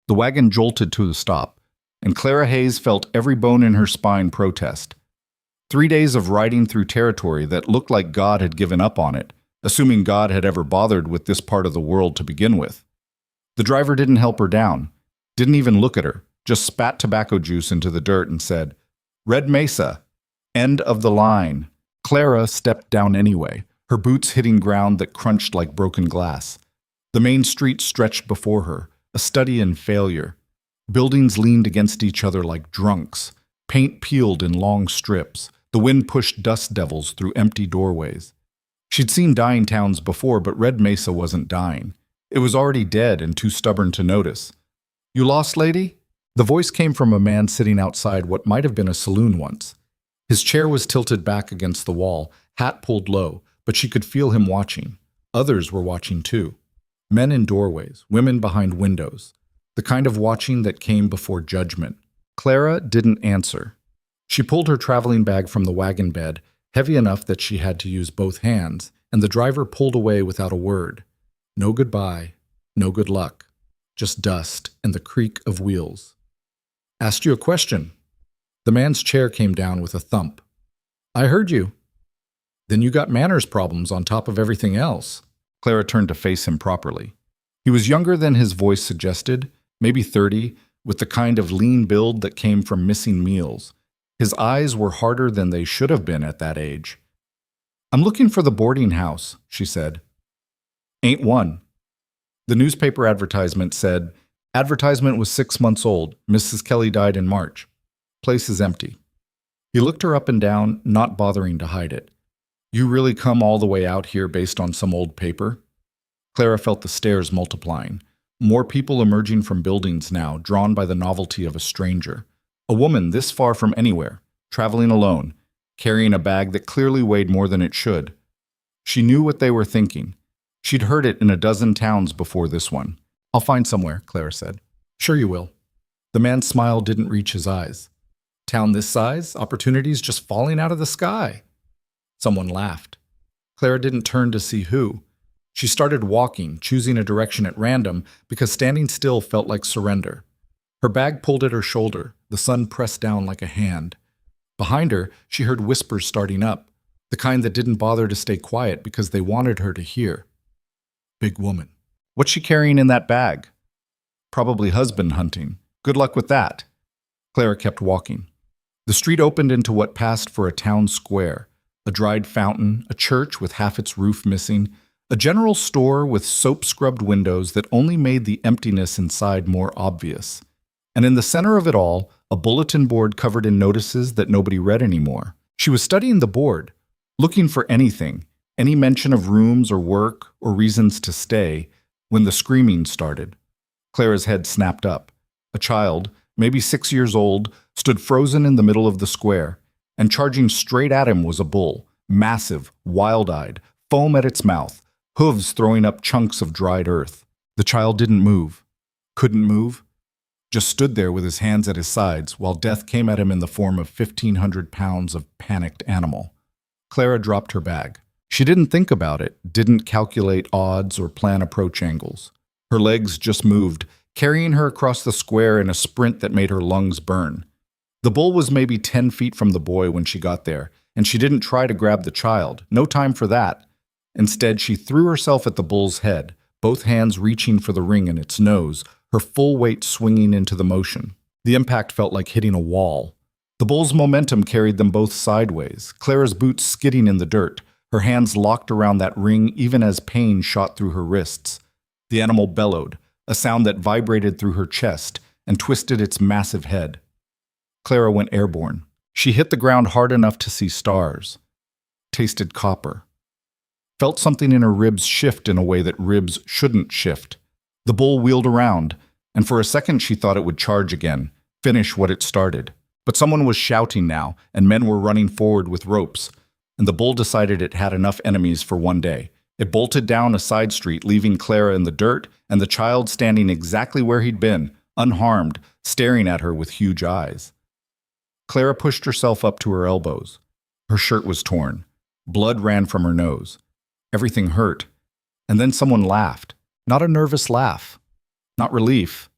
The wagon jolted to a stop, and Clara Hayes felt every bone in her spine protest. 3 days of riding through territory that looked like God had given up on it, assuming God had ever bothered with this part of the world to begin with. The driver didn't help her down, didn't even look at her, just spat tobacco juice into the dirt and said, "Red Mesa, end of the line." Clara stepped down anyway, her boots hitting ground that crunched like broken glass. The main street stretched before her, a study in failure. Buildings leaned against each other like drunks, paint peeled in long strips. The wind pushed dust devils through empty doorways. She'd seen dying towns before, but Red Mesa wasn't dying. It was already dead and too stubborn to notice. "You lost, lady?" The voice came from a man sitting outside what might have been a saloon once. His chair was tilted back against the wall, hat pulled low, but she could feel him watching. Others were watching too. Men in doorways, women behind windows. The kind of watching that came before judgment. Clara didn't answer. She pulled her traveling bag from the wagon bed, heavy enough that she had to use both hands, and the driver pulled away without a word. No goodbye, no good luck. Just dust and the creak of wheels. "Asked you a question." The man's chair came down with a thump. "I heard you." "Then you got manners problems on top of everything else." Clara turned to face him properly. He was younger than his voice suggested, maybe 30, with the kind of lean build that came from missing meals. His eyes were harder than they should have been at that age. "I'm looking for the boarding house," she said. "Ain't one." The newspaper advertisement said, "Advertisement was 6 months old. Mrs. Kelly died in March. Place is empty." He looked her up and down, not bothering to hide it. "You really come all the way out here based on some old paper?" Clara felt the stares multiplying. More people emerging from buildings now, drawn by the novelty of a stranger. A woman this far from anywhere, traveling alone, carrying a bag that clearly weighed more than it should. She knew what they were thinking. She'd heard it in a dozen towns before this one. "I'll find somewhere," Clara said. "Sure you will." The man's smile didn't reach his eyes. "Town this size? Opportunities just falling out of the sky." Someone laughed. Clara didn't turn to see who. She started walking, choosing a direction at random because standing still felt like surrender. Her bag pulled at her shoulder, the sun pressed down like a hand. Behind her, she heard whispers starting up, the kind that didn't bother to stay quiet because they wanted her to hear. "Big woman. What's she carrying in that bag?" "Probably husband hunting. Good luck with that." Clara kept walking. The street opened into what passed for a town square, a dried fountain, a church with half its roof missing, a general store with soap-scrubbed windows that only made the emptiness inside more obvious. And in the center of it all, a bulletin board covered in notices that nobody read anymore. She was studying the board, looking for anything, any mention of rooms or work or reasons to stay, when the screaming started. Clara's head snapped up. A child, maybe 6 years old, stood frozen in the middle of the square, and charging straight at him was a bull, massive, wild-eyed, foam at its mouth, hooves throwing up chunks of dried earth. The child didn't move, couldn't move, just stood there with his hands at his sides while death came at him in the form of 1,500 pounds of panicked animal. Clara dropped her bag. She didn't think about it, didn't calculate odds or plan approach angles. Her legs just moved, carrying her across the square in a sprint that made her lungs burn. The bull was maybe 10 feet from the boy when she got there, and she didn't try to grab the child. No time for that. Instead, she threw herself at the bull's head, both hands reaching for the ring in its nose, her full weight swinging into the motion. The impact felt like hitting a wall. The bull's momentum carried them both sideways, Clara's boots skidding in the dirt, her hands locked around that ring even as pain shot through her wrists. The animal bellowed, a sound that vibrated through her chest and twisted its massive head. Clara went airborne. She hit the ground hard enough to see stars. Tasted copper. Felt something in her ribs shift in a way that ribs shouldn't shift. The bull wheeled around, and for a second she thought it would charge again, finish what it started. But someone was shouting now, and men were running forward with ropes, and the bull decided it had enough enemies for one day. It bolted down a side street, leaving Clara in the dirt, and the child standing exactly where he'd been, unharmed, staring at her with huge eyes. Clara pushed herself up to her elbows. Her shirt was torn. Blood ran from her nose. Everything hurt. And then someone laughed. Not a nervous laugh. Not relief.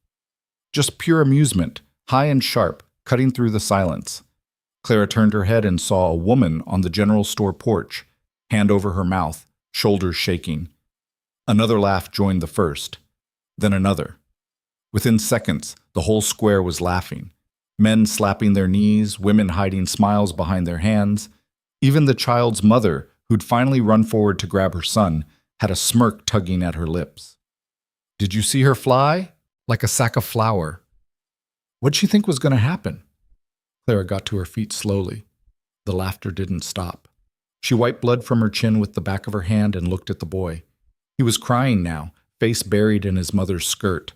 Just pure amusement, high and sharp, cutting through the silence. Clara turned her head and saw a woman on the general store porch, hand over her mouth, shoulders shaking. Another laugh joined the first, then another. Within seconds, the whole square was laughing. Men slapping their knees, women hiding smiles behind their hands. Even the child's mother, who'd finally run forward to grab her son, had a smirk tugging at her lips. Did you see her fly? Like a sack of flour. What'd she think was going to happen? Clara got to her feet slowly. The laughter didn't stop. She wiped blood from her chin with the back of her hand and looked at the boy. He was crying now, face buried in his mother's skirt.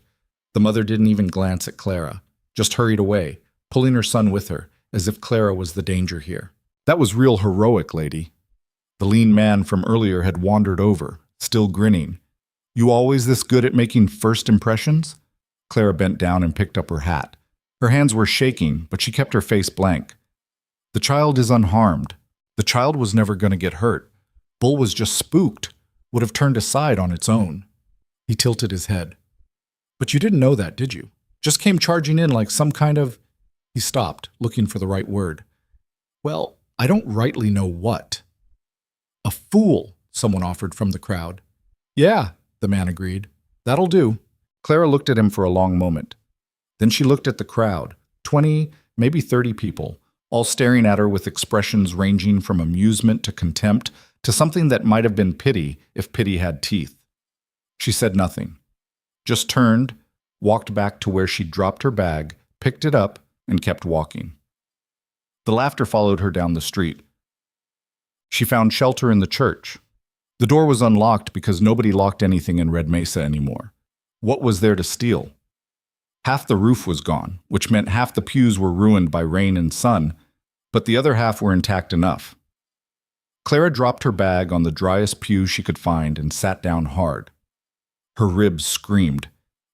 The mother didn't even glance at Clara, just hurried away, pulling her son with her, as if Clara was the danger here. That was real heroic, lady. The lean man from earlier had wandered over, still grinning. You always this good at making first impressions? Clara bent down and picked up her hat. Her hands were shaking, but she kept her face blank. The child is unharmed. The child was never going to get hurt. Bull was just spooked, would have turned aside on its own. He tilted his head. But you didn't know that, did you? Just came charging in like some kind of... He stopped, looking for the right word. Well, I don't rightly know what. A fool, someone offered from the crowd. Yeah, the man agreed. That'll do. Clara looked at him for a long moment. Then she looked at the crowd, 20, maybe 30 people, all staring at her with expressions ranging from amusement to contempt to something that might have been pity if pity had teeth. She said nothing, just turned, walked back to where she'd dropped her bag, picked it up, and kept walking. The laughter followed her down the street. She found shelter in the church. The door was unlocked because nobody locked anything in Red Mesa anymore. What was there to steal? Half the roof was gone, which meant half the pews were ruined by rain and sun, but the other half were intact enough. Clara dropped her bag on the driest pew she could find and sat down hard. Her ribs screamed.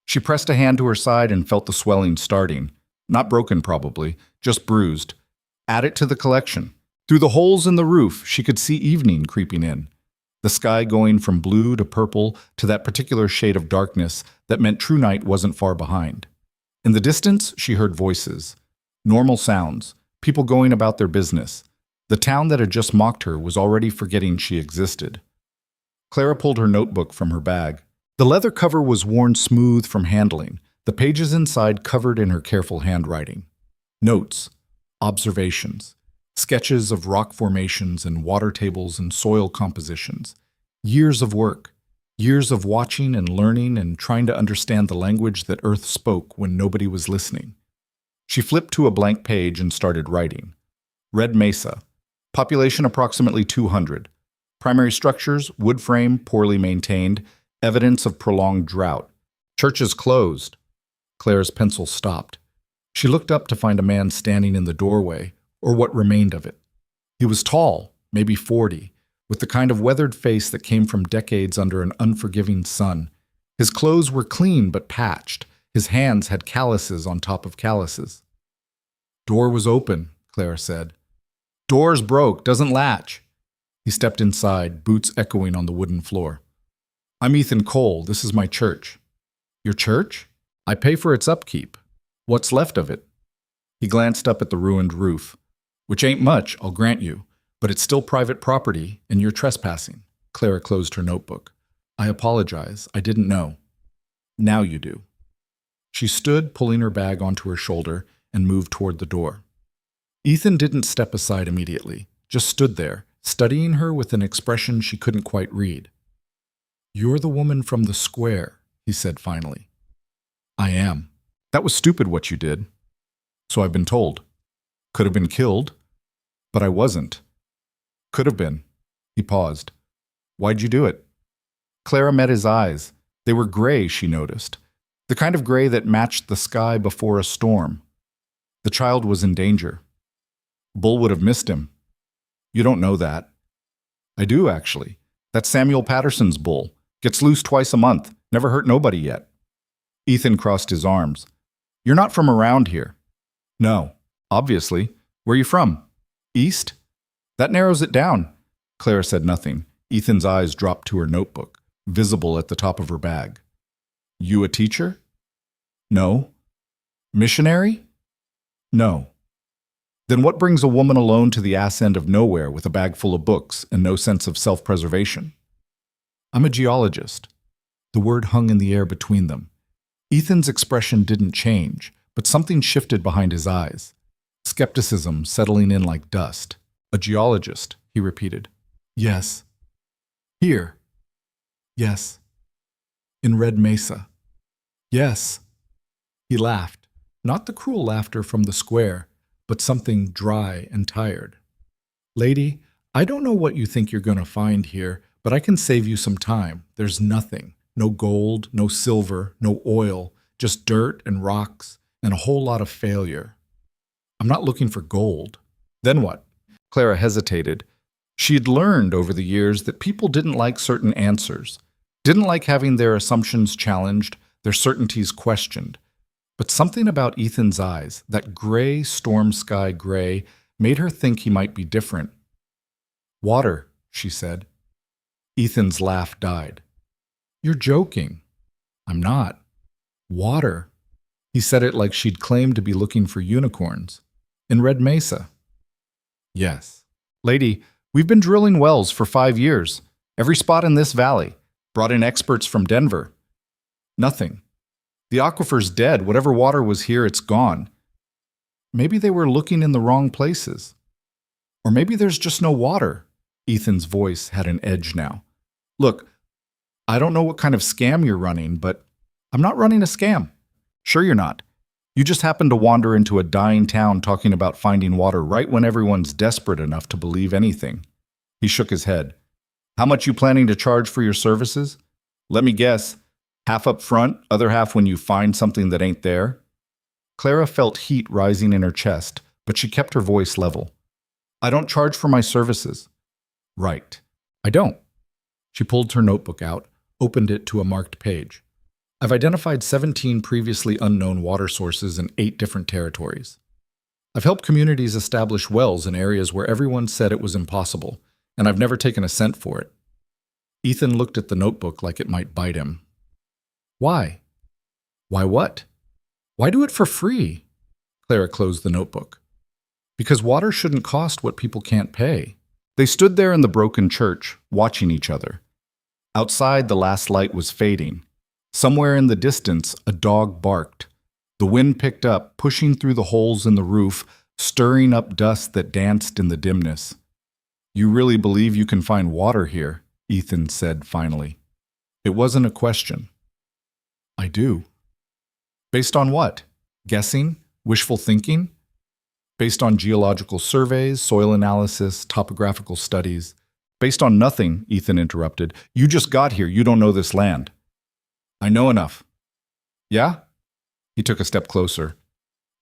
She pressed a hand to her side and felt the swelling starting. Not broken, probably, just bruised. Add it to the collection. Through the holes in the roof, she could see evening creeping in. The sky going from blue to purple to that particular shade of darkness that meant true night wasn't far behind. In the distance, she heard voices. Normal sounds, people going about their business. The town that had just mocked her was already forgetting she existed. Clara pulled her notebook from her bag. The leather cover was worn smooth from handling, the pages inside covered in her careful handwriting. Notes, observations, sketches of rock formations and water tables and soil compositions. Years of work. Years of watching and learning and trying to understand the language that Earth spoke when nobody was listening. She flipped to a blank page and started writing. Red Mesa. Population approximately 200. Primary structures, wood frame, poorly maintained. Evidence of prolonged drought. Churches closed. Clara's pencil stopped. She looked up to find a man standing in the doorway, or what remained of it. He was tall, maybe 40, with the kind of weathered face that came from decades under an unforgiving sun. His clothes were clean but patched. His hands had calluses on top of calluses. Door was open, Clara said. Door's broke, doesn't latch. He stepped inside, boots echoing on the wooden floor. I'm Ethan Cole, this is my church. Your church? I pay for its upkeep. What's left of it? He glanced up at the ruined roof. Which ain't much, I'll grant you. But it's still private property, and you're trespassing. Clara closed her notebook. I apologize. I didn't know. Now you do. She stood, pulling her bag onto her shoulder, and moved toward the door. Ethan didn't step aside immediately, just stood there, studying her with an expression she couldn't quite read. You're the woman from the square, he said finally. I am. That was stupid what you did. So I've been told. Could have been killed, but I wasn't. Could have been. He paused. Why'd you do it? Clara met his eyes. They were gray, she noticed. The kind of gray that matched the sky before a storm. The child was in danger. Bull would have missed him. You don't know that. I do, actually. That's Samuel Patterson's bull. Gets loose twice a month. Never hurt nobody yet. Ethan crossed his arms. You're not from around here. No, obviously. Where are you from? East? That narrows it down. Clara said nothing. Ethan's eyes dropped to her notebook, visible at the top of her bag. You a teacher? No. Missionary? No. Then what brings a woman alone to the ass end of nowhere with a bag full of books and no sense of self-preservation? I'm a geologist. The word hung in the air between them. Ethan's expression didn't change, but something shifted behind his eyes. Skepticism settling in like dust. A geologist, he repeated. Yes. Here. Yes. In Red Mesa. Yes. He laughed, not the cruel laughter from the square, but something dry and tired. Lady, I don't know what you think you're going to find here, but I can save you some time. There's nothing. No gold, no silver, no oil, just dirt and rocks and a whole lot of failure. I'm not looking for gold. Then what? Clara hesitated. She had learned over the years that people didn't like certain answers, didn't like having their assumptions challenged, their certainties questioned. But something about Ethan's eyes, that gray storm sky gray, made her think he might be different. Water, she said. Ethan's laugh died. You're joking. I'm not. Water. He said it like she'd claimed to be looking for unicorns. In Red Mesa. Yes. Lady, we've been drilling wells for 5 years. Every spot in this valley. Brought in experts from Denver. Nothing. The aquifer's dead. Whatever water was here, it's gone. Maybe they were looking in the wrong places. Or maybe there's just no water. Ethan's voice had an edge now. Look, I don't know what kind of scam you're running, but I'm not running a scam. Sure you're not. You just happened to wander into a dying town talking about finding water right when everyone's desperate enough to believe anything. He shook his head. How much you planning to charge for your services? Let me guess. Half up front, other half when you find something that ain't there? Clara felt heat rising in her chest, but she kept her voice level. I don't charge for my services. Right. I don't. She pulled her notebook out, opened it to a marked page. I've identified 17 previously unknown water sources in 8 different territories. I've helped communities establish wells in areas where everyone said it was impossible, and I've never taken a cent for it. Ethan looked at the notebook like it might bite him. Why? Why what? Why do it for free? Clara closed the notebook. Because water shouldn't cost what people can't pay. They stood there in the broken church, watching each other. Outside, the last light was fading. Somewhere in the distance, a dog barked. The wind picked up, pushing through the holes in the roof, stirring up dust that danced in the dimness. You really believe you can find water here? Ethan said finally. It wasn't a question. I do. Based on what? Guessing? Wishful thinking? Based on geological surveys, soil analysis, topographical studies. Based on nothing, Ethan interrupted. You just got here. You don't know this land. I know enough. Yeah? He took a step closer.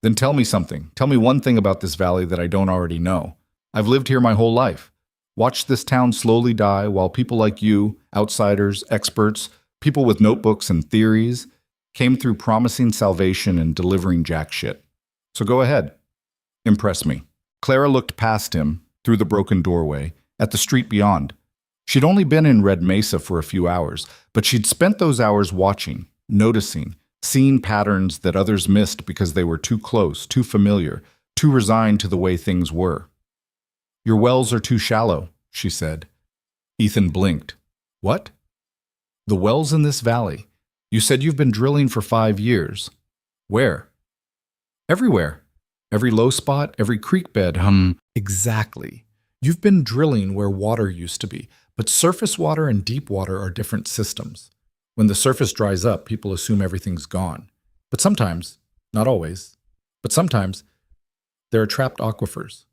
Then tell me something. Tell me one thing about this valley that I don't already know. I've lived here my whole life. Watched this town slowly die while people like you, outsiders, experts, people with notebooks and theories, came through promising salvation and delivering jack shit. So go ahead. Impress me. Clara looked past him, through the broken doorway, at the street beyond. She'd only been in Red Mesa for a few hours, but she'd spent those hours watching, noticing, seeing patterns that others missed because they were too close, too familiar, too resigned to the way things were. Your wells are too shallow, she said. Ethan blinked. What? The wells in this valley. You said you've been drilling for 5 years. Where? Everywhere. Every low spot, every creek bed, Exactly. You've been drilling where water used to be, but surface water and deep water are different systems. When the surface dries up, people assume everything's gone. But sometimes, not always, but sometimes, there are trapped aquifers.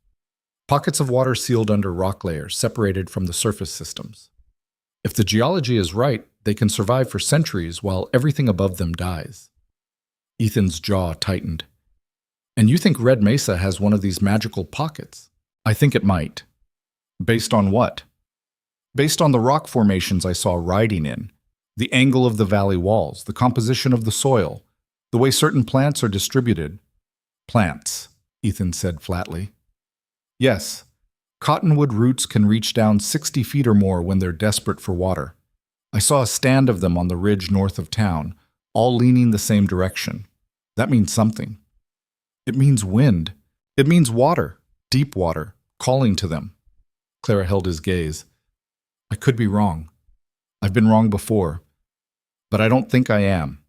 Pockets of water sealed under rock layers, separated from the surface systems. If the geology is right, they can survive for centuries while everything above them dies. Ethan's jaw tightened. And you think Red Mesa has one of these magical pockets? I think it might. Based on what? Based on the rock formations I saw riding in, the angle of the valley walls, the composition of the soil, the way certain plants are distributed. Plants, Ethan said flatly. Yes, cottonwood roots can reach down 60 feet or more when they're desperate for water. I saw a stand of them on the ridge north of town, all leaning the same direction. That means something. It means wind. It means water, deep water, calling to them. Clara held his gaze. I could be wrong. I've been wrong before. But I don't think I am.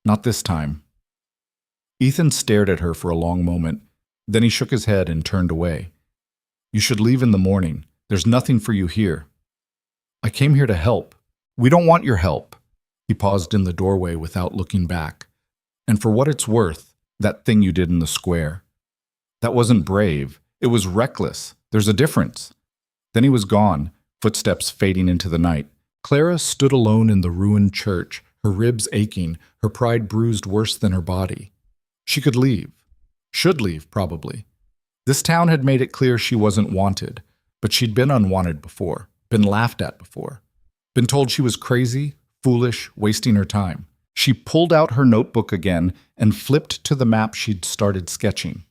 Not this time. Ethan stared at her for a long moment. Then he shook his head and turned away. You should leave in the morning. There's nothing for you here. I came here to help. We don't want your help. He paused in the doorway without looking back. And for what it's worth, that thing you did in the square. That wasn't brave. It was reckless. There's a difference. Then he was gone, footsteps fading into the night. Clara stood alone in the ruined church, her ribs aching, her pride bruised worse than her body. She could leave. Should leave, probably. This town had made it clear she wasn't wanted, but she'd been unwanted before, been laughed at before, been told she was crazy, foolish, wasting her time. She pulled out her notebook again and flipped to the map she'd started sketching.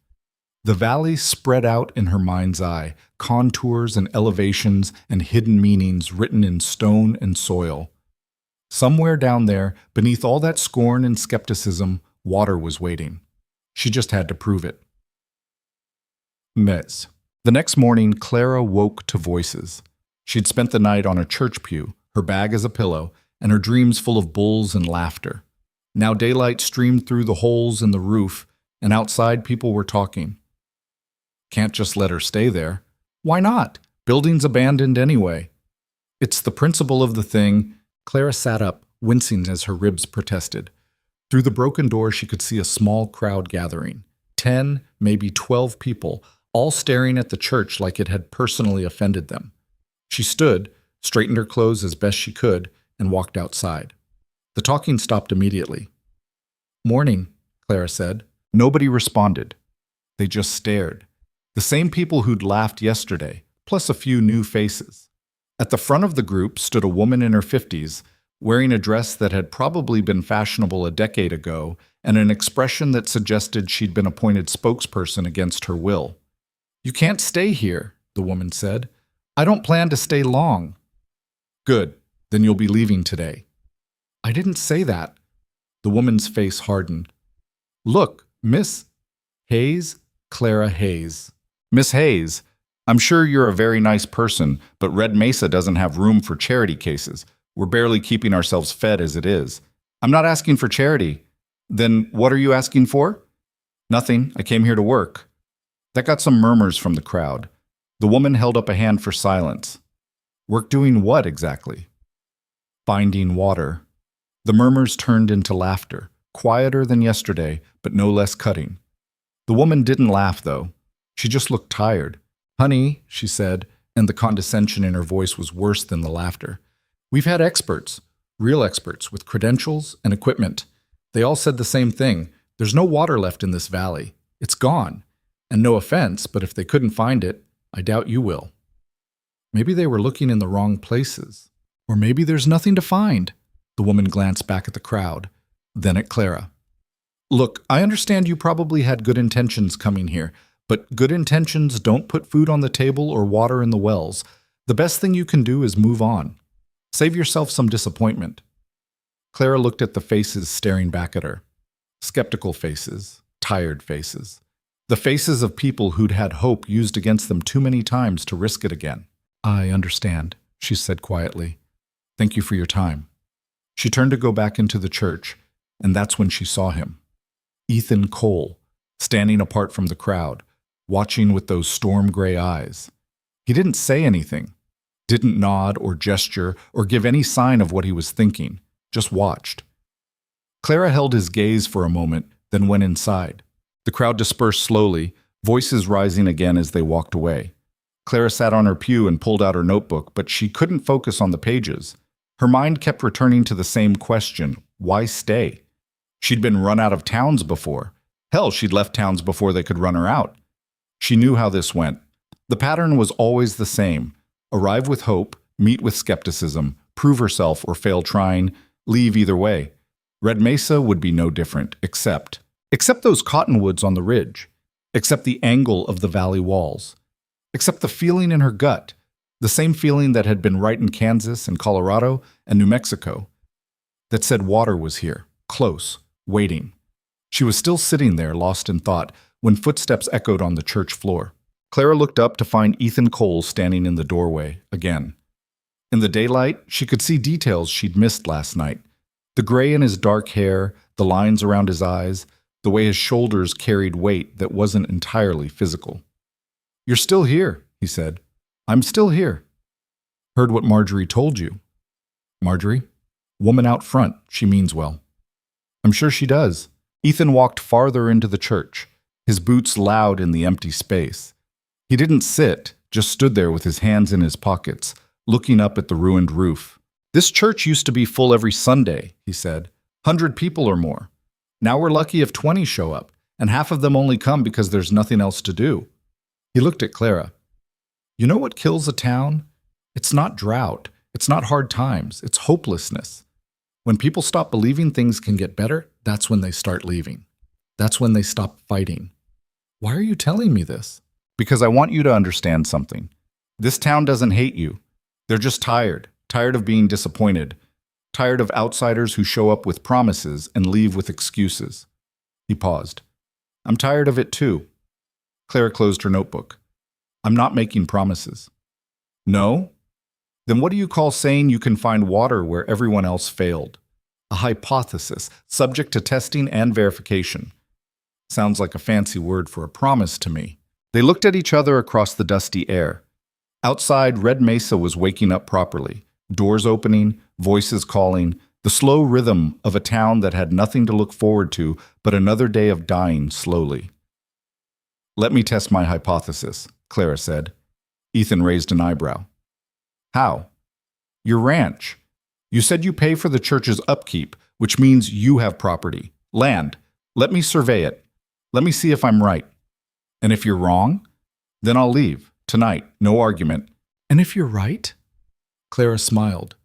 The valley spread out in her mind's eye, contours and elevations and hidden meanings written in stone and soil. Somewhere down there, beneath all that scorn and skepticism, water was waiting. She just had to prove it. Mez. The next morning, Clara woke to voices. She'd spent the night on a church pew, her bag as a pillow, and her dreams full of bulls and laughter. Now daylight streamed through the holes in the roof, and outside people were talking. Can't just let her stay there. Why not? Building's abandoned anyway. It's the principle of the thing. Clara sat up, wincing as her ribs protested. Through the broken door, she could see a small crowd gathering. 10, maybe 12 people, all staring at the church like it had personally offended them. She stood, straightened her clothes as best she could, and walked outside. The talking stopped immediately. Morning, Clara said. Nobody responded. They just stared. The same people who'd laughed yesterday, plus a few new faces. At the front of the group stood a woman in her 50s, wearing a dress that had probably been fashionable a decade ago and an expression that suggested she'd been appointed spokesperson against her will. You can't stay here, the woman said. I don't plan to stay long. Good, then you'll be leaving today. I didn't say that. The woman's face hardened. Look, Miss Hayes, Clara Hayes. Miss Hayes, I'm sure you're a very nice person, but Red Mesa doesn't have room for charity cases. We're barely keeping ourselves fed as it is. I'm not asking for charity. Then what are you asking for? Nothing. I came here to work. That got some murmurs from the crowd. The woman held up a hand for silence. Work doing what exactly? Finding water. The murmurs turned into laughter, quieter than yesterday, but no less cutting. The woman didn't laugh, though. She just looked tired. Honey, she said, and the condescension in her voice was worse than the laughter. We've had experts, real experts, with credentials and equipment. They all said the same thing. There's no water left in this valley. It's gone. And no offense, but if they couldn't find it, I doubt you will. Maybe they were looking in the wrong places. Or maybe there's nothing to find. The woman glanced back at the crowd, then at Clara. Look, I understand you probably had good intentions coming here, but good intentions don't put food on the table or water in the wells. The best thing you can do is move on. Save yourself some disappointment. Clara looked at the faces staring back at her. Skeptical faces, tired faces. The faces of people who'd had hope used against them too many times to risk it again. I understand, she said quietly. Thank you for your time. She turned to go back into the church, and that's when she saw him. Ethan Cole, standing apart from the crowd, watching with those storm-gray eyes. He didn't say anything, didn't nod or gesture or give any sign of what he was thinking, just watched. Clara held his gaze for a moment, then went inside. The crowd dispersed slowly, voices rising again as they walked away. Clara sat on her pew and pulled out her notebook, but she couldn't focus on the pages. Her mind kept returning to the same question, why stay? She'd been run out of towns before. Hell, she'd left towns before they could run her out. She knew how this went. The pattern was always the same. Arrive with hope, meet with skepticism, prove herself or fail trying, leave either way. Red Mesa would be no different, except those cottonwoods on the ridge, except the angle of the valley walls, except the feeling in her gut, the same feeling that had been right in Kansas and Colorado and New Mexico, that said water was here, close, waiting. She was still sitting there, lost in thought, when footsteps echoed on the church floor. Clara looked up to find Ethan Cole standing in the doorway again. In the daylight, she could see details she'd missed last night. The gray in his dark hair, the lines around his eyes, the way his shoulders carried weight that wasn't entirely physical. "You're still here," he said. "I'm still here." "Heard what Marjorie told you." "Marjorie? Woman out front, she means well." "I'm sure she does." Ethan walked farther into the church, his boots loud in the empty space. He didn't sit, just stood there with his hands in his pockets, looking up at the ruined roof. "This church used to be full every Sunday," he said. 100 people or more. Now we're lucky if 20 show up, and half of them only come because there's nothing else to do. He looked at Clara. "You know what kills a town? It's not drought. It's not hard times. It's hopelessness. When people stop believing things can get better, that's when they start leaving. That's when they stop fighting." "Why are you telling me this?" "Because I want you to understand something. This town doesn't hate you. They're just tired of being disappointed, tired of outsiders who show up with promises and leave with excuses." He paused. "I'm tired of it too." Clara closed her notebook. "I'm not making promises." "No? Then what do you call saying you can find water where everyone else failed? A hypothesis, subject to testing and verification. Sounds like a fancy word for a promise to me." They looked at each other across the dusty air. Outside, Red Mesa was waking up properly. Doors opening, voices calling, the slow rhythm of a town that had nothing to look forward to but another day of dying slowly. "Let me test my hypothesis," Clara said. Ethan raised an eyebrow. "How?" "Your ranch. You said you pay for the church's upkeep, which means you have property, land. Let me survey it. Let me see if I'm right. And if you're wrong, then I'll leave. Tonight, no argument." "And if you're right?" Clara smiled,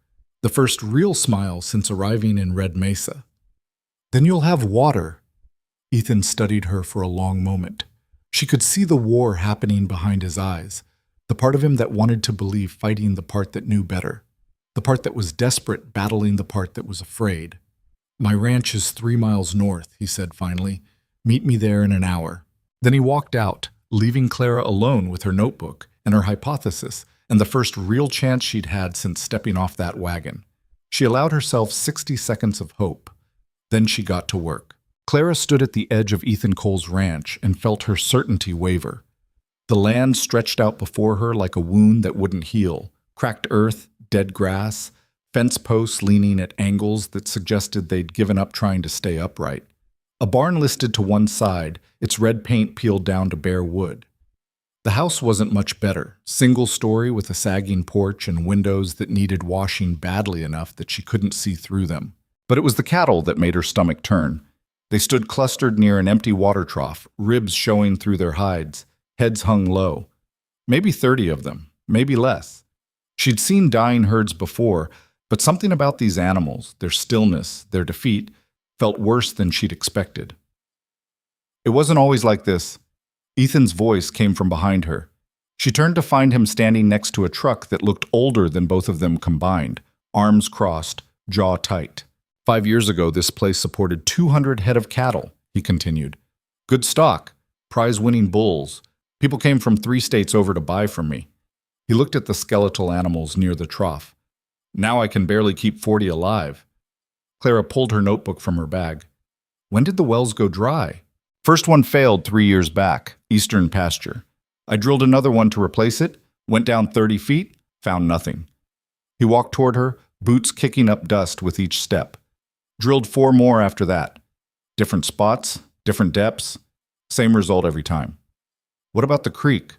the first real smile since arriving in Red Mesa. "Then you'll have water." Ethan studied her for a long moment. She could see the war happening behind his eyes, the part of him that wanted to believe fighting the part that knew better, the part that was desperate battling the part that was afraid. "My ranch is 3 miles north," he said finally. "Meet me there in an hour." Then he walked out, leaving Clara alone with her notebook and her hypothesis, and the first real chance she'd had since stepping off that wagon. She allowed herself 60 seconds of hope. Then she got to work. Clara stood at the edge of Ethan Cole's ranch and felt her certainty waver. The land stretched out before her like a wound that wouldn't heal, cracked earth, dead grass, fence posts leaning at angles that suggested they'd given up trying to stay upright. A barn listed to one side, its red paint peeled down to bare wood. The house wasn't much better, single story with a sagging porch and windows that needed washing badly enough that she couldn't see through them. But it was the cattle that made her stomach turn. They stood clustered near an empty water trough, ribs showing through their hides, heads hung low. Maybe 30 of them, maybe less. She'd seen dying herds before, but something about these animals, their stillness, their defeat, felt worse than she'd expected. "It wasn't always like this." Ethan's voice came from behind her. She turned to find him standing next to a truck that looked older than both of them combined, arms crossed, jaw tight. 5 years ago, this place supported 200 head of cattle, he continued. Good stock, prize-winning bulls. People came from 3 states over to buy from me. He looked at the skeletal animals near the trough. Now I can barely keep 40 alive. Clara pulled her notebook from her bag. When did the wells go dry? First one failed 3 years back, eastern pasture. I drilled another one to replace it, went down 30 feet, found nothing. He walked toward her, boots kicking up dust with each step. Drilled 4 more after that. Different spots, different depths, same result every time. What about the creek?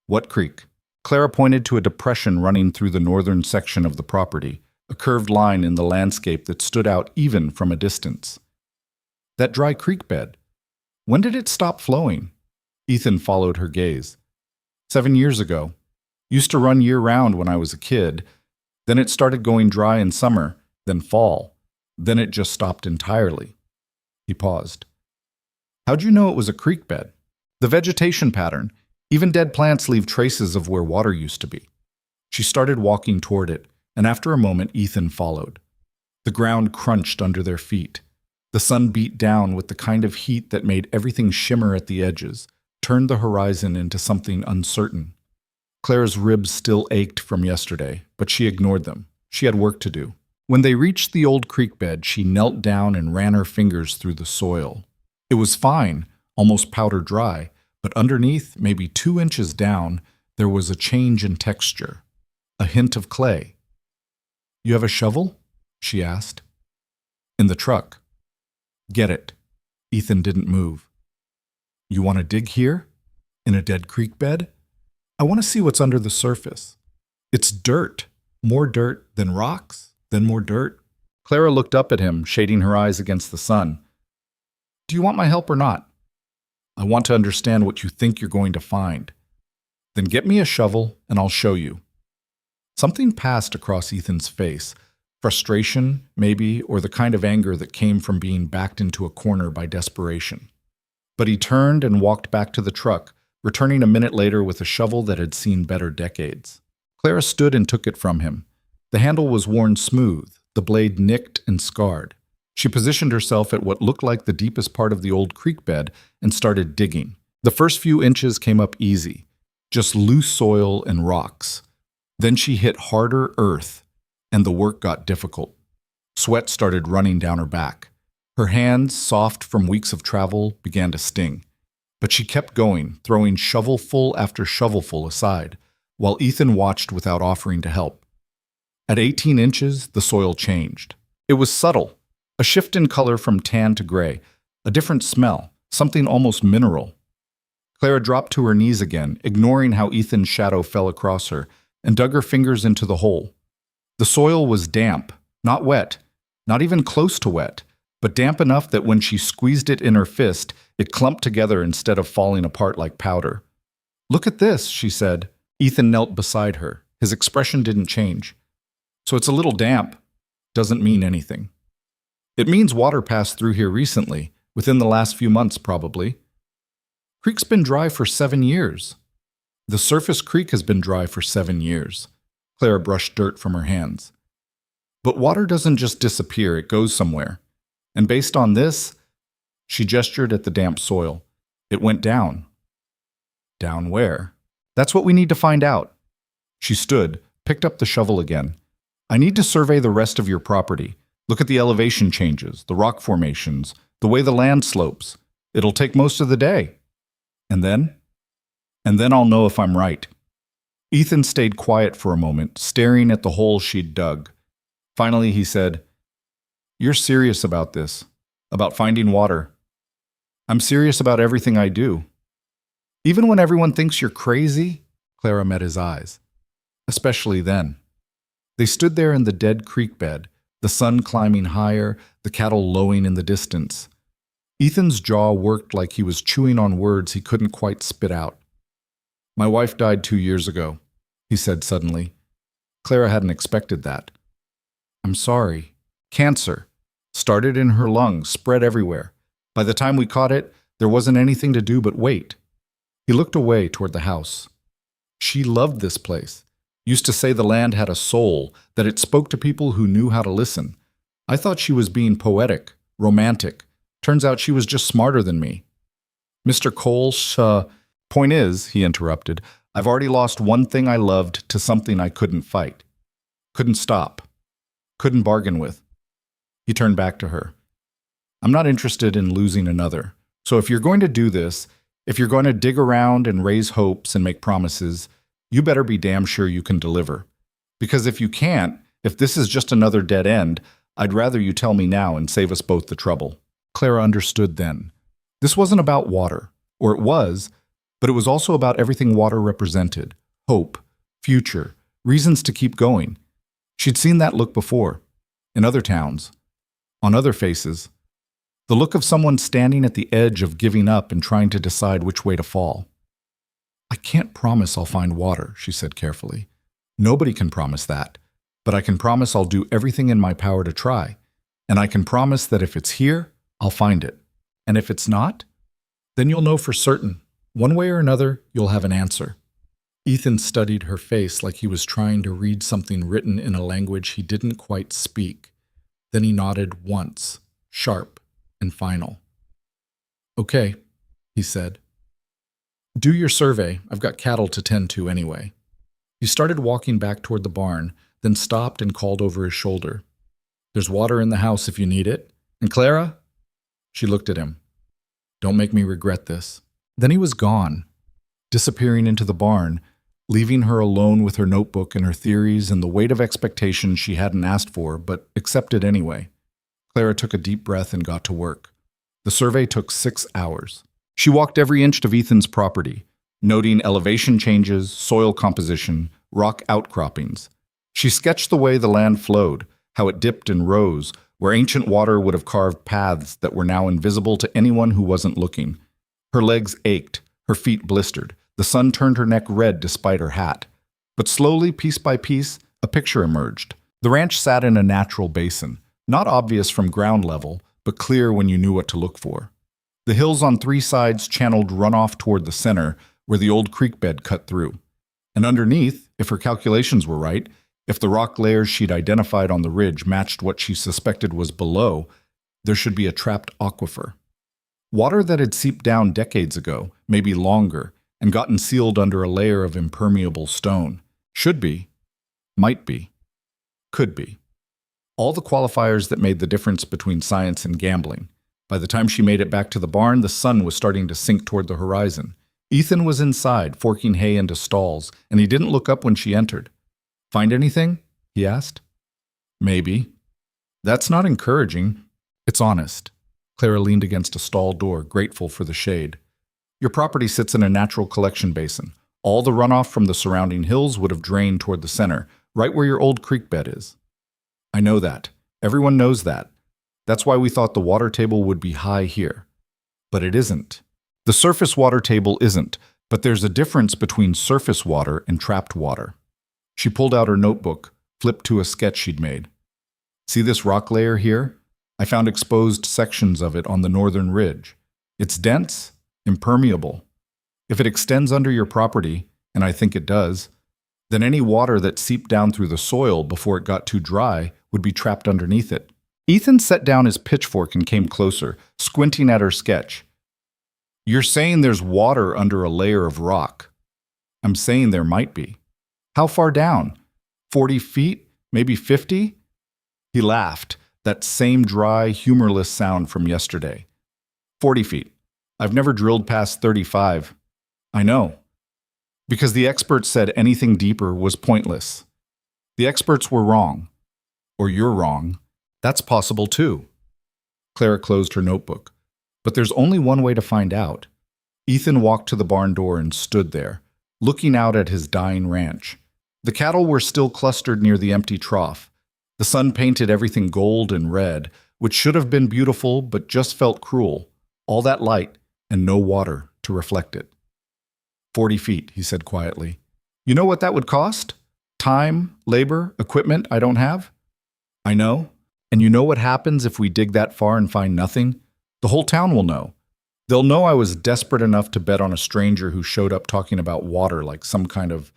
What creek? Clara pointed to a depression running through the northern section of the property, a curved line in the landscape that stood out even from a distance. That dry creek bed. When did it stop flowing? Ethan followed her gaze. 7 years ago. Used to run year-round when I was a kid. Then it started going dry in summer, then fall. Then it just stopped entirely. He paused. How'd you know it was a creek bed? The vegetation pattern. Even dead plants leave traces of where water used to be. She started walking toward it, and after a moment Ethan followed. The ground crunched under their feet. The sun beat down with the kind of heat that made everything shimmer at the edges, turned the horizon into something uncertain. Clara's ribs still ached from yesterday, but she ignored them. She had work to do. When they reached the old creek bed, she knelt down and ran her fingers through the soil. It was fine, almost powder dry, but underneath, maybe 2 inches down, there was a change in texture, a hint of clay. "You have a shovel?" she asked. "In the truck." "Get it." Ethan didn't move. "You want to dig here? In a dead creek bed? I want to see what's under the surface. It's dirt. More dirt, then rocks, then more dirt." Clara looked up at him, shading her eyes against the sun. "Do you want my help or not?" "I want to understand what you think you're going to find." "Then get me a shovel and I'll show you." Something passed across Ethan's face. Frustration, maybe, or the kind of anger that came from being backed into a corner by desperation. But he turned and walked back to the truck, returning a minute later with a shovel that had seen better decades. Clara stood and took it from him. The handle was worn smooth, the blade nicked and scarred. She positioned herself at what looked like the deepest part of the old creek bed and started digging. The first few inches came up easy, just loose soil and rocks. Then she hit harder earth, and the work got difficult. Sweat started running down her back. Her hands, soft from weeks of travel, began to sting. But she kept going, throwing shovelful after shovelful aside, while Ethan watched without offering to help. At 18 inches, the soil changed. It was subtle, a shift in color from tan to gray, a different smell, something almost mineral. Clara dropped to her knees again, ignoring how Ethan's shadow fell across her, and dug her fingers into the hole. The soil was damp, not wet, not even close to wet, but damp enough that when she squeezed it in her fist, it clumped together instead of falling apart like powder. "Look at this," she said. Ethan knelt beside her. His expression didn't change. "So it's a little damp. Doesn't mean anything." "It means water passed through here recently, within the last few months probably." "Creek's been dry for 7 years." "The surface creek has been dry for 7 years." Clara brushed dirt from her hands. "But water doesn't just disappear, it goes somewhere. And based on this," she gestured at the damp soil, "it went down." "Down where?" "That's what we need to find out." She stood, picked up the shovel again. "I need to survey the rest of your property. Look at the elevation changes, the rock formations, the way the land slopes. It'll take most of the day." "And then?" "And then I'll know if I'm right." Ethan stayed quiet for a moment, staring at the hole she'd dug. Finally, he said, "You're serious about this, about finding water." "I'm serious about everything I do." "Even when everyone thinks you're crazy?" Clara met his eyes. "Especially then." They stood there in the dead creek bed, the sun climbing higher, the cattle lowing in the distance. Ethan's jaw worked like he was chewing on words he couldn't quite spit out. "My wife died 2 years ago," he said suddenly. Clara hadn't expected that. "I'm sorry. Cancer. Started in her lungs, spread everywhere. By the time we caught it, there wasn't anything to do but wait." He looked away toward the house. "She loved this place. Used to say the land had a soul, that it spoke to people who knew how to listen. I thought she was being poetic, romantic. Turns out she was just smarter than me." "Mr. Cole, point is," he interrupted, "I've already lost one thing I loved to something I couldn't fight. Couldn't stop. Couldn't bargain with." He turned back to her. "I'm not interested in losing another. So if you're going to do this, if you're going to dig around and raise hopes and make promises, you better be damn sure you can deliver. Because if you can't, if this is just another dead end, I'd rather you tell me now and save us both the trouble." Clara understood then. This wasn't about water, or it was, but it was also about everything water represented: hope, future, reasons to keep going. She'd seen that look before, in other towns, on other faces. The look of someone standing at the edge of giving up and trying to decide which way to fall. "I can't promise I'll find water," she said carefully. "Nobody can promise that, but I can promise I'll do everything in my power to try. And I can promise that if it's here, I'll find it. And if it's not, then you'll know for certain. One way or another, you'll have an answer." Ethan studied her face like he was trying to read something written in a language he didn't quite speak. Then he nodded once, sharp, and final. "Okay," he said. "Do your survey. I've got cattle to tend to anyway." He started walking back toward the barn, then stopped and called over his shoulder. "There's water in the house if you need it. And Clara?" She looked at him. "Don't make me regret this." Then he was gone, disappearing into the barn, leaving her alone with her notebook and her theories and the weight of expectation she hadn't asked for, but accepted anyway. Clara took a deep breath and got to work. The survey took 6 hours. She walked every inch of Ethan's property, noting elevation changes, soil composition, rock outcroppings. She sketched the way the land flowed, how it dipped and rose, where ancient water would have carved paths that were now invisible to anyone who wasn't looking. Her legs ached, her feet blistered. The sun turned her neck red despite her hat. But slowly, piece by piece, a picture emerged. The ranch sat in a natural basin, not obvious from ground level, but clear when you knew what to look for. The hills on 3 sides channeled runoff toward the center, where the old creek bed cut through. And underneath, if her calculations were right, if the rock layers she'd identified on the ridge matched what she suspected was below, there should be a trapped aquifer. Water that had seeped down decades ago, maybe longer, and gotten sealed under a layer of impermeable stone. Should be, might be, could be. All the qualifiers that made the difference between science and gambling. By the time she made it back to the barn, the sun was starting to sink toward the horizon. Ethan was inside, forking hay into stalls, and he didn't look up when she entered. "Find anything?" he asked. "Maybe." "That's not encouraging. It's honest." Clara leaned against a stall door, grateful for the shade. "Your property sits in a natural collection basin. All the runoff from the surrounding hills would have drained toward the center, right where your old creek bed is." "I know that. Everyone knows that. That's why we thought the water table would be high here. But it isn't. The surface water table isn't, but there's a difference between surface water and trapped water." She pulled out her notebook, flipped to a sketch she'd made. "See this rock layer here? I found exposed sections of it on the northern ridge. It's dense, impermeable. If it extends under your property, and I think it does, then any water that seeped down through the soil before it got too dry would be trapped underneath it." Ethan set down his pitchfork and came closer, squinting at her sketch. "You're saying there's water under a layer of rock. I'm saying there might be. How far down? 40 feet? Maybe 50? He laughed, that same dry, humorless sound from yesterday. 40 feet. I've never drilled past 35. I know. Because the experts said anything deeper was pointless. The experts were wrong. Or you're wrong. That's possible too." Clara closed her notebook. "But there's only one way to find out." Ethan walked to the barn door and stood there, looking out at his dying ranch. The cattle were still clustered near the empty trough. The sun painted everything gold and red, which should have been beautiful but just felt cruel. All that light and no water to reflect it. 40 feet, he said quietly. "You know what that would cost? Time, labor, equipment I don't have?" "I know. And you know what happens if we dig that far and find nothing? The whole town will know. They'll know I was desperate enough to bet on a stranger who showed up talking about water like some kind of..."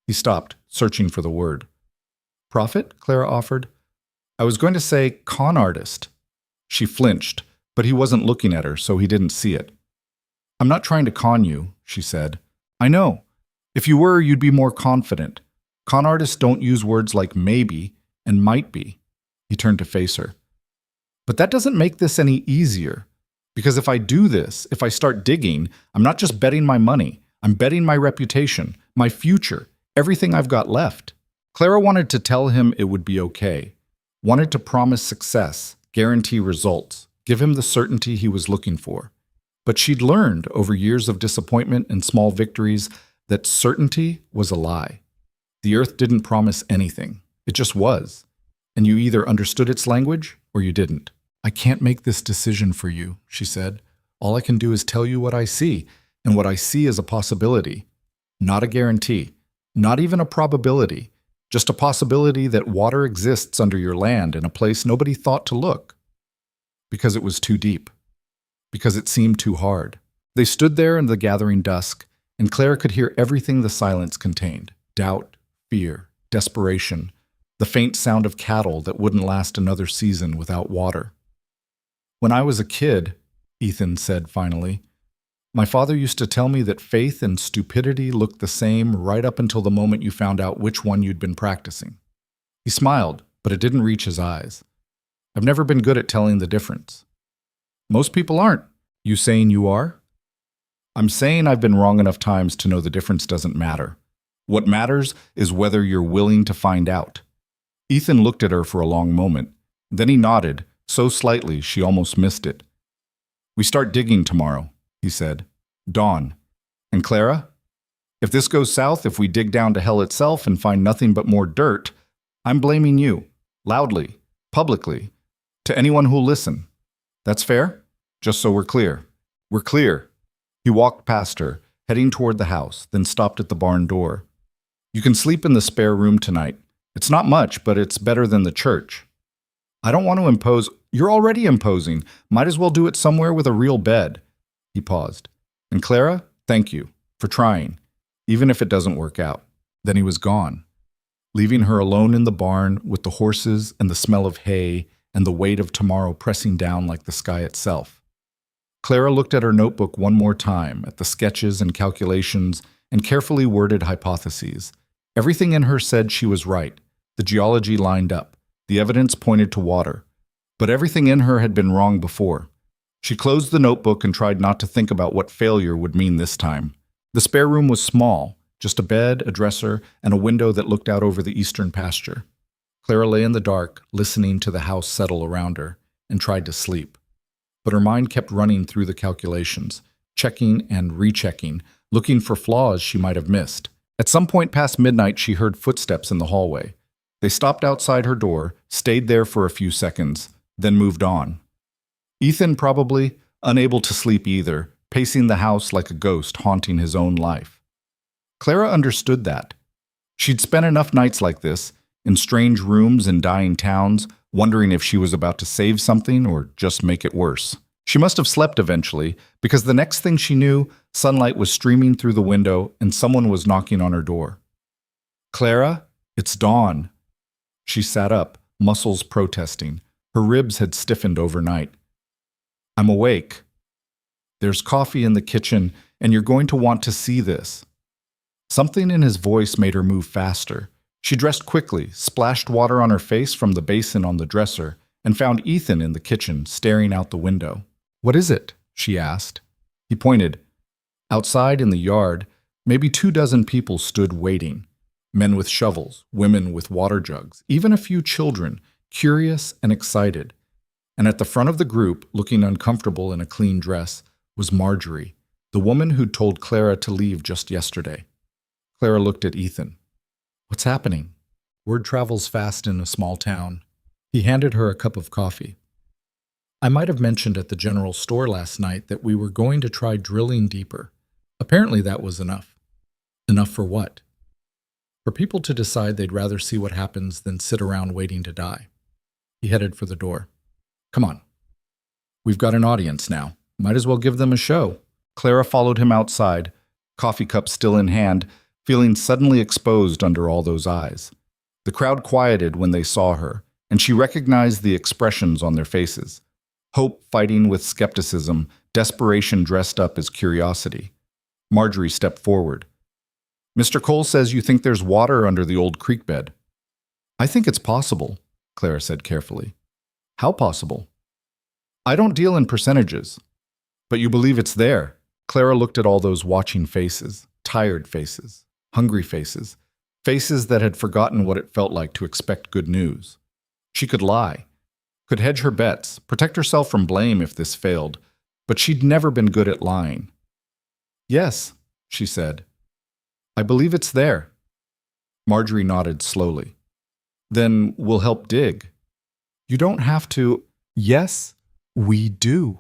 He stopped, searching for the word. "Prophet?" Clara offered. "I was going to say con artist." She flinched, but he wasn't looking at her, so he didn't see it. "I'm not trying to con you," she said. "I know. If you were, you'd be more confident. Con artists don't use words like maybe and might be." He turned to face her. "But that doesn't make this any easier. Because if I do this, if I start digging, I'm not just betting my money. I'm betting my reputation, my future, everything I've got left." Clara wanted to tell him it would be okay. Wanted to promise success, guarantee results, give him the certainty he was looking for. But she'd learned over years of disappointment and small victories that certainty was a lie. The earth didn't promise anything. It just was. And you either understood its language or you didn't. "I can't make this decision for you," she said. "All I can do is tell you what I see, and what I see is a possibility. Not a guarantee, not even a probability, just a possibility that water exists under your land in a place nobody thought to look. Because it was too deep. Because it seemed too hard." They stood there in the gathering dusk, and Clara could hear everything the silence contained. Doubt, fear, desperation, the faint sound of cattle that wouldn't last another season without water. When I was a kid, Ethan said finally, my father used to tell me that faith and stupidity looked the same right up until the moment you found out which one you'd been practicing. He smiled, but it didn't reach his eyes. I've never been good at telling the difference. Most people aren't. You saying you are? I'm saying I've been wrong enough times to know the difference doesn't matter. What matters is whether you're willing to find out. Ethan looked at her for a long moment. Then he nodded, so slightly she almost missed it. We start digging tomorrow, he said. Dawn. And Clara? If this goes south, if we dig down to hell itself and find nothing but more dirt, I'm blaming you, loudly, publicly, to anyone who'll listen. That's fair? Just so we're clear. We're clear. He walked past her, heading toward the house, then stopped at the barn door. You can sleep in the spare room tonight. It's not much, but it's better than the church. I don't want to impose. You're already imposing. Might as well do it somewhere with a real bed. He paused. And Clara, thank you for trying, even if it doesn't work out. Then he was gone, leaving her alone in the barn with the horses and the smell of hay and the weight of tomorrow pressing down like the sky itself. Clara looked at her notebook one more time, at the sketches and calculations and carefully worded hypotheses. Everything in her said she was right. The geology lined up. The evidence pointed to water. But everything in her had been wrong before. She closed the notebook and tried not to think about what failure would mean this time. The spare room was small, just a bed, a dresser, and a window that looked out over the eastern pasture. Clara lay in the dark, listening to the house settle around her, and tried to sleep. But her mind kept running through the calculations, checking and rechecking, looking for flaws she might have missed. At some point past midnight, she heard footsteps in the hallway. They stopped outside her door, stayed there for a few seconds, then moved on. Ethan probably, unable to sleep either, pacing the house like a ghost haunting his own life. Clara understood that. She'd spent enough nights like this, in strange rooms in dying towns, wondering if she was about to save something or just make it worse. She must have slept eventually, because the next thing she knew, sunlight was streaming through the window and someone was knocking on her door. Clara, it's dawn. She sat up, muscles protesting. Her ribs had stiffened overnight. I'm awake. There's coffee in the kitchen, and you're going to want to see this. Something in his voice made her move faster. She dressed quickly, splashed water on her face from the basin on the dresser, and found Ethan in the kitchen, staring out the window. What is it? She asked. He pointed. Outside in the yard, maybe 24 people stood waiting. Men with shovels, women with water jugs, even a few children, curious and excited. And at the front of the group, looking uncomfortable in a clean dress, was Marjorie, the woman who'd told Clara to leave just yesterday. Clara looked at Ethan. What's happening? Word travels fast in a small town. He handed her a cup of coffee. I might have mentioned at the general store last night that we were going to try drilling deeper. Apparently that was enough. Enough for what? For people to decide they'd rather see what happens than sit around waiting to die. He headed for the door. Come on. We've got an audience now. Might as well give them a show. Clara followed him outside, coffee cup still in hand, feeling suddenly exposed under all those eyes. The crowd quieted when they saw her, and she recognized the expressions on their faces. Hope fighting with skepticism, desperation dressed up as curiosity. Marjorie stepped forward. Mr. Cole says you think there's water under the old creek bed. I think it's possible, Clara said carefully. How possible? I don't deal in percentages. But you believe it's there. Clara looked at all those watching faces, tired faces, hungry faces, faces that had forgotten what it felt like to expect good news. She could lie, could hedge her bets, protect herself from blame if this failed, but she'd never been good at lying. Yes, she said. I believe it's there. Marjorie nodded slowly. Then we'll help dig. You don't have to. Yes, we do.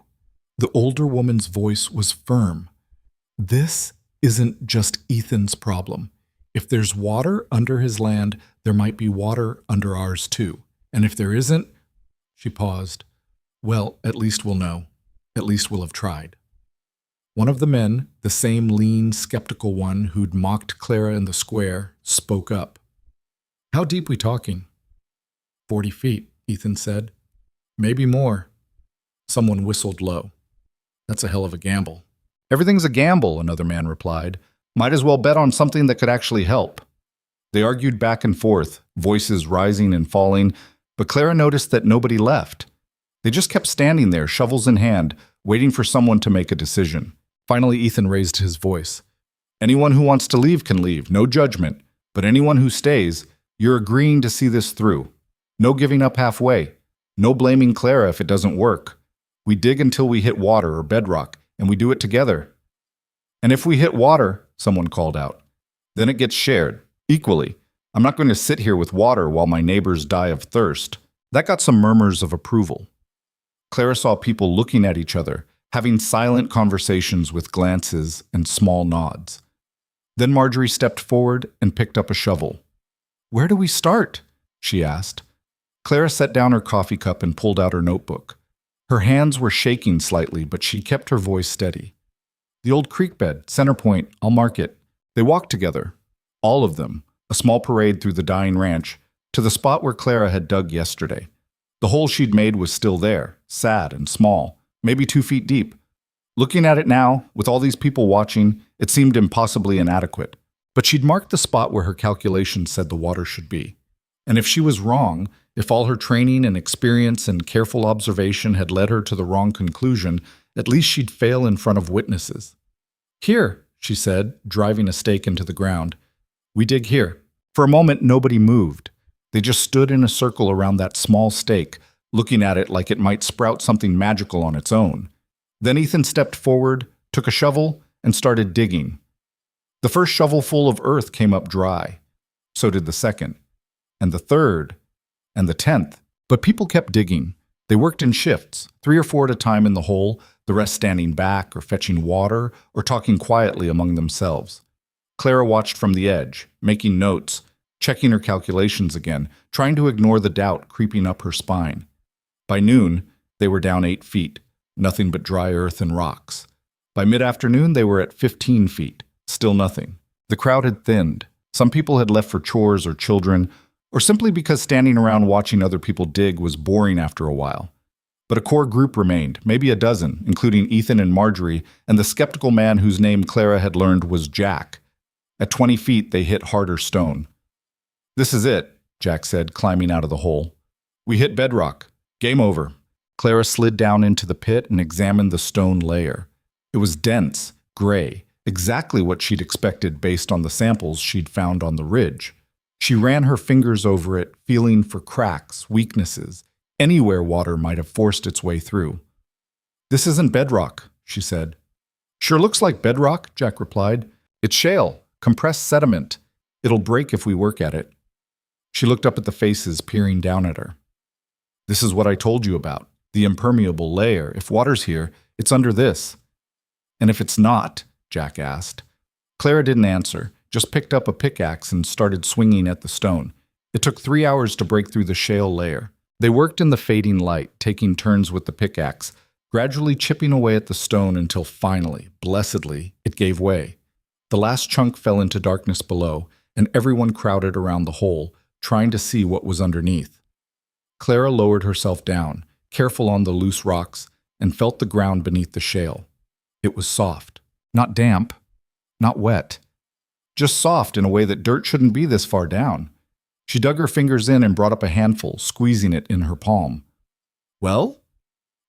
The older woman's voice was firm. This isn't just Ethan's problem. If there's water under his land, there might be water under ours too. And if there isn't, she paused, well, at least we'll know. At least we'll have tried. One of the men, the same lean, skeptical one who'd mocked Clara in the square, spoke up. How deep we talking? 40 feet, Ethan said. Maybe more. Someone whistled low. That's a hell of a gamble. Everything's a gamble, another man replied. Might as well bet on something that could actually help. They argued back and forth, voices rising and falling, but Clara noticed that nobody left. They just kept standing there, shovels in hand, waiting for someone to make a decision. Finally, Ethan raised his voice. Anyone who wants to leave can leave, no judgment. But anyone who stays, you're agreeing to see this through. No giving up halfway. No blaming Clara if it doesn't work. We dig until we hit water or bedrock, and we do it together. And if we hit water, someone called out, then it gets shared, equally. I'm not going to sit here with water while my neighbors die of thirst. That got some murmurs of approval. Clara saw people looking at each other, having silent conversations with glances and small nods. Then Marjorie stepped forward and picked up a shovel. Where do we start? She asked. Clara set down her coffee cup and pulled out her notebook. Her hands were shaking slightly, but she kept her voice steady. The old creek bed, center point, I'll mark it. They walked together, all of them, a small parade through the dying ranch, to the spot where Clara had dug yesterday. The hole she'd made was still there, sad and small, maybe 2 feet deep. Looking at it now, with all these people watching, it seemed impossibly inadequate. But she'd marked the spot where her calculations said the water should be. And if she was wrong, if all her training and experience and careful observation had led her to the wrong conclusion, at least she'd fail in front of witnesses. Here, she said, driving a stake into the ground. We dig here. For a moment, nobody moved. They just stood in a circle around that small stake, looking at it like it might sprout something magical on its own. Then Ethan stepped forward, took a shovel, and started digging. The first shovelful of earth came up dry. So did the second, and the third, and the 10th. But people kept digging. They worked in shifts, 3 or 4 at a time in the hole, the rest standing back or fetching water or talking quietly among themselves. Clara watched from the edge, making notes, checking her calculations again, trying to ignore the doubt creeping up her spine. By noon, they were down 8 feet, nothing but dry earth and rocks. By mid-afternoon, they were at 15 feet, still nothing. The crowd had thinned. Some people had left for chores or children, or simply because standing around watching other people dig was boring after a while. But a core group remained, maybe a dozen, including Ethan and Marjorie, and the skeptical man whose name Clara had learned was Jack. At 20 feet, they hit harder stone. This is it, Jack said, climbing out of the hole. We hit bedrock. Game over. Clara slid down into the pit and examined the stone layer. It was dense, gray, exactly what she'd expected based on the samples she'd found on the ridge. She ran her fingers over it, feeling for cracks, weaknesses, anywhere water might have forced its way through. This isn't bedrock, she said. Sure looks like bedrock, Jack replied. It's shale, compressed sediment. It'll break if we work at it. She looked up at the faces peering down at her. This is what I told you about, the impermeable layer. If water's here, it's under this. And if it's not, Jack asked. Clara didn't answer, just picked up a pickaxe and started swinging at the stone. It took 3 hours to break through the shale layer. They worked in the fading light, taking turns with the pickaxe, gradually chipping away at the stone until finally, blessedly, it gave way. The last chunk fell into darkness below, and everyone crowded around the hole, trying to see what was underneath. Clara lowered herself down, careful on the loose rocks, and felt the ground beneath the shale. It was soft, not damp, not wet, just soft in a way that dirt shouldn't be this far down. She dug her fingers in and brought up a handful, squeezing it in her palm. Well?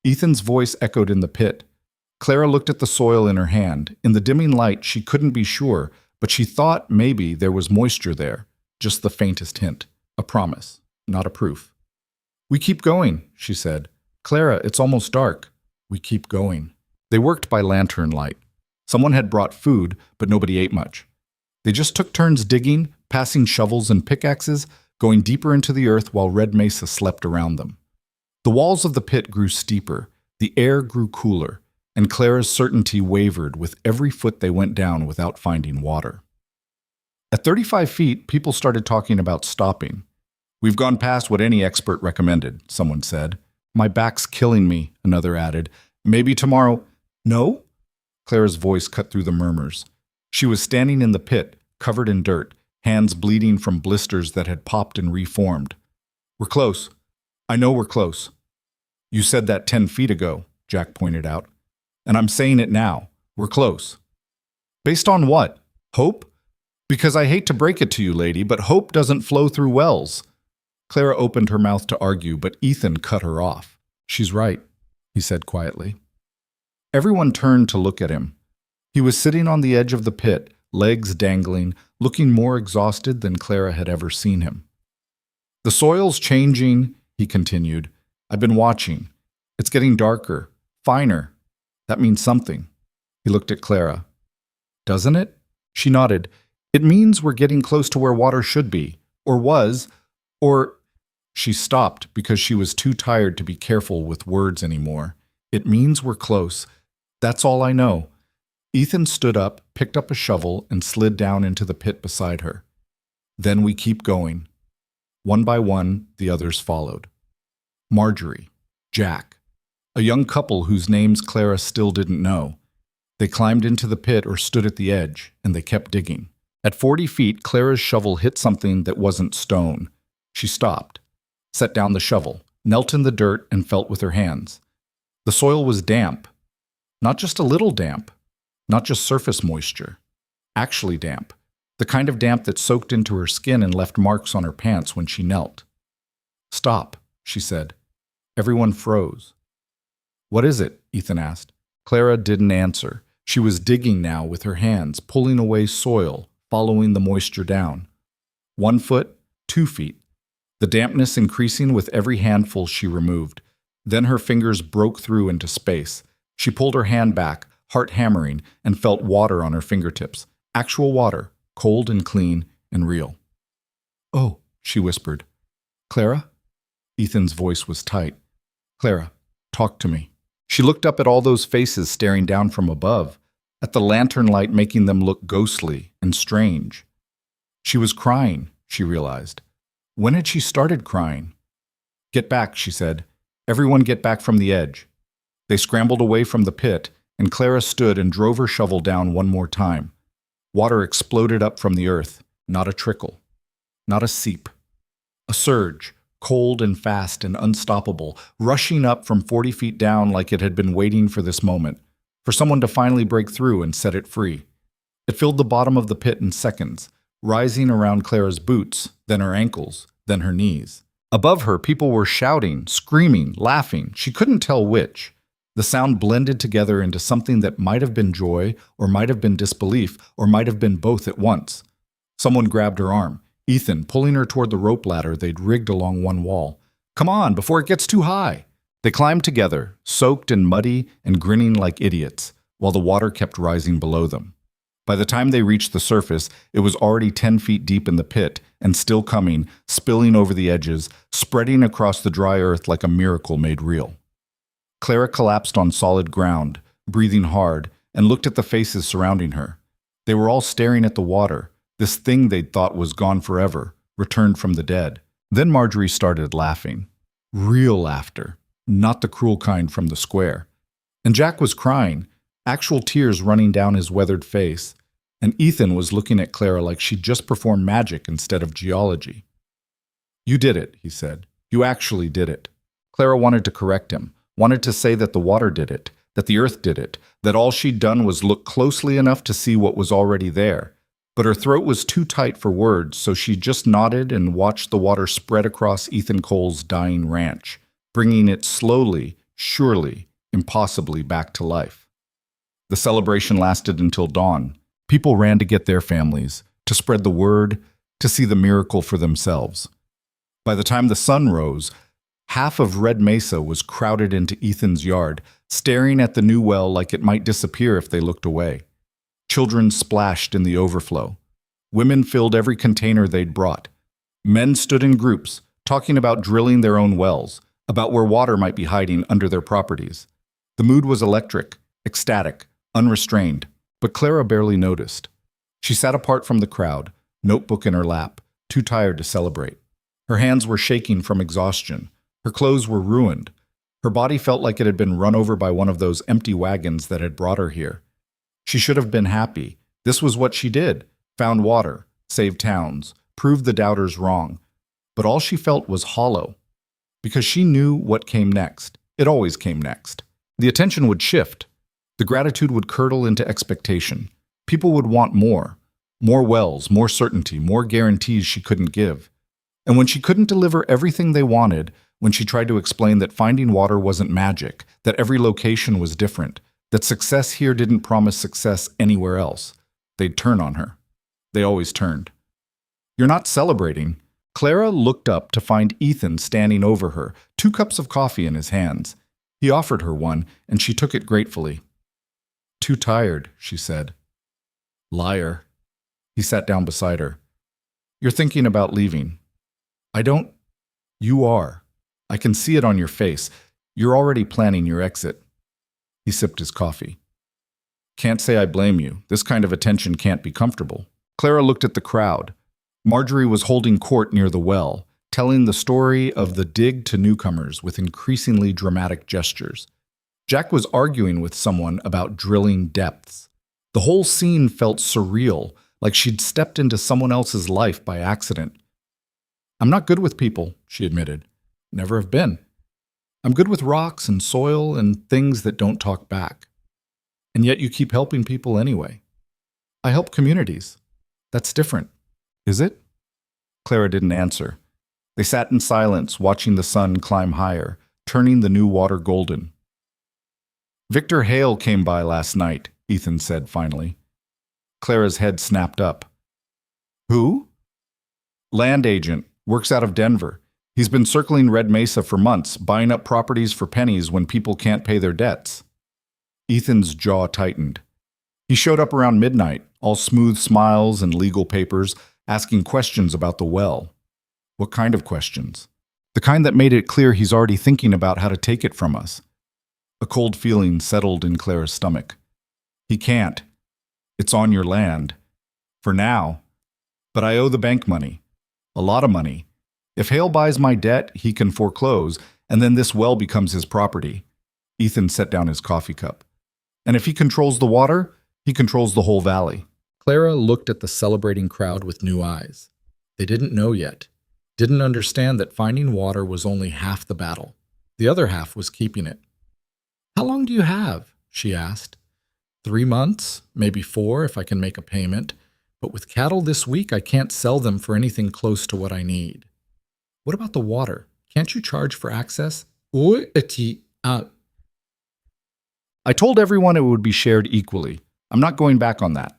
Ethan's voice echoed in the pit. Clara looked at the soil in her hand. In the dimming light, she couldn't be sure, but she thought maybe there was moisture there, just the faintest hint. A promise, not a proof. We keep going, she said. Clara, it's almost dark. We keep going. They worked by lantern light. Someone had brought food, but nobody ate much. They just took turns digging, passing shovels and pickaxes, going deeper into the earth while Red Mesa slept around them. The walls of the pit grew steeper, the air grew cooler, and Clara's certainty wavered with every foot they went down without finding water. At 35 feet, people started talking about stopping. We've gone past what any expert recommended, someone said. My back's killing me, another added. Maybe tomorrow. No? Clara's voice cut through the murmurs. She was standing in the pit, covered in dirt, hands bleeding from blisters that had popped and reformed. We're close. I know we're close. You said that 10 feet ago, Jack pointed out. And I'm saying it now. We're close. Based on what? Hope? Because I hate to break it to you, lady, but hope doesn't flow through wells. Clara opened her mouth to argue, but Ethan cut her off. She's right, he said quietly. Everyone turned to look at him. He was sitting on the edge of the pit, legs dangling, looking more exhausted than Clara had ever seen him. The soil's changing, he continued. I've been watching. It's getting darker, finer. That means something. He looked at Clara. Doesn't it? She nodded. It means we're getting close to where water should be, or was, or... She stopped because she was too tired to be careful with words anymore. It means we're close. That's all I know. Ethan stood up, picked up a shovel, and slid down into the pit beside her. Then we keep going. One by one, the others followed. Marjorie, Jack, a young couple whose names Clara still didn't know. They climbed into the pit or stood at the edge, and they kept digging. At 40 feet, Clara's shovel hit something that wasn't stone. She stopped, set down the shovel, knelt in the dirt, and felt with her hands. The soil was damp. Not just a little damp. Not just surface moisture. Actually damp. The kind of damp that soaked into her skin and left marks on her pants when she knelt. Stop, she said. Everyone froze. What is it? Ethan asked. Clara didn't answer. She was digging now with her hands, pulling away soil, following the moisture down. 1 foot, 2 feet. The dampness increasing with every handful she removed. Then her fingers broke through into space. She pulled her hand back, heart hammering, and felt water on her fingertips. Actual water, cold and clean and real. Oh, she whispered. Clara? Ethan's voice was tight. Clara, talk to me. She looked up at all those faces staring down from above, at the lantern light making them look ghostly and strange. She was crying, she realized. When had she started crying? Get back, she said. Everyone get back from the edge. They scrambled away from the pit, and Clara stood and drove her shovel down one more time. Water exploded up from the earth, not a trickle, not a seep. A surge, cold and fast and unstoppable, rushing up from 40 feet down like it had been waiting for this moment, for someone to finally break through and set it free. It filled the bottom of the pit in seconds, rising around Clara's boots, then her ankles, then her knees. Above her, people were shouting, screaming, laughing. She couldn't tell which. The sound blended together into something that might have been joy, or might have been disbelief, or might have been both at once. Someone grabbed her arm, Ethan, pulling her toward the rope ladder they'd rigged along one wall. Come on, before it gets too high. They climbed together, soaked and muddy and grinning like idiots, while the water kept rising below them. By the time they reached the surface, it was already 10 feet deep in the pit, and still coming, spilling over the edges, spreading across the dry earth like a miracle made real. Clara collapsed on solid ground, breathing hard, and looked at the faces surrounding her. They were all staring at the water, this thing they'd thought was gone forever, returned from the dead. Then Marjorie started laughing. Real laughter, not the cruel kind from the square. And Jack was crying, actual tears running down his weathered face. And Ethan was looking at Clara like she'd just performed magic instead of geology. You did it, he said. You actually did it. Clara wanted to correct him, wanted to say that the water did it, that the earth did it, that all she'd done was look closely enough to see what was already there. But her throat was too tight for words, so she just nodded and watched the water spread across Ethan Cole's dying ranch, bringing it slowly, surely, impossibly back to life. The celebration lasted until dawn. People ran to get their families, to spread the word, to see the miracle for themselves. By the time the sun rose, half of Red Mesa was crowded into Ethan's yard, staring at the new well like it might disappear if they looked away. Children splashed in the overflow. Women filled every container they'd brought. Men stood in groups, talking about drilling their own wells, about where water might be hiding under their properties. The mood was electric, ecstatic, unrestrained, but Clara barely noticed. She sat apart from the crowd, notebook in her lap, too tired to celebrate. Her hands were shaking from exhaustion. Her clothes were ruined. Her body felt like it had been run over by one of those empty wagons that had brought her here. She should have been happy. This was what she did. Found water, saved towns, proved the doubters wrong. But all she felt was hollow. Because she knew what came next. It always came next. The attention would shift. The gratitude would curdle into expectation. People would want more. More wells, more certainty, more guarantees she couldn't give. And when she couldn't deliver everything they wanted, when she tried to explain that finding water wasn't magic, that every location was different, that success here didn't promise success anywhere else, they'd turn on her. They always turned. "You're not celebrating." Clara looked up to find Ethan standing over her, 2 cups of coffee in his hands. He offered her one, and she took it gratefully. "Too tired," she said. "Liar." He sat down beside her. "You're thinking about leaving." "I don't." "You are. I can see it on your face. You're already planning your exit." He sipped his coffee. "Can't say I blame you. This kind of attention can't be comfortable." Clara looked at the crowd. Marjorie was holding court near the well, telling the story of the dig to newcomers with increasingly dramatic gestures. Jack was arguing with someone about drilling depths. The whole scene felt surreal, like she'd stepped into someone else's life by accident. "I'm not good with people," she admitted. "Never have been. I'm good with rocks and soil and things that don't talk back. And yet you keep helping people anyway." "I help communities. That's different." "Is it?" Clara didn't answer. They sat in silence, watching the sun climb higher, turning the new water golden. "Victor Hale came by last night," Ethan said finally. Clara's head snapped up. "Who?" "Land agent, works out of Denver. He's been circling Red Mesa for months, buying up properties for pennies when people can't pay their debts." Ethan's jaw tightened. He showed up around midnight, all smooth smiles and legal papers, asking questions about the well. What kind of questions? The kind that made it clear he's already thinking about how to take it from us. A cold feeling settled in Clara's stomach. "He can't. It's on your land. For now. But I owe the bank money. A lot of money. If Hale buys my debt, he can foreclose, and then this well becomes his property." Ethan set down his coffee cup. "And if he controls the water, he controls the whole valley." Clara looked at the celebrating crowd with new eyes. They didn't know yet, didn't understand that finding water was only half the battle. The other half was keeping it. "How long do you have?" she asked. 3 months, maybe 4 if I can make a payment. But with cattle this week, I can't sell them for anything close to what I need." "What about the water? Can't you charge for access?" I told everyone it would be shared equally. I'm not going back on that."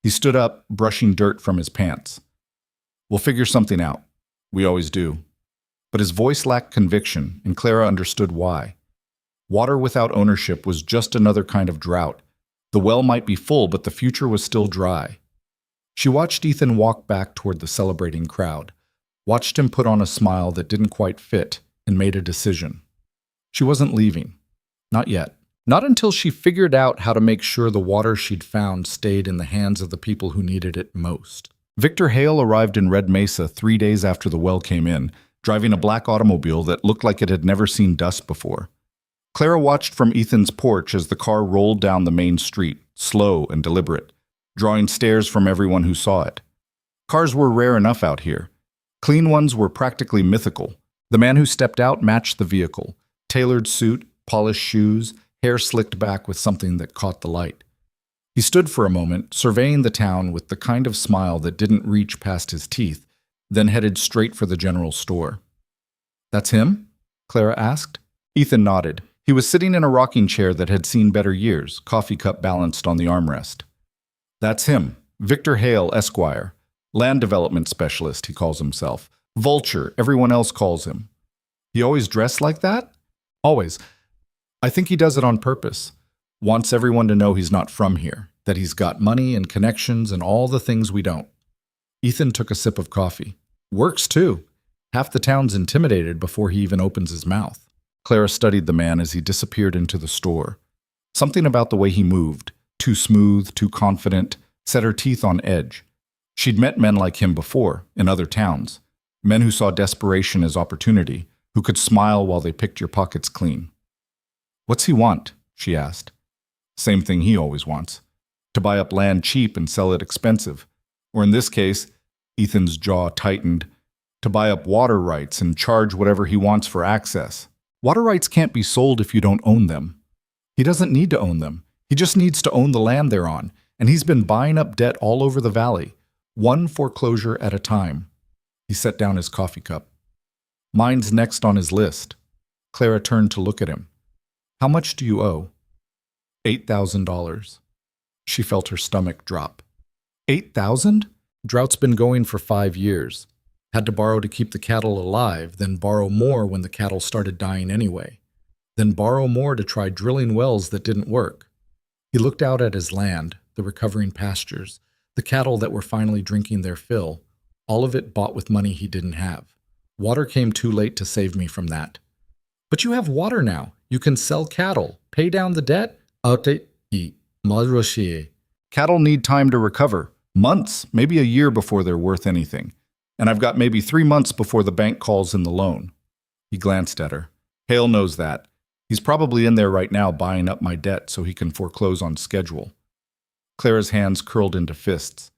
He stood up, brushing dirt from his pants. "We'll figure something out. We always do." But his voice lacked conviction, and Clara understood why. Water without ownership was just another kind of drought. The well might be full, but the future was still dry. She watched Ethan walk back toward the celebrating crowd, watched him put on a smile that didn't quite fit, and made a decision. She wasn't leaving. Not yet. Not until she figured out how to make sure the water she'd found stayed in the hands of the people who needed it most. Victor Hale arrived in Red Mesa 3 days after the well came in, driving a black automobile that looked like it had never seen dust before. Clara watched from Ethan's porch as the car rolled down the main street, slow and deliberate, drawing stares from everyone who saw it. Cars were rare enough out here. Clean ones were practically mythical. The man who stepped out matched the vehicle. Tailored suit, polished shoes, hair slicked back with something that caught the light. He stood for a moment, surveying the town with the kind of smile that didn't reach past his teeth, then headed straight for the general store. "That's him?" Clara asked. Ethan nodded. He was sitting in a rocking chair that had seen better years, coffee cup balanced on the armrest. "That's him, Victor Hale, Esquire. Land development specialist, he calls himself. Vulture, everyone else calls him." "He always dressed like that?" "Always. I think he does it on purpose. Wants everyone to know he's not from here, that he's got money and connections and all the things we don't." Ethan took a sip of coffee. "Works, too. Half the town's intimidated before he even opens his mouth." Clara studied the man as he disappeared into the store. Something about the way he moved, too smooth, too confident, set her teeth on edge. She'd met men like him before, in other towns. Men who saw desperation as opportunity, who could smile while they picked your pockets clean. "What's he want?" she asked. Same thing he always wants. To buy up land cheap and sell it expensive. Or in this case, Ethan's jaw tightened, to buy up water rights and charge whatever he wants for access. Water rights can't be sold if you don't own them. He doesn't need to own them. He just needs to own the land they're on, and he's been buying up debt all over the valley, one foreclosure at a time. He set down his coffee cup. Mine's next on his list. Clara turned to look at him. How much do you owe? $8,000. She felt her stomach drop. 8,000? Drought's been going for 5 years. Had to borrow to keep the cattle alive, then borrow more when the cattle started dying anyway. Then borrow more to try drilling wells that didn't work. He looked out at his land, the recovering pastures, the cattle that were finally drinking their fill, all of it bought with money he didn't have. Water came too late to save me from that. But you have water now. You can sell cattle, pay down the debt. Cattle need time to recover. Months, maybe a year before they're worth anything. And I've got maybe 3 months before the bank calls in the loan. He glanced at her. Hale knows that. He's probably in there right now buying up my debt so he can foreclose on schedule. Clara's hands curled into fists.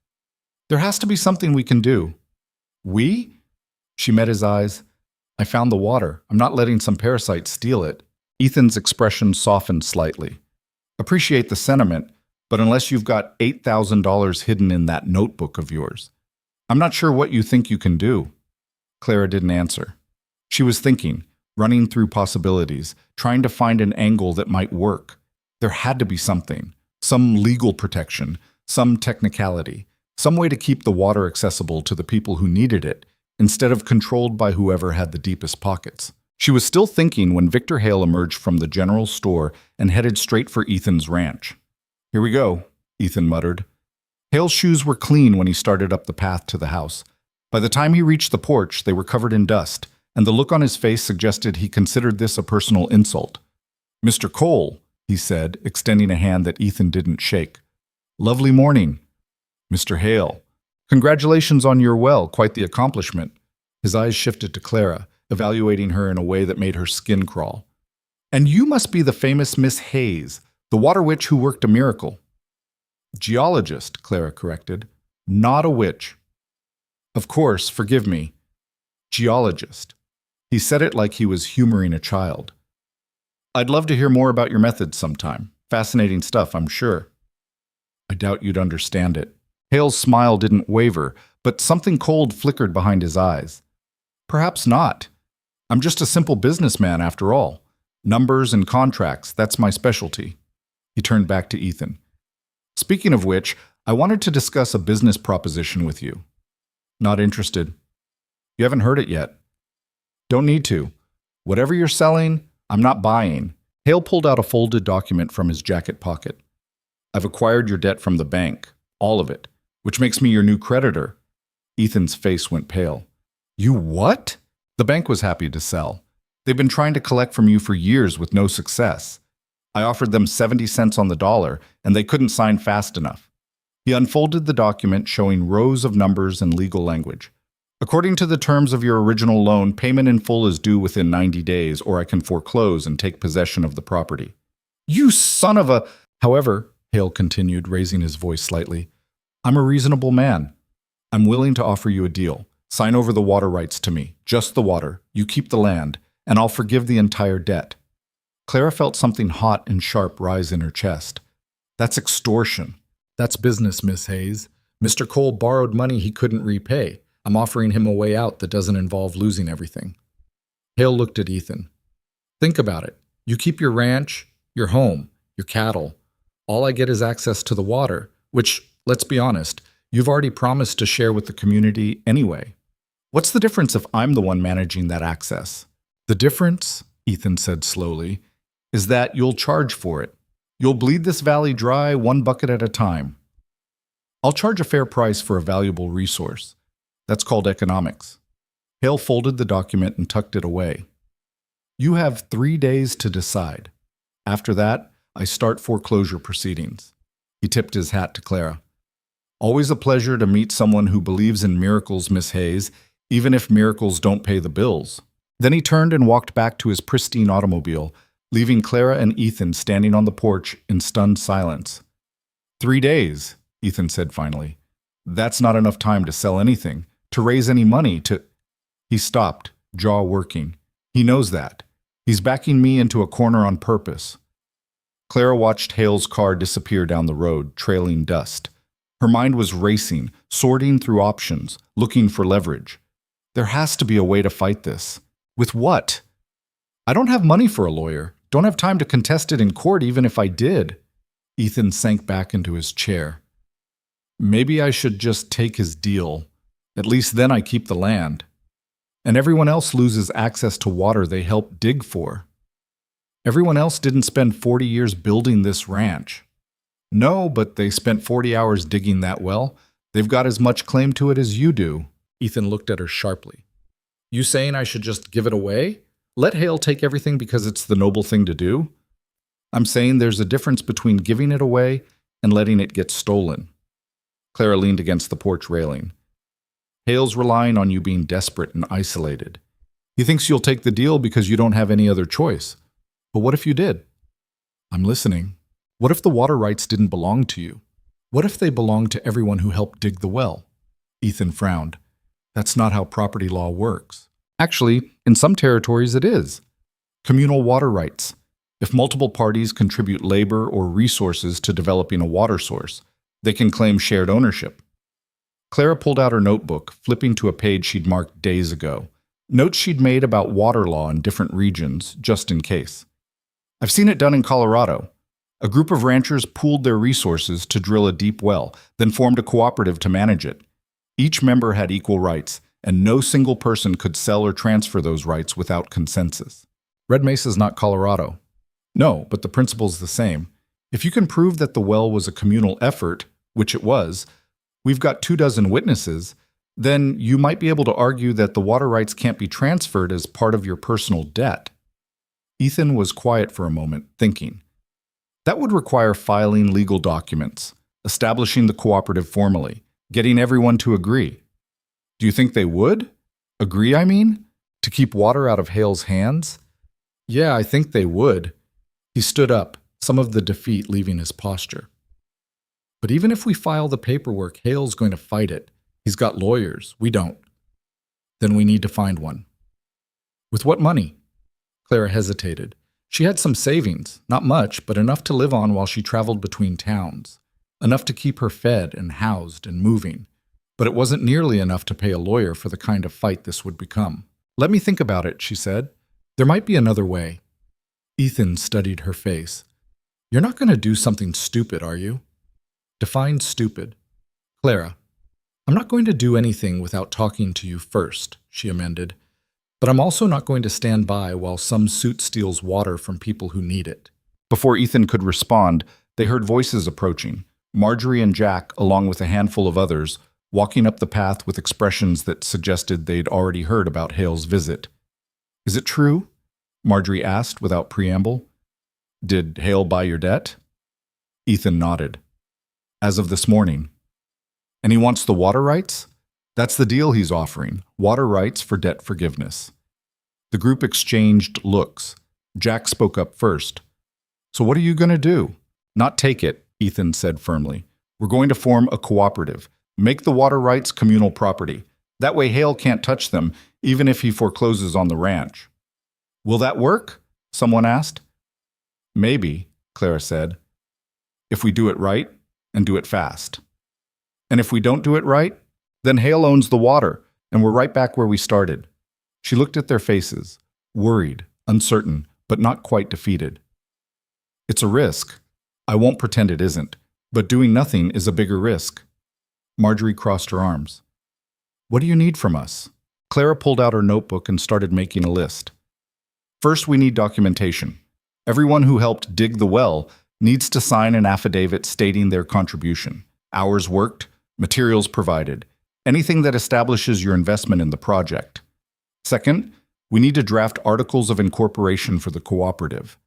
There has to be something we can do. We? She met his eyes. I found the water. I'm not letting some parasite steal it. Ethan's expression softened slightly. Appreciate the sentiment, but unless you've got $8,000 hidden in that notebook of yours, I'm not sure what you think you can do. Clara didn't answer. She was thinking, running through possibilities, trying to find an angle that might work. There had to be something, some legal protection, some technicality, some way to keep the water accessible to the people who needed it, instead of controlled by whoever had the deepest pockets. She was still thinking when Victor Hale emerged from the general store and headed straight for Ethan's ranch. Here we go, Ethan muttered. Hale's shoes were clean when he started up the path to the house. By the time he reached the porch, they were covered in dust, and the look on his face suggested he considered this a personal insult. Mr. Cole, he said, extending a hand that Ethan didn't shake. Lovely morning. Mr. Hale. Congratulations on your well, quite the accomplishment. His eyes shifted to Clara, evaluating her in a way that made her skin crawl. And you must be the famous Miss Hayes, the water witch who worked a miracle. Geologist, Clara corrected. Not a witch. Of course, forgive me. Geologist. He said it like he was humoring a child. I'd love to hear more about your methods sometime. Fascinating stuff, I'm sure. I doubt you'd understand it. Hale's smile didn't waver, but something cold flickered behind his eyes. Perhaps not. I'm just a simple businessman after all. Numbers and contracts, that's my specialty. He turned back to Ethan. Speaking of which, I wanted to discuss a business proposition with you. Not interested. You haven't heard it yet. Don't need to. Whatever you're selling, I'm not buying. Hale pulled out a folded document from his jacket pocket. I've acquired your debt from the bank, all of it, which makes me your new creditor. Ethan's face went pale. You what? The bank was happy to sell. They've been trying to collect from you for years with no success. I offered them 70 cents on the dollar, and they couldn't sign fast enough. He unfolded the document showing rows of numbers and legal language. According to the terms of your original loan, payment in full is due within 90 days, or I can foreclose and take possession of the property. You son of a... However, Hale continued, raising his voice slightly, I'm a reasonable man. I'm willing to offer you a deal. Sign over the water rights to me, just the water. You keep the land, and I'll forgive the entire debt. Clara felt something hot and sharp rise in her chest. That's extortion. That's business, Miss Hayes. Mr. Cole borrowed money he couldn't repay. I'm offering him a way out that doesn't involve losing everything. Hale looked at Ethan. Think about it. You keep your ranch, your home, your cattle. All I get is access to the water, which, let's be honest, you've already promised to share with the community anyway. What's the difference if I'm the one managing that access? The difference, Ethan said slowly, is that you'll charge for it. You'll bleed this valley dry 1 bucket at a time. I'll charge a fair price for a valuable resource. That's called economics. Hale folded the document and tucked it away. You have 3 days to decide. After that, I start foreclosure proceedings. He tipped his hat to Clara. Always a pleasure to meet someone who believes in miracles, Miss Hayes, even if miracles don't pay the bills. Then he turned and walked back to his pristine automobile, leaving Clara and Ethan standing on the porch in stunned silence. 3 days, Ethan said finally. That's not enough time to sell anything, to raise any money, to... He stopped, jaw working. He knows that. He's backing me into a corner on purpose. Clara watched Hale's car disappear down the road, trailing dust. Her mind was racing, sorting through options, looking for leverage. There has to be a way to fight this. With what? I don't have money for a lawyer. Don't have time to contest it in court even if I did. Ethan sank back into his chair. Maybe I should just take his deal. At least then I keep the land. And everyone else loses access to water they helped dig for. Everyone else didn't spend 40 years building this ranch. No, but they spent 40 hours digging that well. They've got as much claim to it as you do. Ethan looked at her sharply. You saying I should just give it away? Let Hale take everything because it's the noble thing to do? I'm saying there's a difference between giving it away and letting it get stolen. Clara leaned against the porch railing. Hale's relying on you being desperate and isolated. He thinks you'll take the deal because you don't have any other choice. But what if you did? I'm listening. What if the water rights didn't belong to you? What if they belonged to everyone who helped dig the well? Ethan frowned. That's not how property law works. Actually, in some territories it is. Communal water rights. If multiple parties contribute labor or resources to developing a water source, they can claim shared ownership. Clara pulled out her notebook, flipping to a page she'd marked days ago. Notes she'd made about water law in different regions, just in case. I've seen it done in Colorado. A group of ranchers pooled their resources to drill a deep well, then formed a cooperative to manage it. Each member had equal rights, and no single person could sell or transfer those rights without consensus. Red Mesa's not Colorado. No, but the principle's the same. If you can prove that the well was a communal effort, which it was, we've got 24 witnesses, then you might be able to argue that the water rights can't be transferred as part of your personal debt. Ethan was quiet for a moment, thinking. That would require filing legal documents, establishing the cooperative formally, getting everyone to agree. Do you think they would? Agree, I mean? To keep water out of Hale's hands? Yeah, I think they would. He stood up, some of the defeat leaving his posture. But even if we file the paperwork, Hale's going to fight it. He's got lawyers. We don't. Then we need to find one. With what money? Clara hesitated. She had some savings, not much, but enough to live on while she traveled between towns. Enough to keep her fed and housed and moving. But it wasn't nearly enough to pay a lawyer for the kind of fight this would become. Let me think about it, she said. There might be another way. Ethan studied her face. You're not going to do something stupid, are you? Define stupid. Clara, I'm not going to do anything without talking to you first, she amended. But I'm also not going to stand by while some suit steals water from people who need it. Before Ethan could respond, they heard voices approaching. Marjorie and Jack, along with a handful of others, walking up the path with expressions that suggested they'd already heard about Hale's visit. Is it true? Marjorie asked without preamble. Did Hale buy your debt? Ethan nodded. As of this morning. And he wants the water rights? That's the deal he's offering, water rights for debt forgiveness. The group exchanged looks. Jack spoke up first. So what are you going to do? Not take it, Ethan said firmly. We're going to form a cooperative. Make the water rights communal property. That way Hale can't touch them, even if he forecloses on the ranch. Will that work? Someone asked. Maybe, Clara said. If we do it right and do it fast. And if we don't do it right, then Hale owns the water, and we're right back where we started. She looked at their faces, worried, uncertain, but not quite defeated. It's a risk. I won't pretend it isn't, but doing nothing is a bigger risk. Marjorie crossed her arms. What do you need from us? Clara pulled out her notebook and started making a list. First, we need documentation. Everyone who helped dig the well needs to sign an affidavit stating their contribution, hours worked, materials provided, anything that establishes your investment in the project. Second, we need to draft articles of incorporation for the cooperative.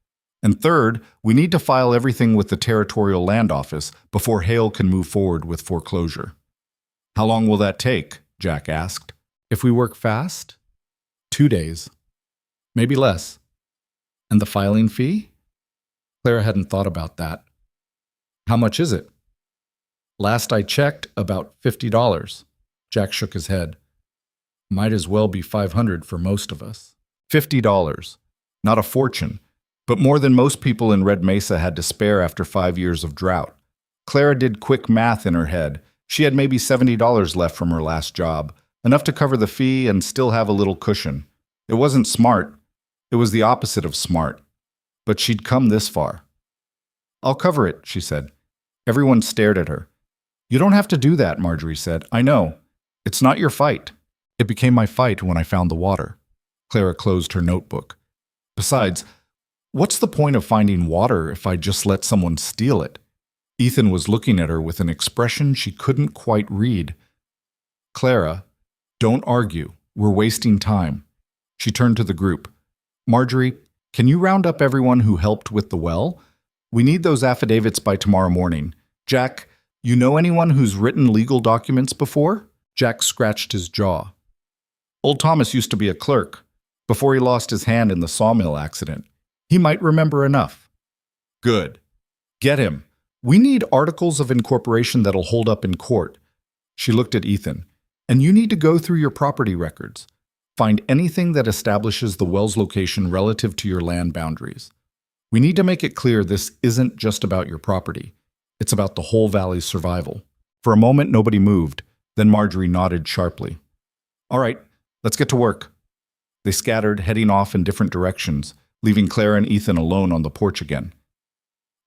And third, we need to file everything with the Territorial Land Office before Hale can move forward with foreclosure. How long will that take? Jack asked. If we work fast? 2 days. Maybe less. And the filing fee? Clara hadn't thought about that. How much is it? Last I checked, about $50. Jack shook his head. Might as well be $500 for most of us. $50. Not a fortune. but more than most people in Red Mesa had to spare after 5 years of drought. Clara did quick math in her head. She had maybe $70 left from her last job, enough to cover the fee and still have a little cushion. It wasn't smart. It was the opposite of smart. But she'd come this far. "I'll cover it," she said. Everyone stared at her. "You don't have to do that," Marjorie said. "I know. It's not your fight." "It became my fight when I found the water." Clara closed her notebook. "Besides, what's the point of finding water if I just let someone steal it?" Ethan was looking at her with an expression she couldn't quite read. "Clara, don't argue. We're wasting time." She turned to the group. "Marjorie, can you round up everyone who helped with the well? We need those affidavits by tomorrow morning. Jack, you know anyone who's written legal documents before?" Jack scratched his jaw. "Old Thomas used to be a clerk, before he lost his hand in the sawmill accident. He might remember enough." "Good. Get him. We need articles of incorporation that'll hold up in court." She looked at Ethan. "And you need to go through your property records. Find anything that establishes the well's location relative to your land boundaries. We need to make it clear this isn't just about your property. It's about the whole valley's survival." For a moment, nobody moved. Then Marjorie nodded sharply. "All right, let's get to work." They scattered, heading off in different directions, leaving Clara and Ethan alone on the porch again.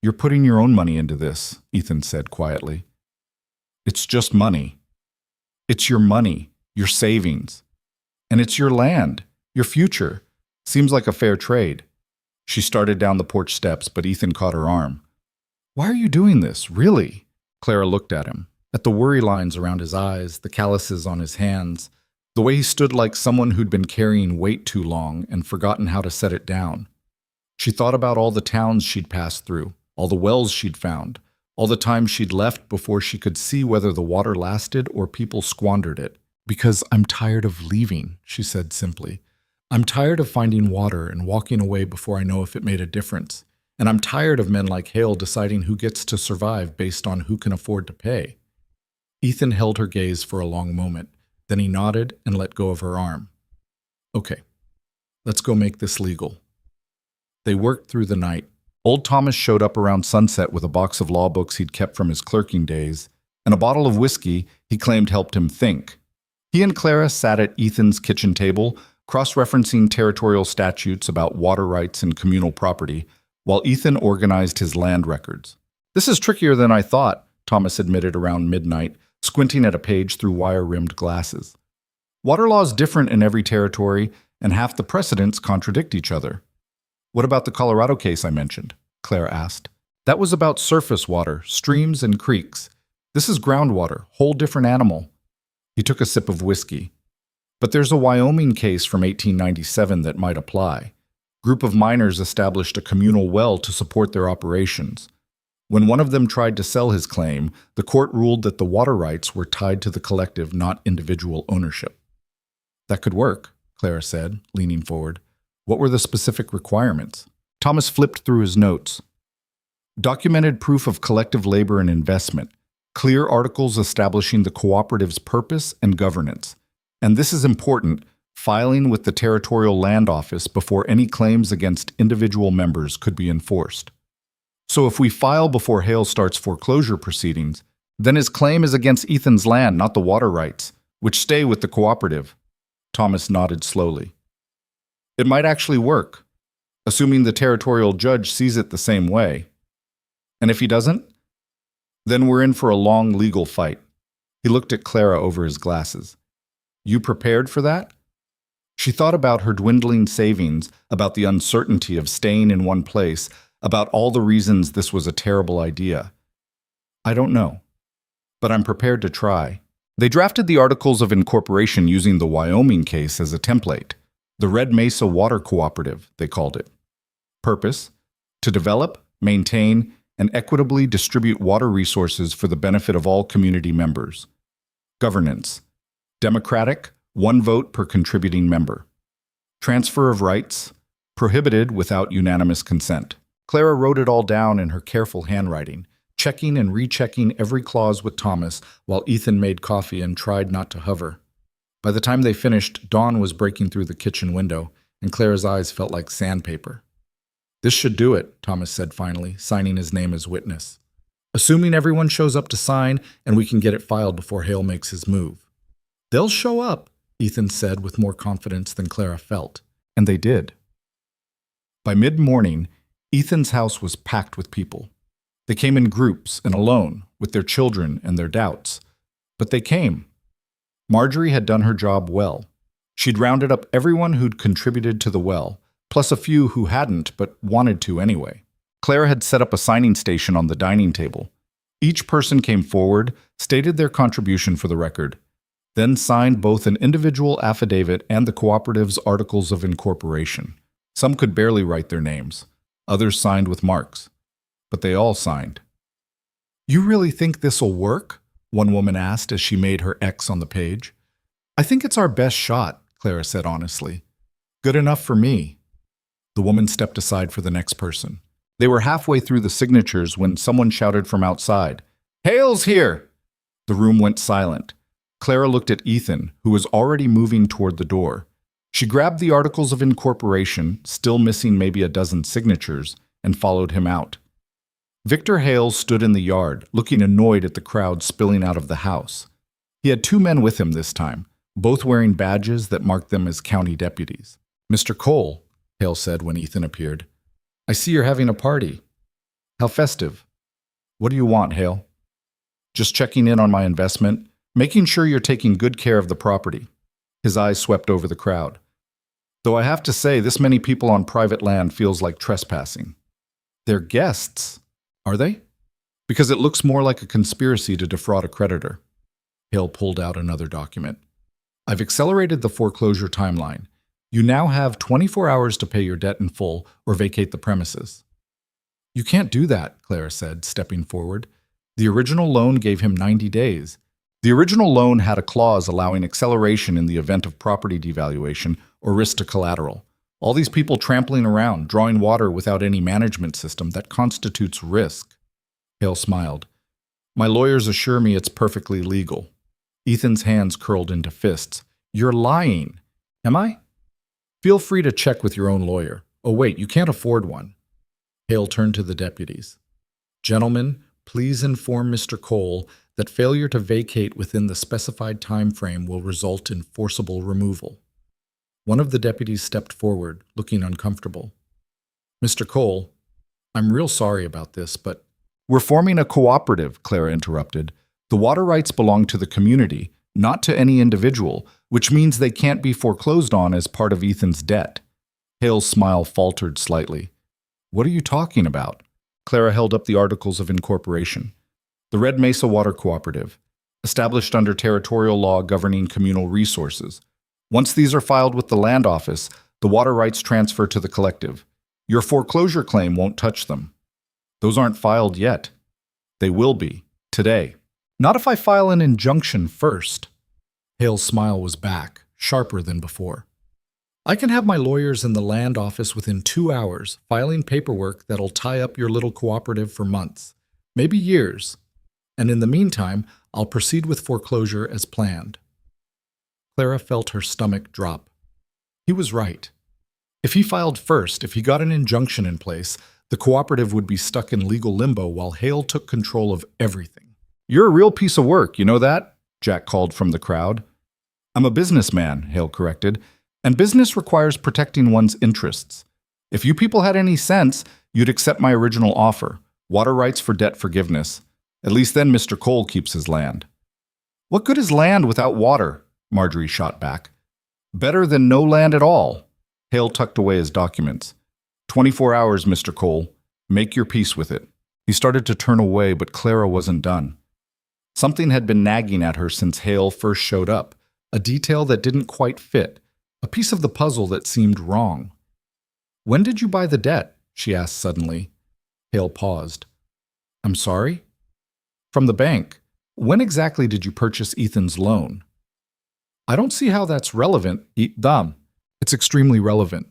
"You're putting your own money into this," Ethan said quietly. "It's just money. It's your money, your savings. And it's your land, your future. Seems like a fair trade." She started down the porch steps, but Ethan caught her arm. "Why are you doing this, really?" Clara looked at him, at the worry lines around his eyes, the calluses on his hands, the way he stood like someone who'd been carrying weight too long and forgotten how to set it down. She thought about all the towns she'd passed through, all the wells she'd found, all the time she'd left before she could see whether the water lasted or people squandered it. "Because I'm tired of leaving," she said simply. "I'm tired of finding water and walking away before I know if it made a difference. And I'm tired of men like Hale deciding who gets to survive based on who can afford to pay." Ethan held her gaze for a long moment. Then he nodded and let go of her arm. "Okay, let's go make this legal." They worked through the night. Old Thomas showed up around sunset with a box of law books he'd kept from his clerking days, and a bottle of whiskey he claimed helped him think. He and Clara sat at Ethan's kitchen table, cross-referencing territorial statutes about water rights and communal property, while Ethan organized his land records. "This is trickier than I thought," Thomas admitted around midnight, squinting at a page through wire-rimmed glasses. "Water law is different in every territory, and half the precedents contradict each other." "What about the Colorado case I mentioned?" Clara asked. "That was about surface water, streams and creeks. This is groundwater, whole different animal." He took a sip of whiskey. "But there's a Wyoming case from 1897 that might apply. Group of miners established a communal well to support their operations. When one of them tried to sell his claim, the court ruled that the water rights were tied to the collective, not individual ownership." "That could work," Clara said, leaning forward. "What were the specific requirements?" Thomas flipped through his notes. "Documented proof of collective labor and investment. Clear articles establishing the cooperative's purpose and governance. And this is important, filing with the Territorial Land Office before any claims against individual members could be enforced. So if we file before Hale starts foreclosure proceedings, then his claim is against Ethan's land, not the water rights, which stay with the cooperative." Thomas nodded slowly. "It might actually work, assuming the territorial judge sees it the same way. And if he doesn't, then we're in for a long legal fight." He looked at Clara over his glasses. "You prepared for that?" She thought about her dwindling savings, about the uncertainty of staying in one place, about all the reasons this was a terrible idea. "I don't know, but I'm prepared to try." They drafted the Articles of Incorporation using the Wyoming case as a template. The Red Mesa Water Cooperative, they called it. Purpose: to develop, maintain, and equitably distribute water resources for the benefit of all community members. Governance: democratic, one vote per contributing member. Transfer of rights: prohibited without unanimous consent. Clara wrote it all down in her careful handwriting, checking and rechecking every clause with Thomas while Ethan made coffee and tried not to hover. By the time they finished, dawn was breaking through the kitchen window, and Clara's eyes felt like sandpaper. This should do it, Thomas said finally, signing his name as witness. Assuming everyone shows up to sign and we can get it filed before Hale makes his move. They'll show up, Ethan said with more confidence than Clara felt. And they did. By mid-morning, Ethan's house was packed with people. They came in groups and alone, with their children and their doubts. But they came. Marjorie had done her job well. She'd rounded up everyone who'd contributed to the well, plus a few who hadn't but wanted to anyway. Clara had set up a signing station on the dining table. Each person came forward, stated their contribution for the record, then signed both an individual affidavit and the cooperative's articles of incorporation. Some could barely write their names. Others signed with marks. But they all signed. "You really think this'll work?" one woman asked as she made her X on the page. "I think it's our best shot," Clara said honestly. "Good enough for me." The woman stepped aside for the next person. They were halfway through the signatures when someone shouted from outside, "Hale's here!" The room went silent. Clara looked at Ethan, who was already moving toward the door. She grabbed the articles of incorporation, still missing maybe a dozen signatures, and followed him out. Victor Hale stood in the yard, looking annoyed at the crowd spilling out of the house. He had 2 men with him this time, both wearing badges that marked them as county deputies. "Mr. Cole," Hale said when Ethan appeared, "I see you're having a party. How festive. What do you want, Hale?" "Just checking in on my investment, making sure you're taking good care of the property." His eyes swept over the crowd. "Though I have to say, this many people on private land feels like trespassing." "They're guests, are they?" "Because it looks more like a conspiracy to defraud a creditor." Hale pulled out another document. "I've accelerated the foreclosure timeline. You now have 24 hours to pay your debt in full or vacate the premises." "You can't do that," Clara said, stepping forward. "The original loan gave him 90 days. The original loan had a clause allowing acceleration in the event of property devaluation or risk to collateral. All these people trampling around, drawing water without any management system, that constitutes risk." Hale smiled. "My lawyers assure me it's perfectly legal." Ethan's hands curled into fists. "You're lying." "Am I?" "Feel free to check with your own lawyer." "Oh wait, you can't afford one." Hale turned to the deputies. "Gentlemen, please inform Mr. Cole that failure to vacate within the specified time frame will result in forcible removal." One of the deputies stepped forward, looking uncomfortable. "Mr. Cole, I'm real sorry about this, but—" "We're forming a cooperative," Clara interrupted. "The water rights belong to the community, not to any individual, which means they can't be foreclosed on as part of Ethan's debt." Hale's smile faltered slightly. "What are you talking about?" Clara held up the articles of incorporation. "The Red Mesa Water Cooperative, established under territorial law governing communal resources. Once these are filed with the land office, the water rights transfer to the collective. Your foreclosure claim won't touch them." "Those aren't filed yet." "They will be, today." "Not if I file an injunction first." Hale's smile was back, sharper than before. "I can have my lawyers in the land office within 2 hours, filing paperwork that'll tie up your little cooperative for months, maybe years. And in the meantime, I'll proceed with foreclosure as planned." Clara felt her stomach drop. He was right. If he filed first, if he got an injunction in place, the cooperative would be stuck in legal limbo while Hale took control of everything. "You're a real piece of work, you know that?" Jack called from the crowd. "I'm a businessman," Hale corrected, "and business requires protecting one's interests. If you people had any sense, you'd accept my original offer, water rights for debt forgiveness. At least then Mr. Cole keeps his land." "What good is land without water?" Marjorie shot back. "Better than no land at all." Hale tucked away his documents. 24 hours, Mr. Cole. Make your peace with it." He started to turn away, but Clara wasn't done. Something had been nagging at her since Hale first showed up, a detail that didn't quite fit, a piece of the puzzle that seemed wrong. "When did you buy the debt?" she asked suddenly. Hale paused. "I'm sorry?" "From the bank. When exactly did you purchase Ethan's loan?" "I don't see how that's relevant, Dom." "It's extremely relevant.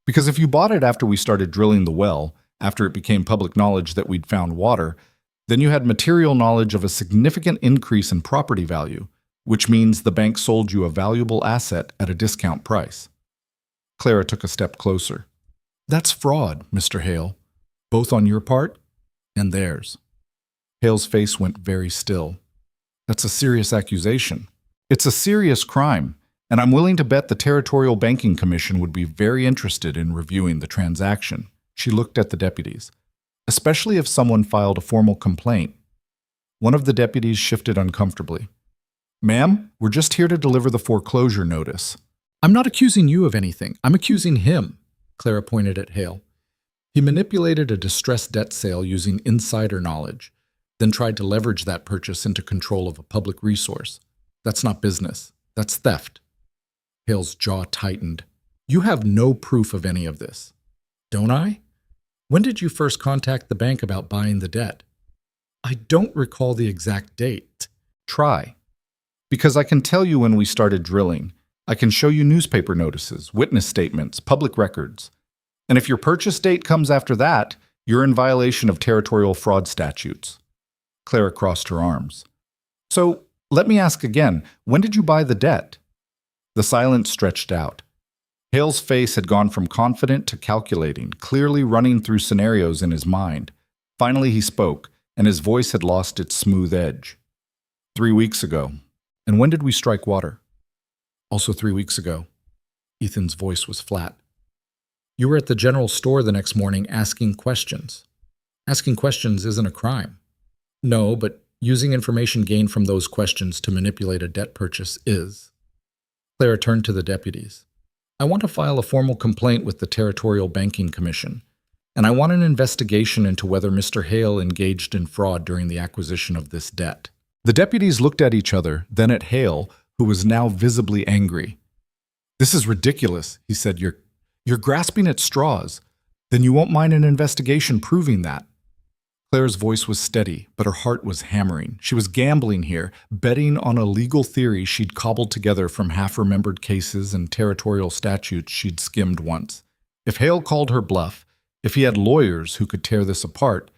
Because if you bought it after we started drilling the well, after it became public knowledge that we'd found water, then you had material knowledge of a significant increase in property value, which means the bank sold you a valuable asset at a discount price." Clara took a step closer. That's fraud, Mr. Hale, both on your part and theirs. Hale's face went very still. That's a serious accusation. It's a serious crime, and I'm willing to bet the Territorial Banking Commission would be very interested in reviewing the transaction. She looked at the deputies. Especially if someone filed a formal complaint. One of the deputies shifted uncomfortably. Ma'am, we're just here to deliver the foreclosure notice. I'm not accusing you of anything. I'm accusing him, Clara pointed at Hale. He manipulated a distressed debt sale using insider knowledge, then tried to leverage that purchase into control of a public resource. That's not business. That's theft. Hale's jaw tightened. You have no proof of any of this. Don't I? When did you first contact the bank about buying the debt? I don't recall the exact date. Try. Because I can tell you when we started drilling. I can show you newspaper notices, witness statements, public records. And if your purchase date comes after that, you're in violation of territorial fraud statutes. Clara crossed her arms. So, let me ask again, when did you buy the debt? The silence stretched out. Hale's face had gone from confident to calculating, clearly running through scenarios in his mind. Finally he spoke, and his voice had lost its smooth edge. 3 weeks ago. And when did we strike water? Also 3 weeks ago. Ethan's voice was flat. You were at the general store the next morning asking questions. Asking questions isn't a crime. No, but using information gained from those questions to manipulate a debt purchase is. Clara turned to the deputies. I want to file a formal complaint with the Territorial Banking Commission, and I want an investigation into whether Mr. Hale engaged in fraud during the acquisition of this debt. The deputies looked at each other, then at Hale, who was now visibly angry. This is ridiculous, he said. You're grasping at straws. Then you won't mind an investigation proving that. Clara's voice was steady, but her heart was hammering. She was gambling here, betting on a legal theory she'd cobbled together from half-remembered cases and territorial statutes she'd skimmed once. If Hale called her bluff, if he had lawyers who could tear this apart,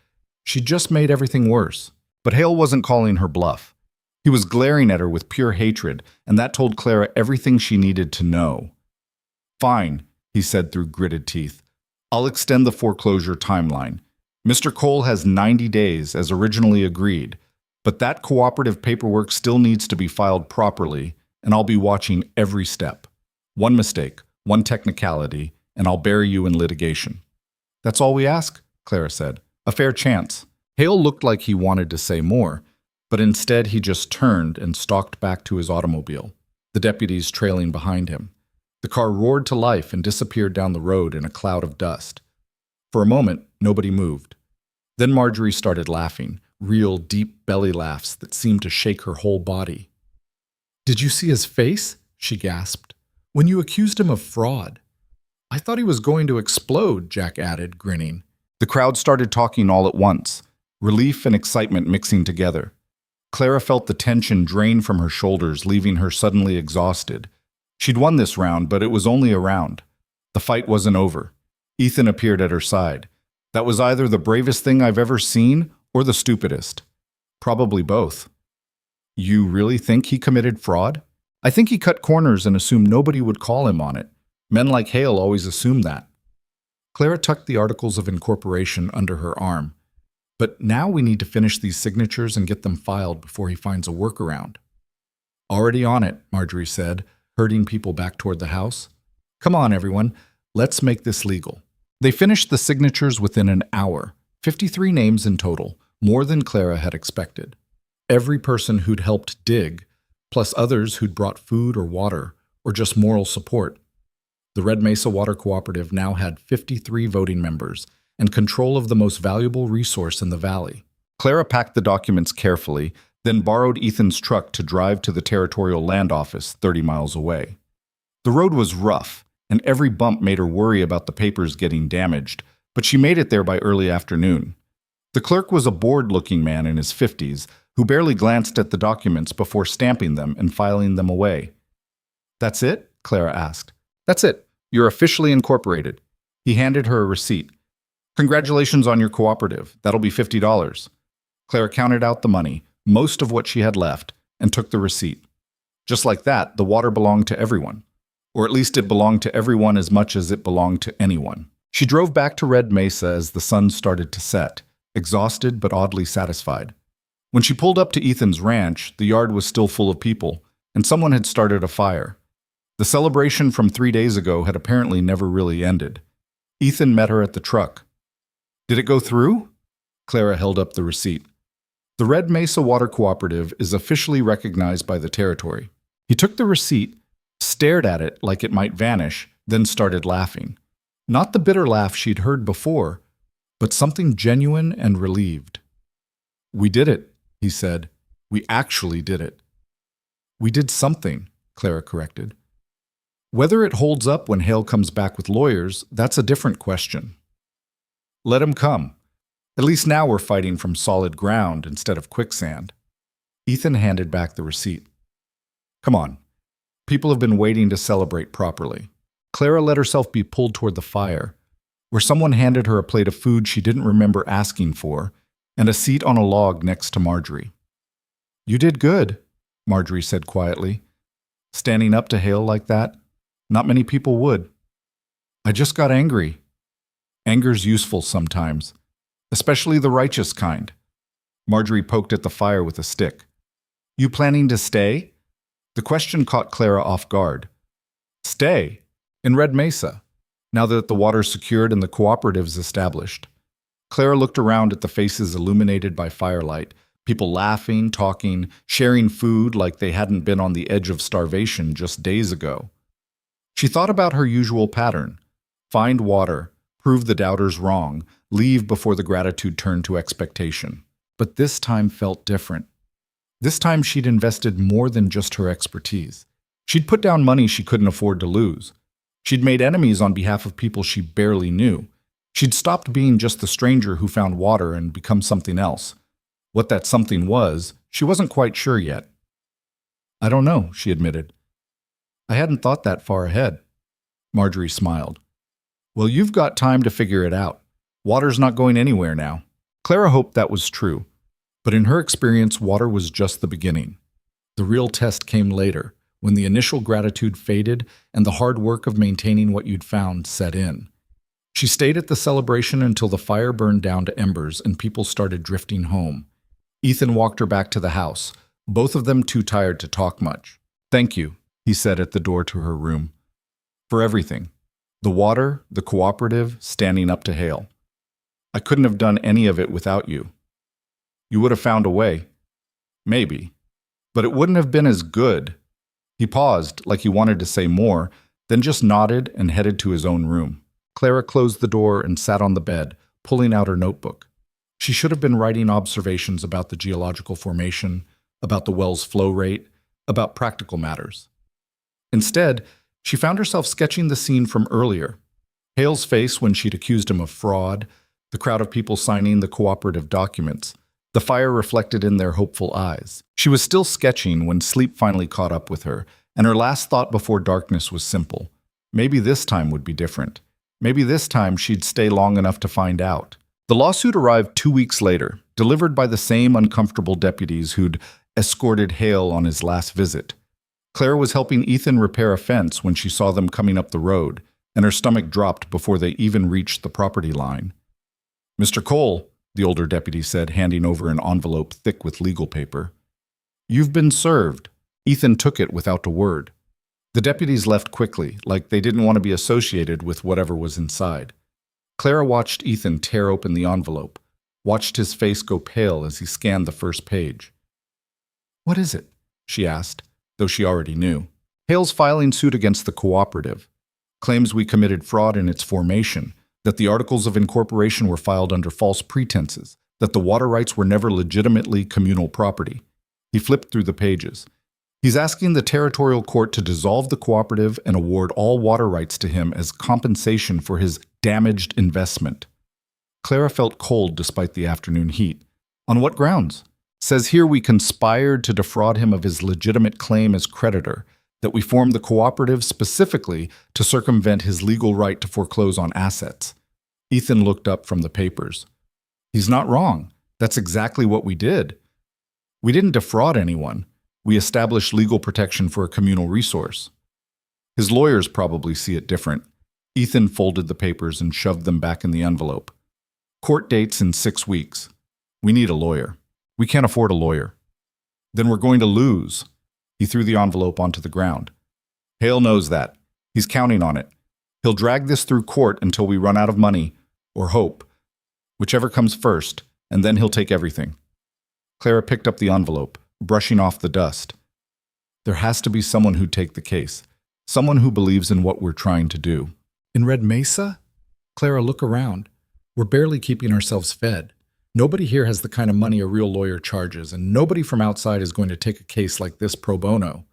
she'd just made everything worse. But Hale wasn't calling her bluff. He was glaring at her with pure hatred, and that told Clara everything she needed to know. Fine, he said through gritted teeth. I'll extend the foreclosure timeline. Mr. Cole has 90 days, as originally agreed, but that cooperative paperwork still needs to be filed properly, and I'll be watching every step. One mistake, one technicality, and I'll bury you in litigation. That's all we ask, Clara said. A fair chance. Hale looked like he wanted to say more, but instead he just turned and stalked back to his automobile, the deputies trailing behind him. The car roared to life and disappeared down the road in a cloud of dust. For a moment, nobody moved. Then Marjorie started laughing, real deep belly laughs that seemed to shake her whole body. Did you see his face? She gasped. When you accused him of fraud. I thought he was going to explode, Jack added, grinning. The crowd started talking all at once, relief and excitement mixing together. Clara felt the tension drain from her shoulders, leaving her suddenly exhausted. She'd won this round, but it was only a round. The fight wasn't over. Ethan appeared at her side. That was either the bravest thing I've ever seen or the stupidest. Probably both. You really think he committed fraud? I think he cut corners and assumed nobody would call him on it. Men like Hale always assume that. Clara tucked the articles of incorporation under her arm. But now we need to finish these signatures and get them filed before he finds a workaround. Already on it, Marjorie said, herding people back toward the house. Come on, everyone. Let's make this legal. They finished the signatures within an hour, 53 names in total, more than Clara had expected. Every person who'd helped dig, plus others who'd brought food or water, or just moral support. The Red Mesa Water Cooperative now had 53 voting members and control of the most valuable resource in the valley. Clara packed the documents carefully, then borrowed Ethan's truck to drive to the Territorial Land Office 30 miles away. The road was rough, and every bump made her worry about the papers getting damaged, but she made it there by early afternoon. The clerk was a bored-looking man in his 50s who barely glanced at the documents before stamping them and filing them away. That's it? Clara asked. That's it. You're officially incorporated. He handed her a receipt. Congratulations on your cooperative. That'll be $50. Clara counted out the money, most of what she had left, and took the receipt. Just like that, the water belonged to everyone. Or at least it belonged to everyone as much as it belonged to anyone. She drove back to Red Mesa as the sun started to set, exhausted but oddly satisfied. When she pulled up to Ethan's ranch, the yard was still full of people, and someone had started a fire. The celebration from 3 days ago had apparently never really ended. Ethan met her at the truck. "Did it go through?" Clara held up the receipt. "The Red Mesa Water Cooperative is officially recognized by the territory." He took the receipt, stared at it like it might vanish, then started laughing. Not the bitter laugh she'd heard before, but something genuine and relieved. "We did it," he said. "We actually did it." "We did something," Clara corrected. "Whether it holds up when Hale comes back with lawyers, that's a different question." "Let him come. At least now we're fighting from solid ground instead of quicksand." Ethan handed back the receipt. "Come on. People have been waiting to celebrate properly." Clara let herself be pulled toward the fire, where someone handed her a plate of food she didn't remember asking for, and a seat on a log next to Marjorie. "You did good," Marjorie said quietly. "Standing up to Hale like that, not many people would." "I just got angry." "Anger's useful sometimes, especially the righteous kind." Marjorie poked at the fire with a stick. "You planning to stay?" The question caught Clara off guard. "Stay? In Red Mesa, now that the water's secured and the cooperative's established?" Clara looked around at the faces illuminated by firelight, people laughing, talking, sharing food like they hadn't been on the edge of starvation just days ago. She thought about her usual pattern: find water, prove the doubters wrong, leave before the gratitude turned to expectation. But this time felt different. This time she'd invested more than just her expertise. She'd put down money she couldn't afford to lose. She'd made enemies on behalf of people she barely knew. She'd stopped being just the stranger who found water and become something else. What that something was, she wasn't quite sure yet. "I don't know," she admitted. "I hadn't thought that far ahead." Marjorie smiled. "Well, you've got time to figure it out. Water's not going anywhere now." Clara hoped that was true, but in her experience, water was just the beginning. The real test came later, when the initial gratitude faded and the hard work of maintaining what you'd found set in. She stayed at the celebration until the fire burned down to embers and people started drifting home. Ethan walked her back to the house, both of them too tired to talk much. "Thank you," he said at the door to her room. "For everything. The water, the cooperative, standing up to Hale. I couldn't have done any of it without you. You would have found a way. Maybe. But it wouldn't have been as good." He paused, like he wanted to say more, then just nodded and headed to his own room. Clara closed the door and sat on the bed, pulling out her notebook. She should have been writing observations about the geological formation, about the well's flow rate, about practical matters. Instead, she found herself sketching the scene from earlier. Hale's face when she'd accused him of fraud, the crowd of people signing the cooperative documents, the fire reflected in their hopeful eyes. She was still sketching when sleep finally caught up with her, and her last thought before darkness was simple. Maybe this time would be different. Maybe this time she'd stay long enough to find out. The lawsuit arrived 2 weeks later, delivered by the same uncomfortable deputies who'd escorted Hale on his last visit. Clara was helping Ethan repair a fence when she saw them coming up the road, and her stomach dropped before they even reached the property line. "Mr. Cole," the older deputy said, handing over an envelope thick with legal paper. "You've been served." Ethan took it without a word. The deputies left quickly, like they didn't want to be associated with whatever was inside. Clara watched Ethan tear open the envelope, watched his face go pale as he scanned the first page. "What is it?" she asked, though she already knew. "Hale's filing suit against the cooperative. Claims we committed fraud in its formation, that the articles of incorporation were filed under false pretenses, that the water rights were never legitimately communal property." He flipped through the pages. He's asking the territorial court to dissolve the cooperative and award all water rights to him as compensation for his damaged investment. Clara felt cold despite the afternoon heat. On what grounds? Says here we conspired to defraud him of his legitimate claim as creditor, that we formed the cooperative specifically to circumvent his legal right to foreclose on assets. Ethan looked up from the papers. He's not wrong. That's exactly what we did. We didn't defraud anyone. We established legal protection for a communal resource. His lawyers probably see it different. Ethan folded the papers and shoved them back in the envelope. Court dates in 6 weeks. We need a lawyer. We can't afford a lawyer. Then we're going to lose. He threw the envelope onto the ground. Hale knows that. He's counting on it. He'll drag this through court until we run out of money, or hope, whichever comes first, and then he'll take everything. Clara picked up the envelope, brushing off the dust. There has to be someone who'd take the case, someone who believes in what we're trying to do. In Red Mesa? Clara, look around. We're barely keeping ourselves fed. Nobody here has the kind of money a real lawyer charges, and nobody from outside is going to take a case like this pro bono.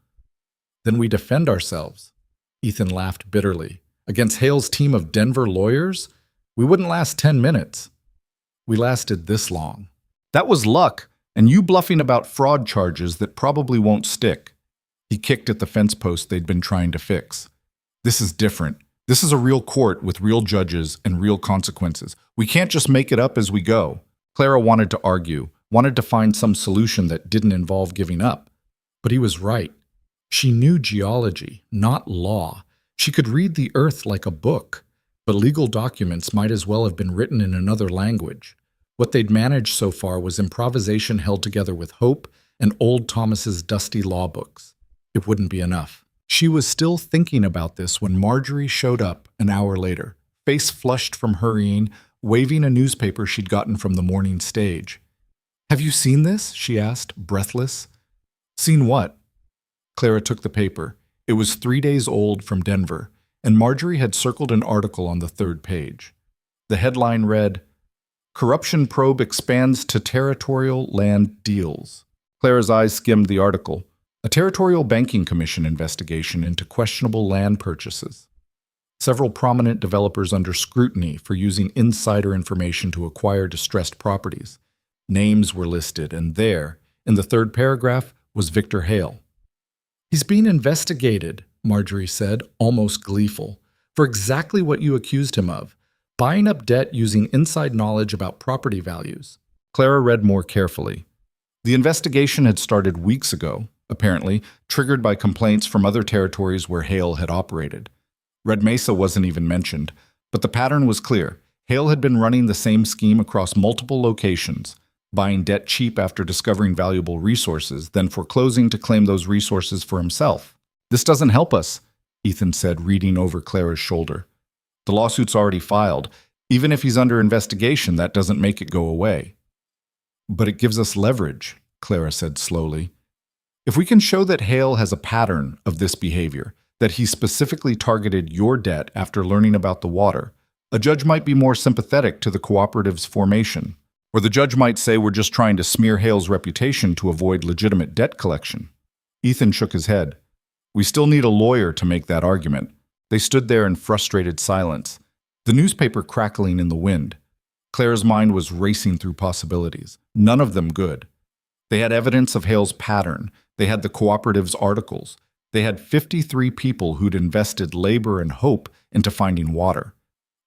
Then we defend ourselves. Ethan laughed bitterly. Against Hale's team of Denver lawyers? We wouldn't last 10 minutes. We lasted this long. That was luck, and you bluffing about fraud charges that probably won't stick. He kicked at the fence post they'd been trying to fix. This is different. This is a real court with real judges and real consequences. We can't just make it up as we go. Clara wanted to argue, wanted to find some solution that didn't involve giving up. But he was right. She knew geology, not law. She could read the earth like a book, but legal documents might as well have been written in another language. What they'd managed so far was improvisation held together with hope and old Thomas's dusty law books. It wouldn't be enough. She was still thinking about this when Marjorie showed up an hour later, face flushed from hurrying, waving a newspaper she'd gotten from the morning stage. "Have you seen this?" she asked, breathless. "Seen what?" Clara took the paper. It was 3 days old from Denver, and Marjorie had circled an article on the 3rd page. The headline read, "Corruption Probe Expands to Territorial Land Deals." Clara's eyes skimmed the article. A Territorial Banking Commission investigation into questionable land purchases. Several prominent developers under scrutiny for using insider information to acquire distressed properties. Names were listed, and there, in the 3rd paragraph, was Victor Hale. "He's being investigated," Marjorie said, almost gleeful, "for exactly what you accused him of, buying up debt using inside knowledge about property values." Clara read more carefully. The investigation had started weeks ago, apparently, triggered by complaints from other territories where Hale had operated. Red Mesa wasn't even mentioned, but the pattern was clear. Hale had been running the same scheme across multiple locations, buying debt cheap after discovering valuable resources, then foreclosing to claim those resources for himself. "This doesn't help us," Ethan said, reading over Clara's shoulder. "The lawsuit's already filed. Even if he's under investigation, that doesn't make it go away." "But it gives us leverage," Clara said slowly. "If we can show that Hale has a pattern of this behavior, that he specifically targeted your debt after learning about the water, a judge might be more sympathetic to the cooperative's formation. Or the judge might say we're just trying to smear Hale's reputation to avoid legitimate debt collection." Ethan shook his head. "We still need a lawyer to make that argument." They stood there in frustrated silence, the newspaper crackling in the wind. Clara's mind was racing through possibilities, none of them good. They had evidence of Hale's pattern. They had the cooperative's articles. They had 53 people who'd invested labor and hope into finding water.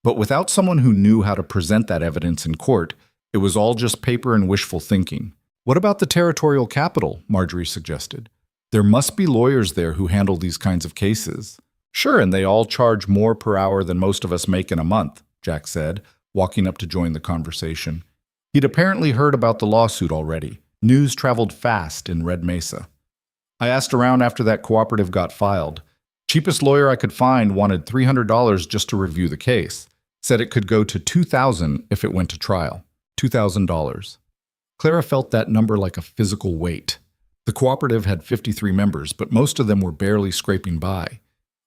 But without someone who knew how to present that evidence in court, it was all just paper and wishful thinking. "What about the territorial capital?" Marjorie suggested. "There must be lawyers there who handle these kinds of cases." "Sure, and they all charge more per hour than most of us make in a month," Jack said, walking up to join the conversation. He'd apparently heard about the lawsuit already. News traveled fast in Red Mesa. "I asked around after that cooperative got filed. Cheapest lawyer I could find wanted $300 just to review the case. Said it could go to $2,000 if it went to trial. $2,000. Clara felt that number like a physical weight. The cooperative had 53 members, but most of them were barely scraping by.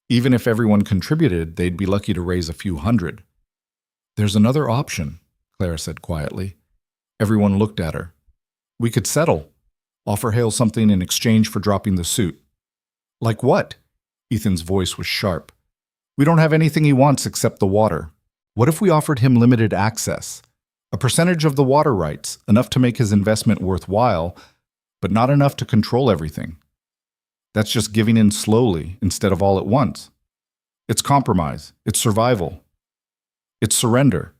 Even if everyone contributed, they'd be lucky to raise a few hundred. "There's another option," Clara said quietly. Everyone looked at her. "We could settle. Offer Hale something in exchange for dropping the suit." "Like what?" Ethan's voice was sharp. "We don't have anything he wants except the water. What if we offered him limited access? A percentage of the water rights, enough to make his investment worthwhile, but not enough to control everything. That's just giving in slowly instead of all at once. It's compromise. It's survival. It's surrender."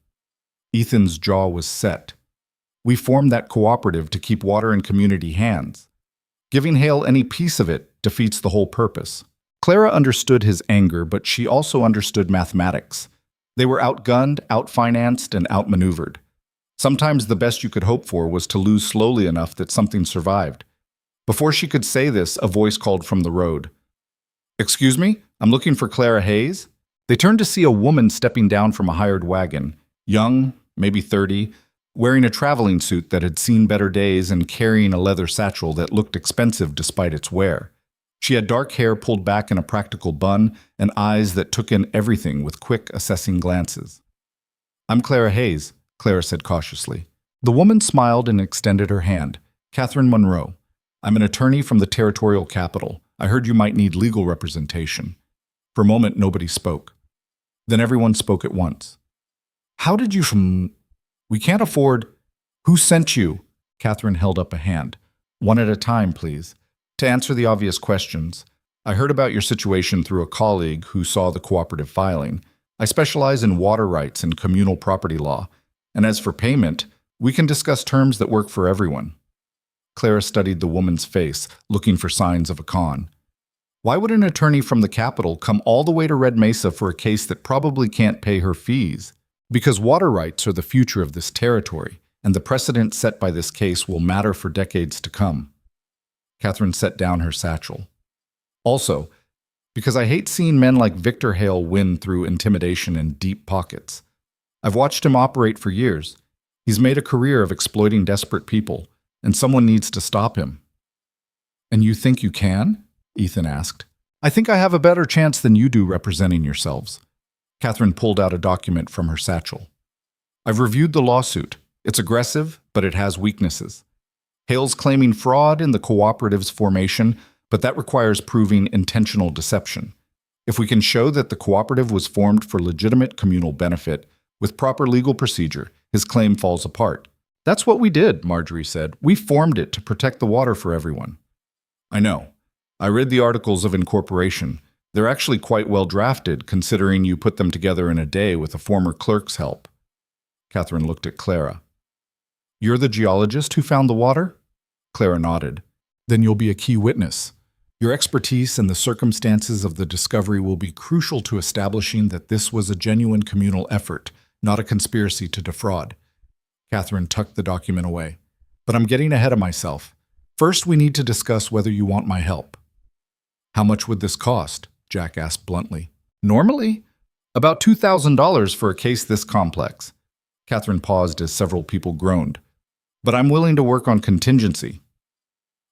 Ethan's jaw was set. "We formed that cooperative to keep water in community hands. Giving Hale any piece of it defeats the whole purpose." Clara understood his anger, but she also understood mathematics. They were outgunned, outfinanced, and outmaneuvered. Sometimes the best you could hope for was to lose slowly enough that something survived. Before she could say this, a voice called from the road. "Excuse me, I'm looking for Clara Hayes." They turned to see a woman stepping down from a hired wagon, young, maybe 30, wearing a traveling suit that had seen better days and carrying a leather satchel that looked expensive despite its wear. She had dark hair pulled back in a practical bun and eyes that took in everything with quick, assessing glances. "I'm Clara Hayes," Clara said cautiously. The woman smiled and extended her hand. "Katherine Monroe. I'm an attorney from the territorial capital. I heard you might need legal representation." For a moment, nobody spoke. Then everyone spoke at once. "How did you from... We can't afford... Who sent you?" Katherine held up a hand. "One at a time, please. To answer the obvious questions, I heard about your situation through a colleague who saw the cooperative filing. I specialize in water rights and communal property law. And as for payment, we can discuss terms that work for everyone." Clara studied the woman's face, looking for signs of a con. Why would an attorney from the capital come all the way to Red Mesa for a case that probably can't pay her fees? Because water rights are the future of this territory, and the precedent set by this case will matter for decades to come. Katherine set down her satchel. "Also, because I hate seeing men like Victor Hale win through intimidation and deep pockets. I've watched him operate for years. He's made a career of exploiting desperate people, and someone needs to stop him." "And you think you can?" Ethan asked. "I think I have a better chance than you do representing yourselves." Katherine pulled out a document from her satchel. "I've reviewed the lawsuit. It's aggressive, but it has weaknesses. Hale's claiming fraud in the cooperative's formation, but that requires proving intentional deception. If we can show that the cooperative was formed for legitimate communal benefit, with proper legal procedure, his claim falls apart." "That's what we did," Marjorie said. "We formed it to protect the water for everyone." "I know. I read the articles of incorporation. They're actually quite well drafted, considering you put them together in a day with a former clerk's help." Katherine looked at Clara. "You're the geologist who found the water?" Clara nodded. "Then you'll be a key witness. Your expertise and the circumstances of the discovery will be crucial to establishing that this was a genuine communal effort, not a conspiracy to defraud." Katherine tucked the document away. "But I'm getting ahead of myself. First, we need to discuss whether you want my help." "How much would this cost?" Jack asked bluntly. "Normally, about $2,000 for a case this complex." Katherine paused as several people groaned. "But I'm willing to work on contingency."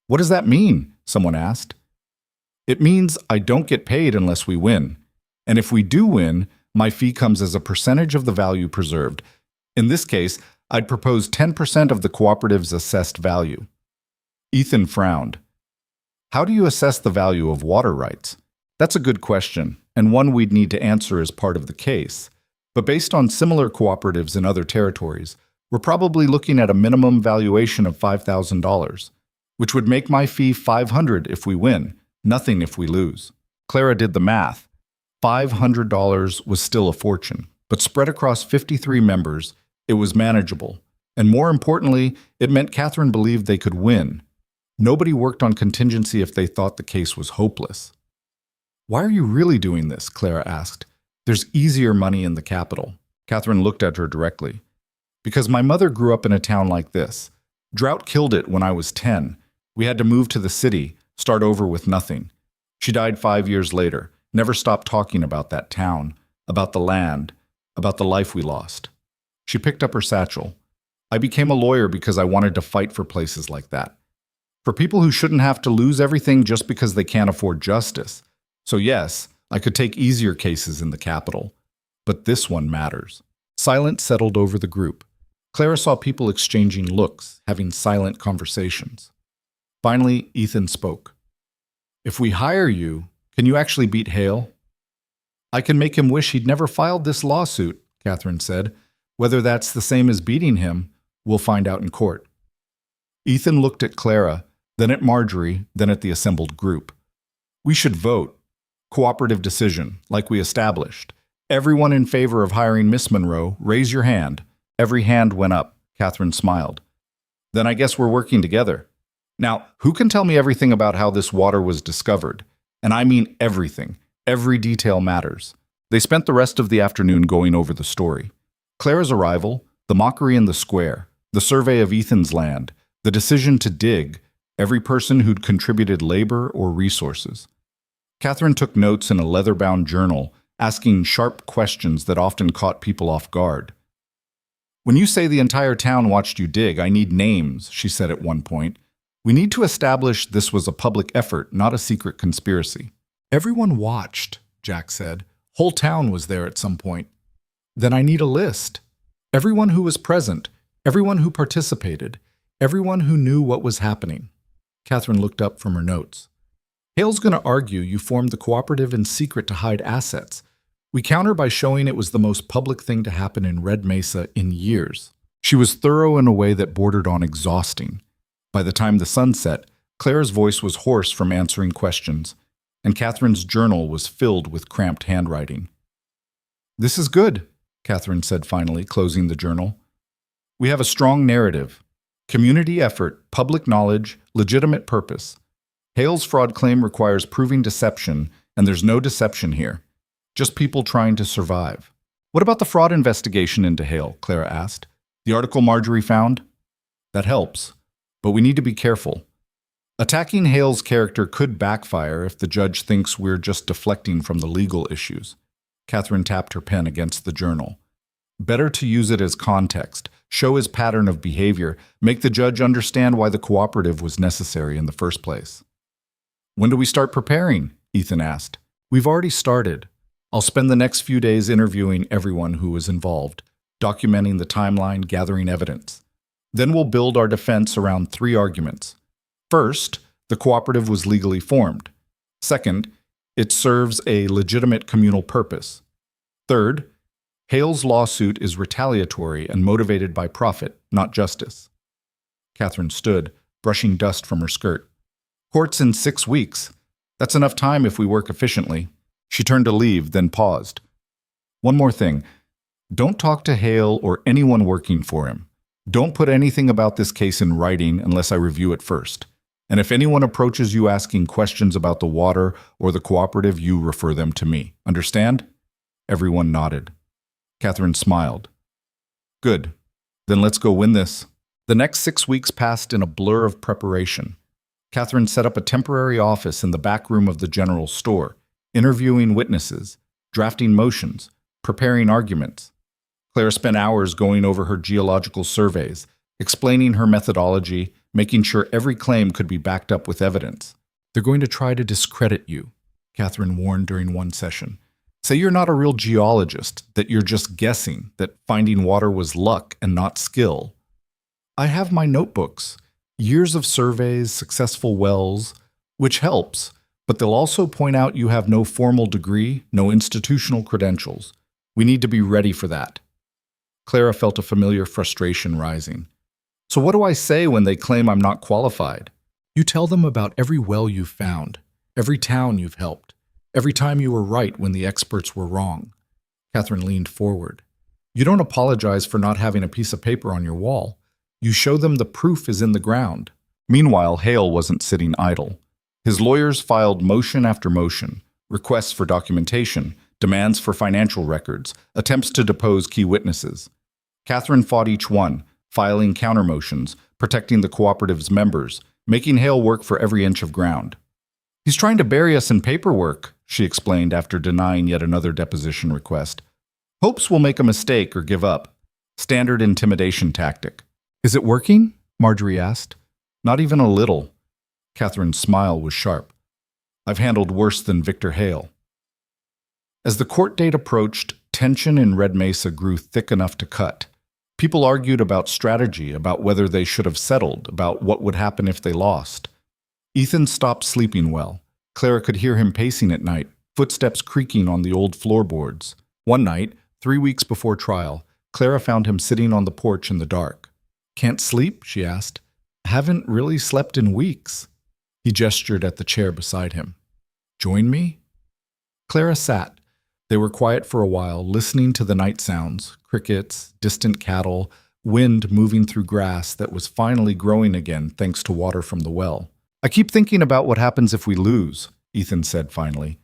"What does that mean?" someone asked. "It means I don't get paid unless we win. And if we do win, my fee comes as a percentage of the value preserved. In this case, I'd propose 10% of the cooperative's assessed value." Ethan frowned. "How do you assess the value of water rights?" "That's a good question, and one we'd need to answer as part of the case. But based on similar cooperatives in other territories, we're probably looking at a minimum valuation of $5,000, which would make my fee $500 if we win, nothing if we lose." Clara did the math. $500 was still a fortune, but spread across 53 members, it was manageable. And more importantly, it meant Katherine believed they could win. Nobody worked on contingency if they thought the case was hopeless. "Why are you really doing this?" Clara asked. "There's easier money in the capital." Katherine looked at her directly. "Because my mother grew up in a town like this. Drought killed it when I was 10. We had to move to the city, start over with nothing. She died 5 years later, never stopped talking about that town, about the land, about the life we lost." She picked up her satchel. "I became a lawyer because I wanted to fight for places like that. For people who shouldn't have to lose everything just because they can't afford justice. So yes, I could take easier cases in the capital. But this one matters." Silence settled over the group. Clara saw people exchanging looks, having silent conversations. Finally, Ethan spoke. "If we hire you, can you actually beat Hale?" "I can make him wish he'd never filed this lawsuit," Katherine said. "Whether that's the same as beating him, we'll find out in court." Ethan looked at Clara, then at Marjorie, then at the assembled group. "We should vote. Cooperative decision, like we established. Everyone in favor of hiring Miss Monroe, raise your hand." Every hand went up. Katherine smiled. "Then I guess we're working together. Now, who can tell me everything about how this water was discovered? And I mean everything. Every detail matters. They spent the rest of the afternoon going over the story. Clara's arrival, the mockery in the square, the survey of Ethan's land, the decision to dig, every person who'd contributed labor or resources. Katherine took notes in a leather-bound journal, asking sharp questions that often caught people off guard. "When you say the entire town watched you dig, I need names," she said at one point. "We need to establish this was a public effort, not a secret conspiracy." "Everyone watched," Jack said. "Whole town was there at some point." "Then I need a list. Everyone who was present, everyone who participated, everyone who knew what was happening." Katherine looked up from her notes. "Hale's going to argue you formed the cooperative in secret to hide assets. We counter by showing it was the most public thing to happen in Red Mesa in years." She was thorough in a way that bordered on exhausting. By the time the sun set, Clara's voice was hoarse from answering questions, and Katherine's journal was filled with cramped handwriting. "This is good," Katherine said finally, closing the journal. "We have a strong narrative. Community effort, public knowledge, legitimate purpose. Hale's fraud claim requires proving deception, and there's no deception here. Just people trying to survive." "What about the fraud investigation into Hale?" Clara asked. "The article Marjorie found?" "That helps, but we need to be careful. Attacking Hale's character could backfire if the judge thinks we're just deflecting from the legal issues." Katherine tapped her pen against the journal. "Better to use it as context, show his pattern of behavior, make the judge understand why the cooperative was necessary in the first place." "When do we start preparing?" Ethan asked. "We've already started. I'll spend the next few days interviewing everyone who was involved, documenting the timeline, gathering evidence. Then we'll build our defense around 3 arguments. First, the cooperative was legally formed. Second, it serves a legitimate communal purpose. Third, Hale's lawsuit is retaliatory and motivated by profit, not justice." Katherine stood, brushing dust from her skirt. "Court's in 6 weeks. That's enough time if we work efficiently." She turned to leave, then paused. "One more thing. Don't talk to Hale or anyone working for him. Don't put anything about this case in writing unless I review it first. And if anyone approaches you asking questions about the water or the cooperative, you refer them to me. Understand?" Everyone nodded. Katherine smiled. "Good. Then let's go win this." The next 6 weeks passed in a blur of preparation. Katherine set up a temporary office in the back room of the general store, interviewing witnesses, drafting motions, preparing arguments. Clara spent hours going over her geological surveys, explaining her methodology, making sure every claim could be backed up with evidence. "They're going to try to discredit you," Katherine warned during one session. "Say you're not a real geologist, that you're just guessing, that finding water was luck and not skill." "I have my notebooks, years of surveys, successful wells, which helps, but they'll also point out you have no formal degree, no institutional credentials. We need to be ready for that." Clara felt a familiar frustration rising. "So what do I say when they claim I'm not qualified?" "You tell them about every well you've found, every town you've helped, every time you were right when the experts were wrong." Katherine leaned forward. "You don't apologize for not having a piece of paper on your wall. You show them the proof is in the ground." Meanwhile, Hale wasn't sitting idle. His lawyers filed motion after motion, requests for documentation, demands for financial records, attempts to depose key witnesses. Katherine fought each one, filing countermotions, protecting the cooperative's members, making Hale work for every inch of ground. "He's trying to bury us in paperwork," she explained after denying yet another deposition request. "Hopes we'll make a mistake or give up. Standard intimidation tactic." "Is it working?" Marjorie asked. "Not even a little." Katherine's smile was sharp. "I've handled worse than Victor Hale." As the court date approached, tension in Red Mesa grew thick enough to cut. People argued about strategy, about whether they should have settled, about what would happen if they lost. Ethan stopped sleeping well. Clara could hear him pacing at night, footsteps creaking on the old floorboards. One night, 3 weeks before trial, Clara found him sitting on the porch in the dark. "Can't sleep?" she asked. "Haven't really slept in weeks." He gestured at the chair beside him. "Join me?" Clara sat. They were quiet for a while, listening to the night sounds, crickets, distant cattle, wind moving through grass that was finally growing again thanks to water from the well. "I keep thinking about what happens if we lose," Ethan said finally.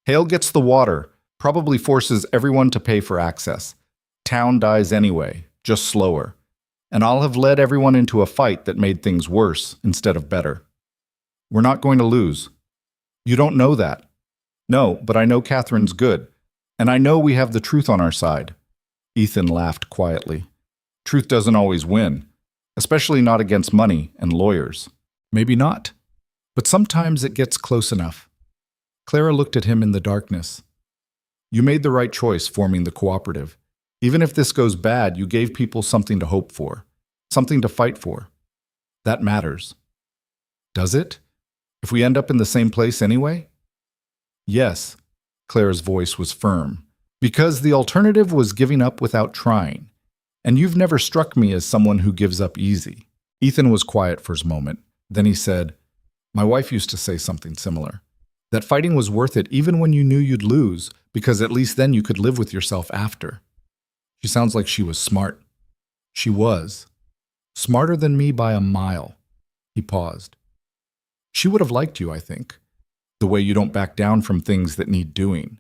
Hale gets the water, probably forces everyone to pay for access. Town dies anyway, just slower. And I'll have led everyone into a fight that made things worse instead of better. We're not going to lose. You don't know that. No, but I know Katherine's good. And I know we have the truth on our side. Ethan laughed quietly. Truth doesn't always win, especially not against money and lawyers. Maybe not, but sometimes it gets close enough. Clara looked at him in the darkness. You made the right choice forming the cooperative. Even if this goes bad, you gave people something to hope for, something to fight for. That matters. Does it? If we end up in the same place anyway? Yes, Clara's voice was firm, because the alternative was giving up without trying. And you've never struck me as someone who gives up easy. Ethan was quiet for a moment. Then he said, My wife used to say something similar. That fighting was worth it even when you knew you'd lose, because at least then you could live with yourself after. She sounds like she was smart. She was. Smarter than me by a mile. He paused. She would have liked you, I think. The way you don't back down from things that need doing.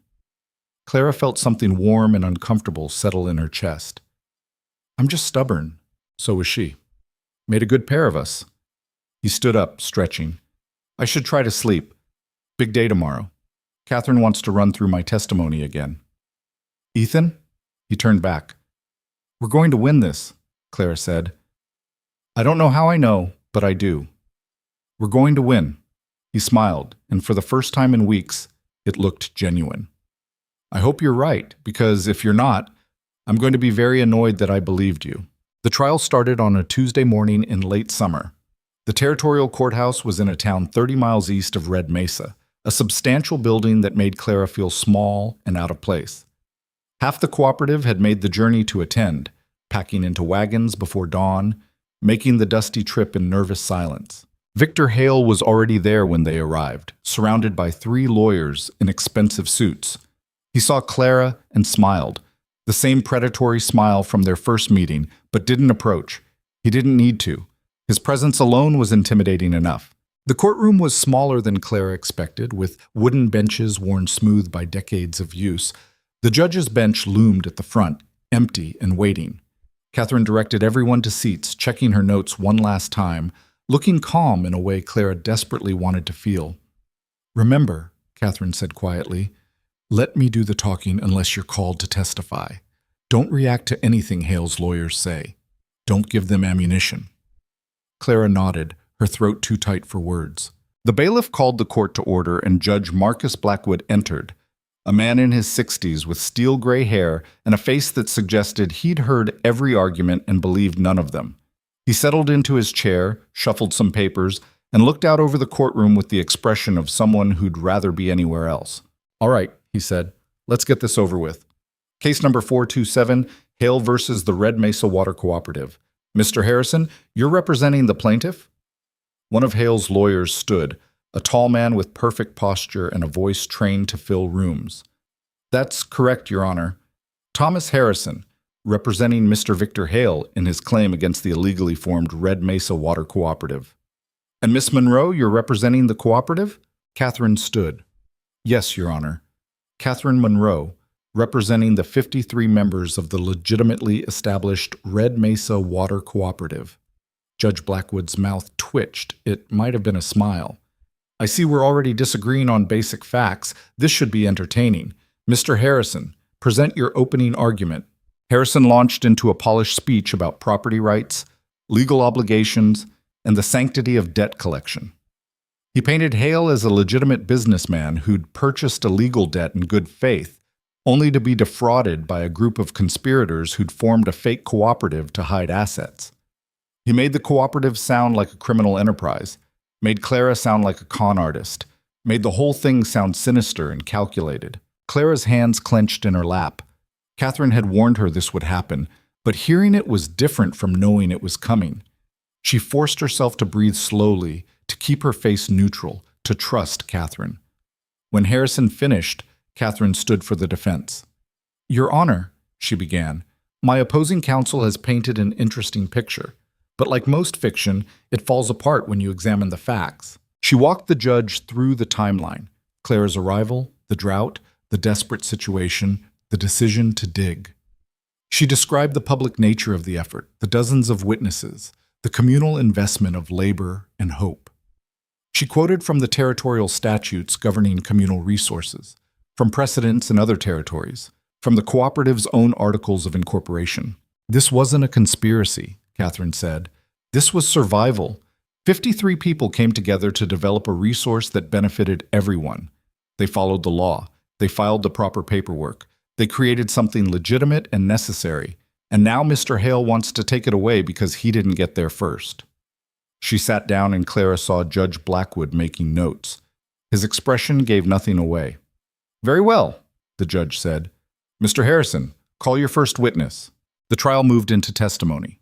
Clara felt something warm and uncomfortable settle in her chest. I'm just stubborn. So was she. Made a good pair of us. He stood up, stretching. I should try to sleep. Big day tomorrow. Katherine wants to run through my testimony again. Ethan? He turned back. We're going to win this, Clara said. I don't know how I know, but I do. We're going to win. He smiled, and for the first time in weeks, it looked genuine. I hope you're right, because if you're not, I'm going to be very annoyed that I believed you. The trial started on a Tuesday morning in late summer. The territorial courthouse was in a town 30 miles east of Red Mesa, a substantial building that made Clara feel small and out of place. Half the cooperative had made the journey to attend, packing into wagons before dawn, making the dusty trip in nervous silence. Victor Hale was already there when they arrived, surrounded by 3 lawyers in expensive suits. He saw Clara and smiled, the same predatory smile from their first meeting, but didn't approach. He didn't need to. His presence alone was intimidating enough. The courtroom was smaller than Clara expected, with wooden benches worn smooth by decades of use. The judge's bench loomed at the front, empty and waiting. Katherine directed everyone to seats, checking her notes one last time, looking calm in a way Clara desperately wanted to feel. Remember, Katherine said quietly, let me do the talking unless you're called to testify. Don't react to anything Hale's lawyers say. Don't give them ammunition. Clara nodded, her throat too tight for words. The bailiff called the court to order and Judge Marcus Blackwood entered, a man in his 60s with steel gray hair and a face that suggested he'd heard every argument and believed none of them. He settled into his chair, shuffled some papers, and looked out over the courtroom with the expression of someone who'd rather be anywhere else. All right, he said, let's get this over with. Case number 427, Hale versus the Red Mesa Water Cooperative. Mr. Harrison, you're representing the plaintiff? One of Hale's lawyers stood, a tall man with perfect posture and a voice trained to fill rooms. That's correct, Your Honor. Thomas Harrison, representing Mr. Victor Hale in his claim against the illegally formed Red Mesa Water Cooperative. And Miss Monroe, you're representing the cooperative? Katherine stood. Yes, Your Honor. Katherine Monroe, representing the 53 members of the legitimately established Red Mesa Water Cooperative. Judge Blackwood's mouth twitched. It might have been a smile. I see we're already disagreeing on basic facts. This should be entertaining. Mr. Harrison, present your opening argument. Harrison launched into a polished speech about property rights, legal obligations, and the sanctity of debt collection. He painted Hale as a legitimate businessman who'd purchased a legal debt in good faith, only to be defrauded by a group of conspirators who'd formed a fake cooperative to hide assets. He made the cooperative sound like a criminal enterprise, made Clara sound like a con artist, made the whole thing sound sinister and calculated. Clara's hands clenched in her lap. Katherine had warned her this would happen, but hearing it was different from knowing it was coming. She forced herself to breathe slowly, to keep her face neutral, to trust Katherine. When Harrison finished, Katherine stood for the defense. Your Honor, she began, my opposing counsel has painted an interesting picture, but like most fiction, it falls apart when you examine the facts. She walked the judge through the timeline. Clara's arrival, the drought, the desperate situation, the decision to dig. She described the public nature of the effort, the dozens of witnesses, the communal investment of labor and hope. She quoted from the territorial statutes governing communal resources, from precedents in other territories, from the cooperative's own articles of incorporation. This wasn't a conspiracy, Katherine said. This was survival. 53 people came together to develop a resource that benefited everyone. They followed the law. They filed the proper paperwork. They created something legitimate and necessary. And now Mr. Hale wants to take it away because he didn't get there first. She sat down and Clara saw Judge Blackwood making notes. His expression gave nothing away. "Very well," the judge said. "Mr. Harrison, call your first witness." The trial moved into testimony.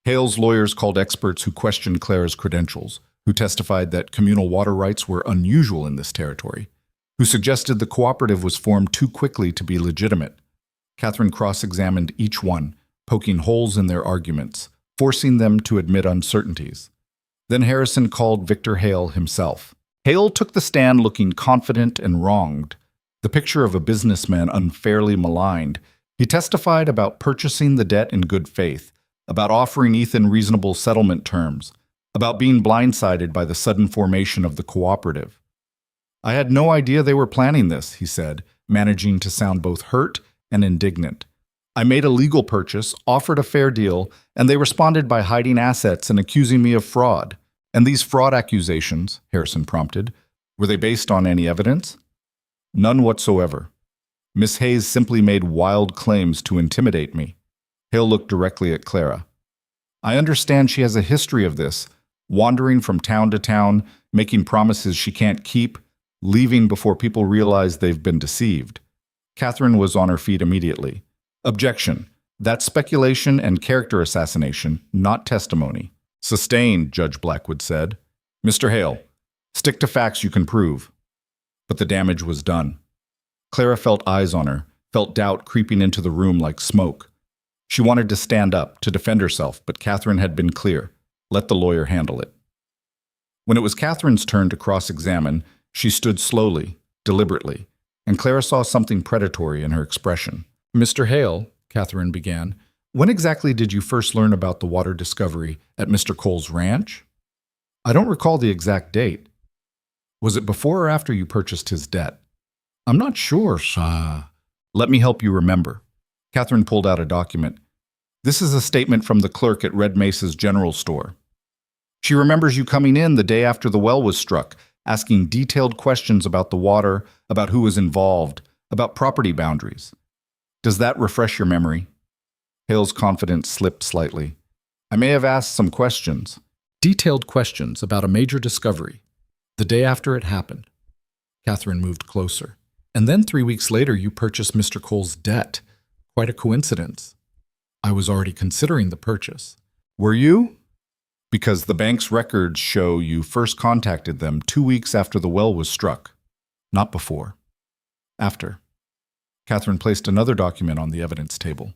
Hale's lawyers called experts who questioned Clara's credentials, who testified that communal water rights were unusual in this territory, who suggested the cooperative was formed too quickly to be legitimate. Katherine cross-examined each one, poking holes in their arguments, forcing them to admit uncertainties. Then Harrison called Victor Hale himself. Hale took the stand looking confident and wronged, the picture of a businessman unfairly maligned. He testified about purchasing the debt in good faith, about offering Ethan reasonable settlement terms, about being blindsided by the sudden formation of the cooperative. "I had no idea they were planning this," he said, managing to sound both hurt and indignant. "I made a legal purchase, offered a fair deal, and they responded by hiding assets and accusing me of fraud." "And these fraud accusations," Harrison prompted, "were they based on any evidence?" "None whatsoever. Miss Hayes simply made wild claims to intimidate me." Hale looked directly at Clara. "I understand she has a history of this, wandering from town to town, making promises she can't keep, leaving before people realize they've been deceived." Katherine was on her feet immediately. "Objection. That's speculation and character assassination, not testimony." "Sustained," Judge Blackwood said. "Mr. Hale, stick to facts you can prove." But the damage was done. Clara felt eyes on her, felt doubt creeping into the room like smoke. She wanted to stand up, to defend herself, but Katherine had been clear. Let the lawyer handle it. When it was Katherine's turn to cross-examine, she stood slowly, deliberately, and Clara saw something predatory in her expression. "Mr. Hale," Katherine began, "when exactly did you first learn about the water discovery at Mr. Cole's ranch?" "I don't recall the exact date." "Was it before or after you purchased his debt?" "I'm not sure, sir." "Let me help you remember." Katherine pulled out a document. "This is a statement from the clerk at Red Mesa's general store. She remembers you coming in the day after the well was struck, asking detailed questions about the water, about who was involved, about property boundaries. Does that refresh your memory?" Hale's confidence slipped slightly. "I may have asked some questions." "Detailed questions about a major discovery. The day after it happened." Katherine moved closer. "And then 3 weeks later you purchased Mr. Cole's debt. Quite a coincidence." "I was already considering the purchase." "Were you?" "Because the bank's records show you first contacted them 2 weeks after the well was struck. Not before. After." Katherine placed another document on the evidence table.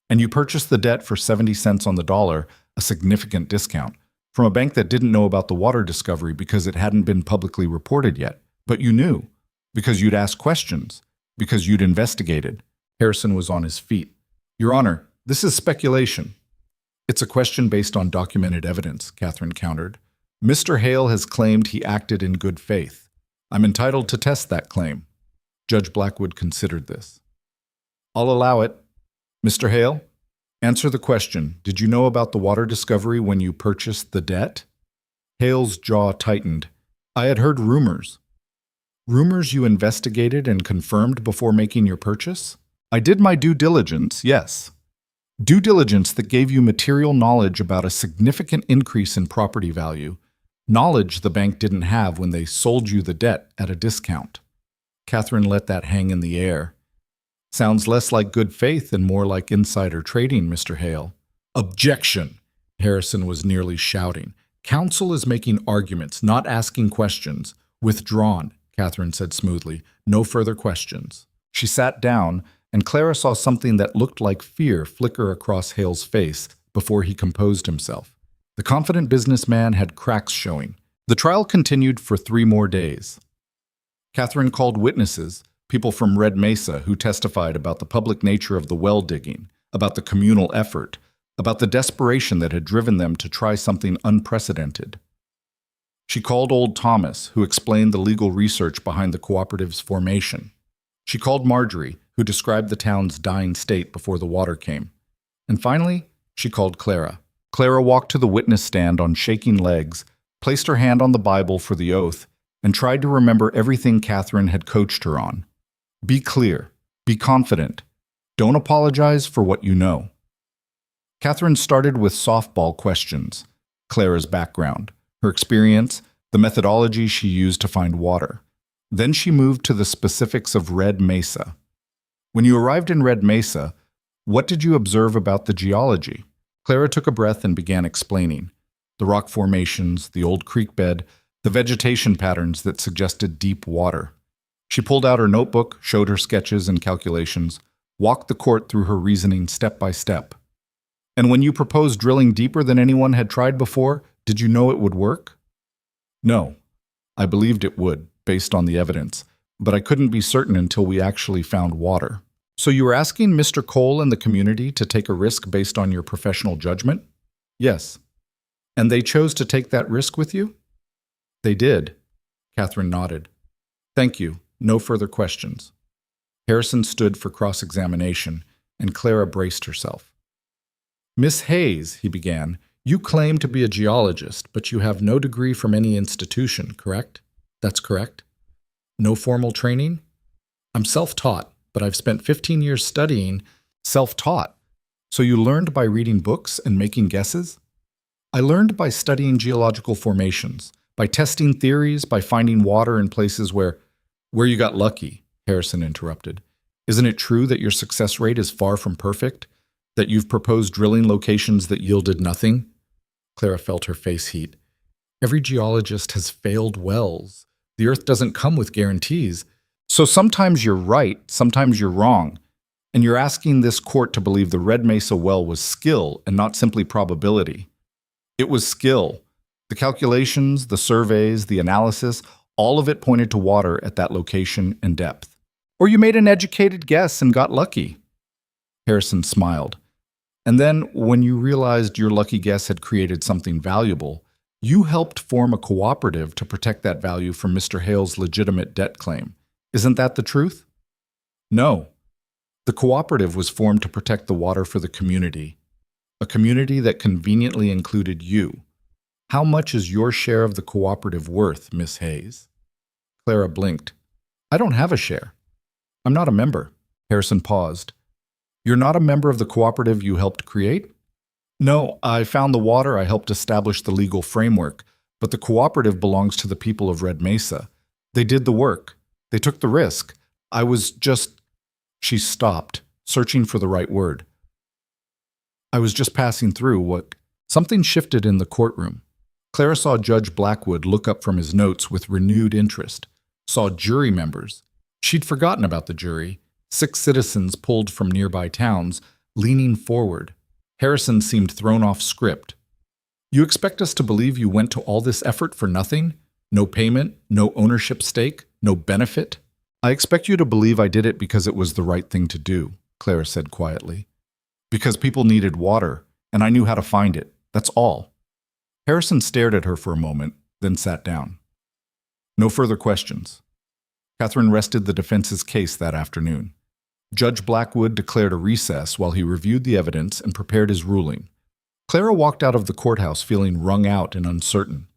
"And you purchased the debt for 70 cents on the dollar, a significant discount, from a bank that didn't know about the water discovery because it hadn't been publicly reported yet. But you knew, because you'd asked questions, because you'd investigated." Harrison was on his feet. "Your Honor, this is speculation." "It's a question based on documented evidence," Katherine countered. "Mr. Hale has claimed he acted in good faith. I'm entitled to test that claim." Judge Blackwood considered this. "I'll allow it. Mr. Hale, answer the question. Did you know about the water discovery when you purchased the debt?" Hale's jaw tightened. "I had heard rumors." "Rumors you investigated and confirmed before making your purchase?" "I did my due diligence, yes. Due diligence that gave you material knowledge about a significant increase in property value, knowledge the bank didn't have when they sold you the debt at a discount." Katherine let that hang in the air. "Sounds less like good faith and more like insider trading, Mr. Hale." "Objection!" Harrison was nearly shouting. "Counsel is making arguments, not asking questions." "Withdrawn," Katherine said smoothly. "No further questions." She sat down, and Clara saw something that looked like fear flicker across Hale's face before he composed himself. The confident businessman had cracks showing. The trial continued for 3 more days. Katherine called witnesses, people from Red Mesa who testified about the public nature of the well digging, about the communal effort, about the desperation that had driven them to try something unprecedented. She called old Thomas, who explained the legal research behind the cooperative's formation. She called Marjorie, who described the town's dying state before the water came. And finally, she called Clara. Clara walked to the witness stand on shaking legs, placed her hand on the Bible for the oath, and tried to remember everything Katherine had coached her on. Be clear. Be confident. Don't apologize for what you know. Katherine started with softball questions: Clara's background, her experience, the methodology she used to find water. Then she moved to the specifics of Red Mesa. When you arrived in Red Mesa, what did you observe about the geology? Clara took a breath and began explaining. The rock formations, the old creek bed, the vegetation patterns that suggested deep water. She pulled out her notebook, showed her sketches and calculations, walked the court through her reasoning step by step. And when you proposed drilling deeper than anyone had tried before, did you know it would work? No. I believed it would, based on the evidence, but I couldn't be certain until we actually found water. So you were asking Mr. Cole and the community to take a risk based on your professional judgment? Yes. And they chose to take that risk with you? They did. Katherine nodded. Thank you. No further questions. Harrison stood for cross-examination, and Clara braced herself. Miss Hayes, he began, you claim to be a geologist, but you have no degree from any institution, correct? That's correct. No formal training? I'm self-taught, but I've spent 15 years studying. Self-taught? So you learned by reading books and making guesses? I learned by studying geological formations, by testing theories, by finding water in places where you got lucky, Harrison interrupted. Isn't it true that your success rate is far from perfect? That you've proposed drilling locations that yielded nothing? Clara felt her face heat. Every geologist has failed wells. The earth doesn't come with guarantees. So sometimes you're right, sometimes you're wrong. And you're asking this court to believe the Red Mesa well was skill and not simply probability. It was skill. The calculations, the surveys, the analysis, all of it pointed to water at that location and depth. Or you made an educated guess and got lucky. Harrison smiled. And then, when you realized your lucky guess had created something valuable, you helped form a cooperative to protect that value from Mr. Hale's legitimate debt claim. Isn't that the truth? No. The cooperative was formed to protect the water for the community, a community that conveniently included you. How much is your share of the cooperative worth, Miss Hayes? Clara blinked. I don't have a share. I'm not a member. Harrison paused. You're not a member of the cooperative you helped create? No, I found the water. I helped establish the legal framework, but the cooperative belongs to the people of Red Mesa. They did the work. They took the risk. I was just... She stopped, searching for the right word. I was just passing through what... Something shifted in the courtroom. Clara saw Judge Blackwood look up from his notes with renewed interest, saw jury members. She'd forgotten about the jury. 6 citizens pulled from nearby towns, leaning forward. Harrison seemed thrown off script. You expect us to believe you went to all this effort for nothing? No payment, no ownership stake, no benefit? I expect you to believe I did it because it was the right thing to do, Clara said quietly. Because people needed water, and I knew how to find it. That's all. Harrison stared at her for a moment, then sat down. No further questions. Katherine rested the defense's case that afternoon. Judge Blackwood declared a recess while he reviewed the evidence and prepared his ruling. Clara walked out of the courthouse feeling wrung out and uncertain.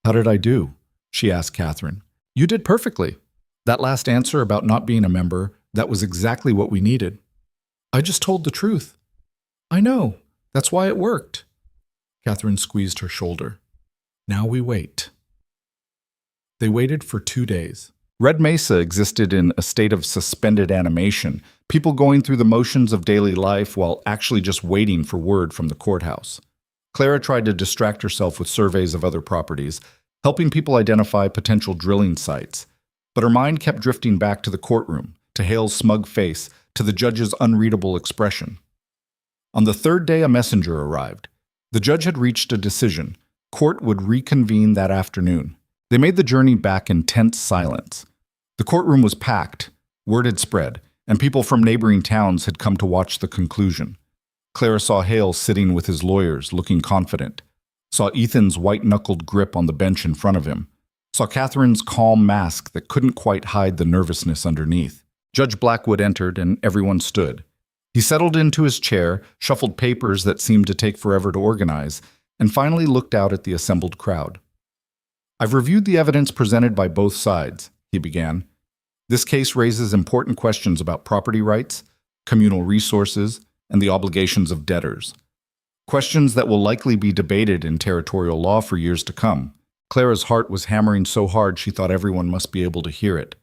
How did I do? She asked Katherine. You did perfectly. That last answer about not being a member, that was exactly what we needed. I just told the truth. I know. That's why it worked. Katherine squeezed her shoulder. Now we wait. They waited for 2 days. Red Mesa existed in a state of suspended animation, people going through the motions of daily life while actually just waiting for word from the courthouse. Clara tried to distract herself with surveys of other properties, helping people identify potential drilling sites. But her mind kept drifting back to the courtroom, to Hale's smug face, to the judge's unreadable expression. On the 3rd day, a messenger arrived. The judge had reached a decision. Court would reconvene that afternoon. They made the journey back in tense silence. The courtroom was packed. Word had spread, and people from neighboring towns had come to watch the conclusion. Clara saw Hale sitting with his lawyers, looking confident. Saw Ethan's white-knuckled grip on the bench in front of him. Saw Katherine's calm mask that couldn't quite hide the nervousness underneath. Judge Blackwood entered, and everyone stood. He settled into his chair, shuffled papers that seemed to take forever to organize, and finally looked out at the assembled crowd. "I've reviewed the evidence presented by both sides," he began. "This case raises important questions about property rights, communal resources, and the obligations of debtors. Questions that will likely be debated in territorial law for years to come." Clara's heart was hammering so hard she thought everyone must be able to hear it.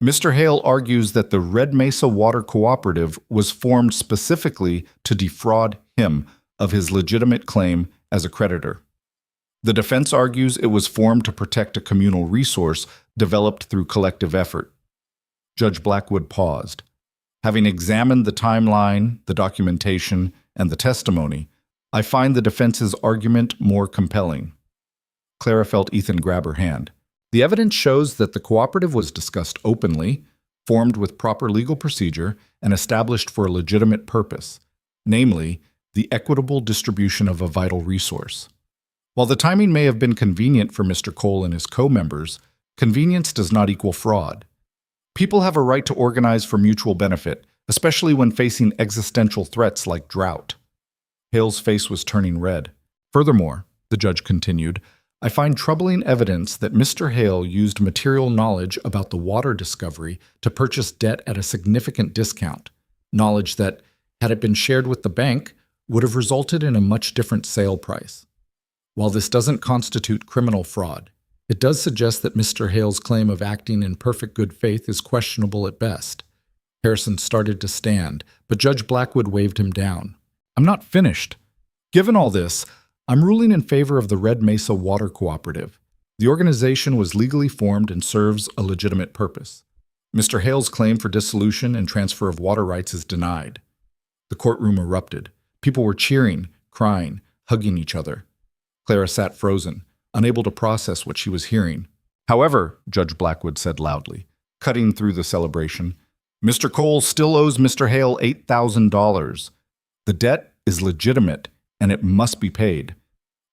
Mr. Hale argues that the Red Mesa Water Cooperative was formed specifically to defraud him of his legitimate claim as a creditor. The defense argues it was formed to protect a communal resource developed through collective effort. Judge Blackwood paused. Having examined the timeline, the documentation, and the testimony, I find the defense's argument more compelling. Clara felt Ethan grab her hand. The evidence shows that the cooperative was discussed openly, formed with proper legal procedure, and established for a legitimate purpose, namely, the equitable distribution of a vital resource. While the timing may have been convenient for Mr. Cole and his co-members, convenience does not equal fraud. People have a right to organize for mutual benefit, especially when facing existential threats like drought. Hale's face was turning red. Furthermore, the judge continued, I find troubling evidence that Mr. Hale used material knowledge about the water discovery to purchase debt at a significant discount, knowledge that, had it been shared with the bank, would have resulted in a much different sale price. While this doesn't constitute criminal fraud, it does suggest that Mr. Hale's claim of acting in perfect good faith is questionable at best. Harrison started to stand, but Judge Blackwood waved him down. I'm not finished. Given all this, I'm ruling in favor of the Red Mesa Water Cooperative. The organization was legally formed and serves a legitimate purpose. Mr. Hale's claim for dissolution and transfer of water rights is denied. The courtroom erupted. People were cheering, crying, hugging each other. Clara sat frozen, unable to process what she was hearing. However, Judge Blackwood said loudly, cutting through the celebration, Mr. Cole still owes Mr. Hale $8,000. The debt is legitimate, and it must be paid.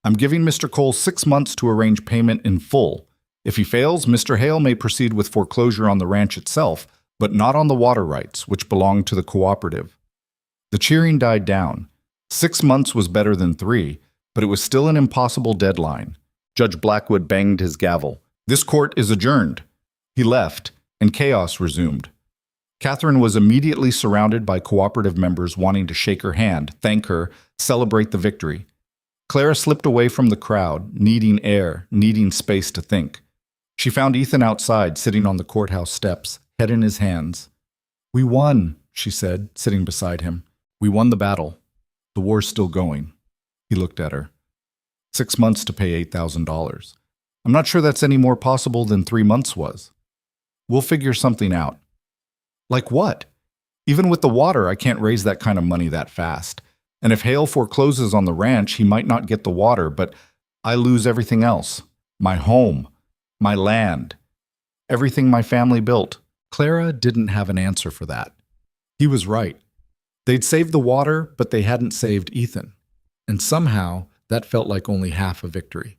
I'm giving Mr. Cole 6 months to arrange payment in full. If he fails, Mr. Hale may proceed with foreclosure on the ranch itself, but not on the water rights, which belong to the cooperative. The cheering died down. 6 months was better than 3, but it was still an impossible deadline. Judge Blackwood banged his gavel. This court is adjourned. He left, and chaos resumed. Katherine was immediately surrounded by cooperative members wanting to shake her hand, thank her, celebrate the victory. Clara slipped away from the crowd, needing air, needing space to think. She found Ethan outside, sitting on the courthouse steps, head in his hands. We won, she said, sitting beside him. We won the battle. The war's still going. He looked at her. 6 months to pay $8,000. I'm not sure that's any more possible than 3 months was. We'll figure something out. Like what? Even with the water, I can't raise that kind of money that fast. And if Hale forecloses on the ranch, he might not get the water, but I lose everything else. My home, my land, everything my family built. Clara didn't have an answer for that. He was right. They'd saved the water, but they hadn't saved Ethan. And somehow, that felt like only half a victory.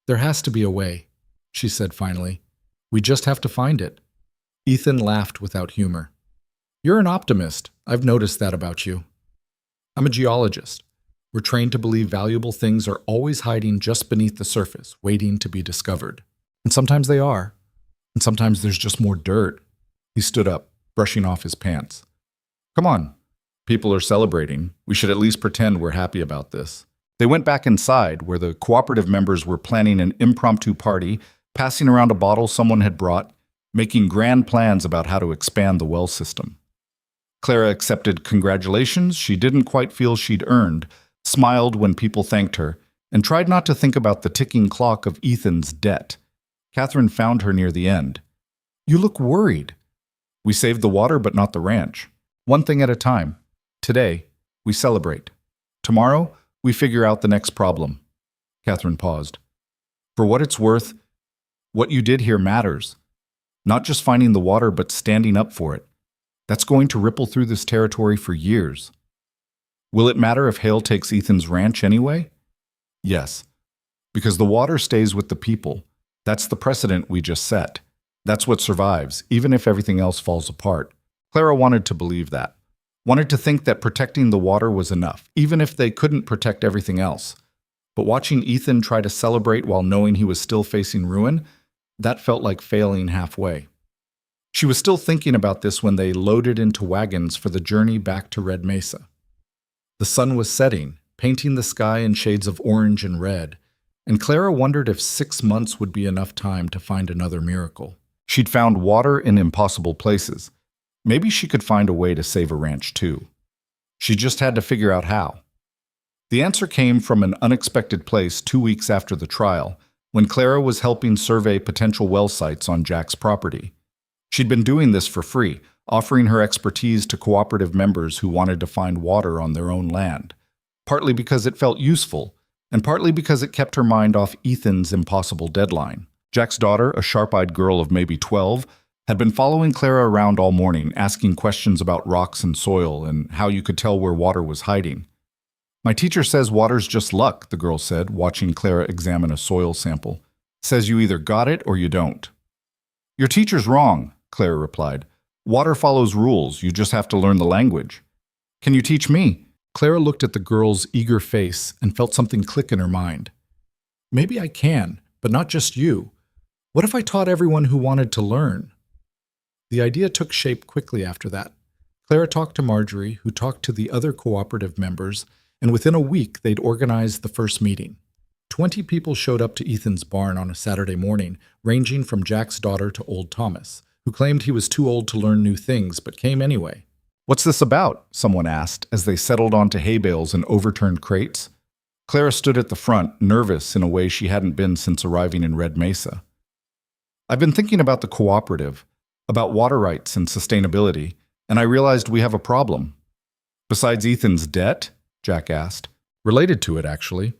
There has to be a way, she said finally. We just have to find it. Ethan laughed without humor. You're an optimist. I've noticed that about you. I'm a geologist. We're trained to believe valuable things are always hiding just beneath the surface, waiting to be discovered. And sometimes they are. And sometimes there's just more dirt. He stood up, brushing off his pants. Come on. People are celebrating. We should at least pretend we're happy about this. They went back inside, where the cooperative members were planning an impromptu party, passing around a bottle someone had brought, making grand plans about how to expand the well system. Clara accepted congratulations she didn't quite feel she'd earned, smiled when people thanked her, and tried not to think about the ticking clock of Ethan's debt. Katherine found her near the end. You look worried. We saved the water, but not the ranch. One thing at a time. Today, we celebrate. Tomorrow, we figure out the next problem. Katherine paused. For what it's worth, what you did here matters. Not just finding the water, but standing up for it. That's going to ripple through this territory for years. Will it matter if Hale takes Ethan's ranch anyway? Yes, because the water stays with the people. That's the precedent we just set. That's what survives, even if everything else falls apart. Clara wanted to believe that. Wanted to think that protecting the water was enough, even if they couldn't protect everything else. But watching Ethan try to celebrate while knowing he was still facing ruin, that felt like failing halfway. She was still thinking about this when they loaded into wagons for the journey back to Red Mesa. The sun was setting, painting the sky in shades of orange and red, and Clara wondered if 6 months would be enough time to find another miracle. She'd found water in impossible places. Maybe she could find a way to save a ranch too. She just had to figure out how. The answer came from an unexpected place 2 weeks after the trial, when Clara was helping survey potential well sites on Jack's property. She'd been doing this for free, offering her expertise to cooperative members who wanted to find water on their own land, partly because it felt useful, and partly because it kept her mind off Ethan's impossible deadline. Jack's daughter, a sharp-eyed girl of maybe 12, had been following Clara around all morning, asking questions about rocks and soil and how you could tell where water was hiding. "My teacher says water's just luck," the girl said, watching Clara examine a soil sample. "Says you either got it or you don't." "Your teacher's wrong," Clara replied. "Water follows rules, you just have to learn the language." "Can you teach me?" Clara looked at the girl's eager face and felt something click in her mind. "Maybe I can, but not just you. What if I taught everyone who wanted to learn?" The idea took shape quickly after that. Clara talked to Marjorie, who talked to the other cooperative members, and within a week they'd organized the first meeting. 20 people showed up to Ethan's barn on a Saturday morning, ranging from Jack's daughter to old Thomas, who claimed he was too old to learn new things but came anyway. "What's this about?" someone asked as they settled onto hay bales and overturned crates. Clara stood at the front, nervous in a way she hadn't been since arriving in Red Mesa. "I've been thinking about the cooperative, about water rights and sustainability, and I realized we have a problem." "Besides Ethan's debt?" Jack asked. "Related to it, actually.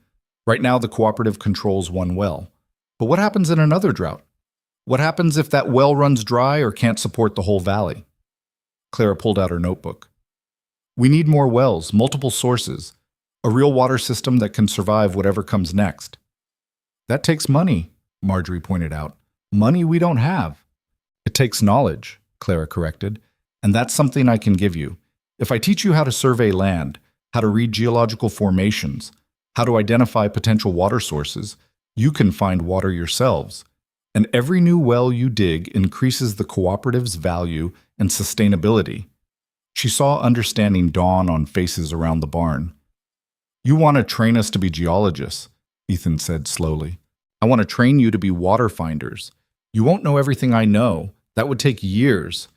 Right now the cooperative controls one well. But what happens in another drought? What happens if that well runs dry or can't support the whole valley?" Clara pulled out her notebook. "We need more wells, multiple sources, a real water system that can survive whatever comes next." "That takes money," Marjorie pointed out. "Money we don't have." "It takes knowledge," Clara corrected, "and that's something I can give you. If I teach you how to survey land, how to read geological formations, how to identify potential water sources, you can find water yourselves. And every new well you dig increases the cooperative's value and sustainability." She saw understanding dawn on faces around the barn. "You want to train us to be geologists," Ethan said slowly. "I want to train you to be water finders. You won't know everything I know. That would take years.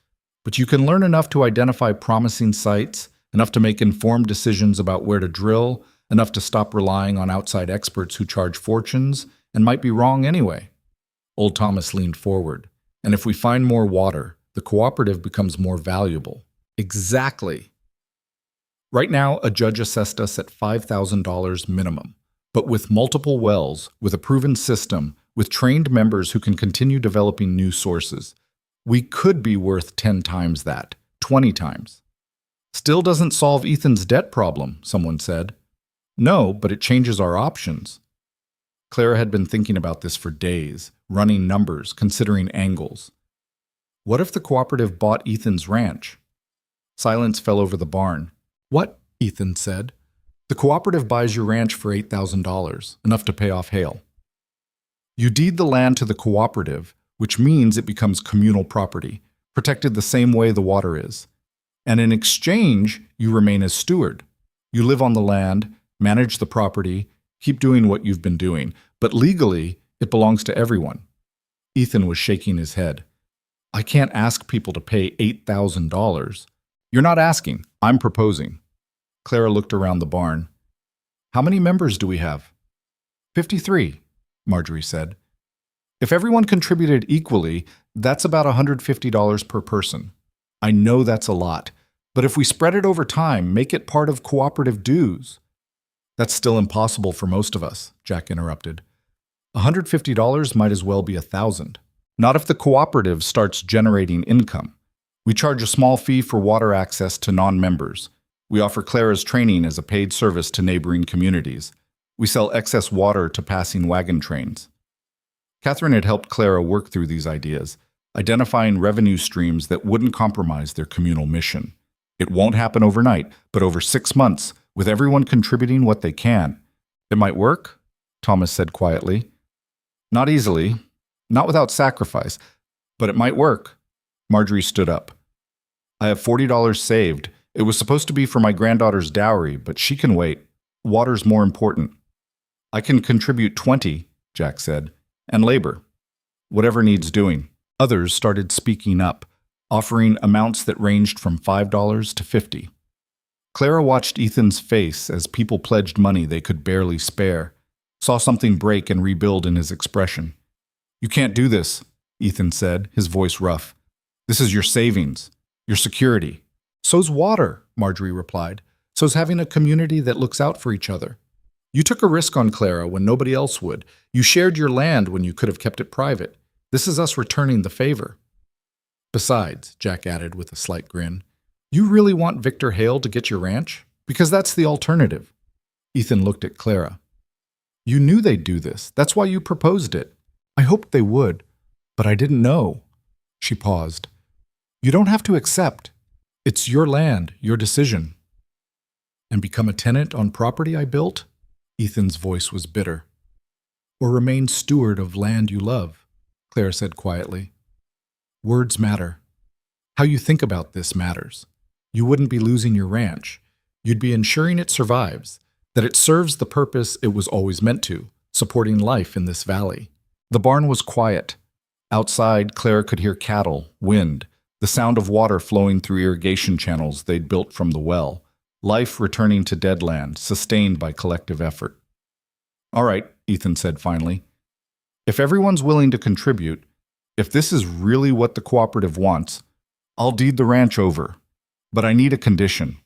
But you can learn enough to identify promising sites, enough to make informed decisions about where to drill, enough to stop relying on outside experts who charge fortunes and might be wrong anyway." Old Thomas leaned forward. "And if we find more water, the cooperative becomes more valuable." "Exactly." "Right now, a judge assessed us at $5,000 minimum. But with multiple wells, with a proven system, with trained members who can continue developing new sources, we could be worth 10 times that, 20 times. "Still doesn't solve Ethan's debt problem," someone said. "No, but it changes our options." Clara had been thinking about this for days, running numbers, considering angles. What if the cooperative bought Ethan's ranch? Silence fell over the barn. "What?" Ethan said. "The cooperative buys your ranch for $8,000, enough to pay off Hale. You deed the land to the cooperative, which means it becomes communal property, protected the same way the water is. And in exchange, you remain as steward. You live on the land, manage the property, keep doing what you've been doing, but legally, it belongs to everyone." Ethan was shaking his head. "I can't ask people to pay $8,000. "You're not asking, I'm proposing." Clara looked around the barn. "How many members do we have?" 53, Marjorie said. "If everyone contributed equally, that's about $150 per person. I know that's a lot, but if we spread it over time, make it part of cooperative dues." "That's still impossible for most of us," Jack interrupted. $150 might as well be $1,000. Not if the cooperative starts generating income. We charge a small fee for water access to non-members. We offer Clara's training as a paid service to neighboring communities. We sell excess water to passing wagon trains. Katherine had helped Clara work through these ideas, identifying revenue streams that wouldn't compromise their communal mission. It won't happen overnight, but over 6 months, with everyone contributing what they can. It might work, Thomas said quietly. Not easily, not without sacrifice, but it might work. Marjorie stood up. I have $40 saved. It was supposed to be for my granddaughter's dowry, but she can wait. Water's more important. I can contribute 20, Jack said, and labor. Whatever needs doing. Others started speaking up, offering amounts that ranged from $5 to $50. Clara watched Ethan's face as people pledged money they could barely spare, saw something break and rebuild in his expression. You can't do this, Ethan said, his voice rough. This is your savings, your security. So's water, Marjorie replied. So's having a community that looks out for each other. You took a risk on Clara when nobody else would. You shared your land when you could have kept it private. This is us returning the favor. Besides, Jack added with a slight grin, you really want Victor Hale to get your ranch? Because that's the alternative. Ethan looked at Clara. You knew they'd do this. That's why you proposed it. I hoped they would, but I didn't know. She paused. You don't have to accept. It's your land, your decision. And become a tenant on property I built? Ethan's voice was bitter. Or remain steward of land you love, Clara said quietly. Words matter. How you think about this matters. You wouldn't be losing your ranch. You'd be ensuring it survives, that it serves the purpose it was always meant to, supporting life in this valley. The barn was quiet. Outside, Clara could hear cattle, wind, the sound of water flowing through irrigation channels they'd built from the well, life returning to dead land, sustained by collective effort. All right, Ethan said finally. If everyone's willing to contribute, if this is really what the cooperative wants, I'll deed the ranch over. But I need a condition.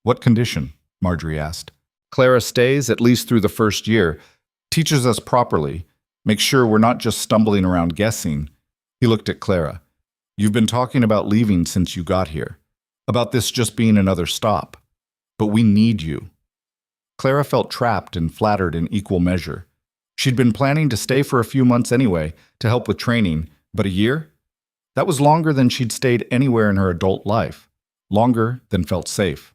What condition? Marjorie asked. Clara stays at least through the first year, teaches us properly, makes sure we're not just stumbling around guessing. He looked at Clara. You've been talking about leaving since you got here, about this just being another stop. But we need you. Clara felt trapped and flattered in equal measure. She'd been planning to stay for a few months anyway, to help with training, but a year? That was longer than she'd stayed anywhere in her adult life. Longer than felt safe.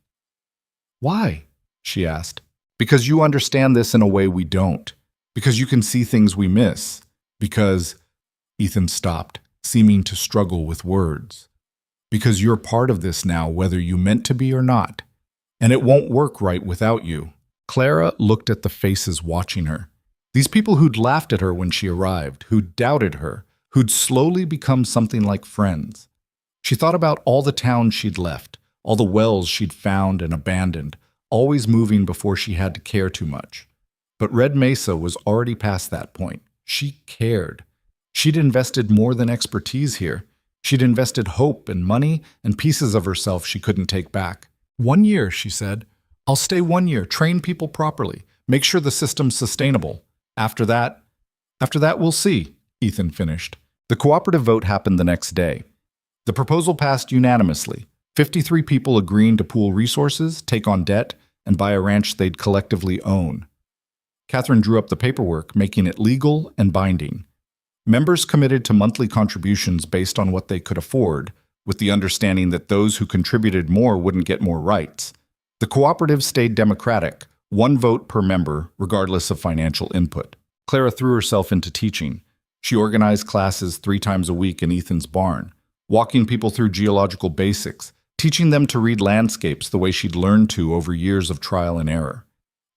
Why? She asked. Because you understand this in a way we don't. Because you can see things we miss. Because... Ethan stopped, seeming to struggle with words. Because you're part of this now, whether you meant to be or not. And it won't work right without you. Clara looked at the faces watching her. These people who'd laughed at her when she arrived, who'd doubted her, who'd slowly become something like friends. She thought about all the towns she'd left, all the wells she'd found and abandoned, always moving before she had to care too much. But Red Mesa was already past that point. She cared. She'd invested more than expertise here. She'd invested hope and money and pieces of herself she couldn't take back. 1 year, she said. I'll stay 1 year, train people properly, make sure the system's sustainable. After that, we'll see, Ethan finished. The cooperative vote happened the next day. The proposal passed unanimously, 53 people agreeing to pool resources, take on debt, and buy a ranch they'd collectively own. Katherine drew up the paperwork, making it legal and binding. Members committed to monthly contributions based on what they could afford, with the understanding that those who contributed more wouldn't get more rights. The cooperative stayed democratic, 1 vote per member, regardless of financial input. Clara threw herself into teaching. She organized classes 3 times a week in Ethan's barn, walking people through geological basics, teaching them to read landscapes the way she'd learned to over years of trial and error.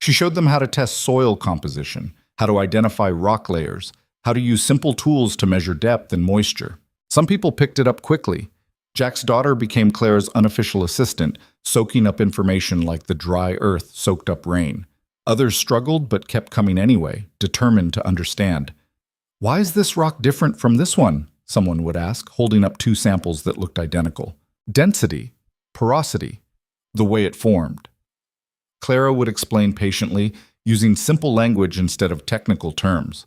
She showed them how to test soil composition, how to identify rock layers, how to use simple tools to measure depth and moisture. Some people picked it up quickly. Jack's daughter became Clara's unofficial assistant, soaking up information like the dry earth soaked up rain. Others struggled but kept coming anyway, determined to understand. Why is this rock different from this one? Someone would ask, holding up 2 samples that looked identical. Density, porosity, the way it formed. Clara would explain patiently, using simple language instead of technical terms.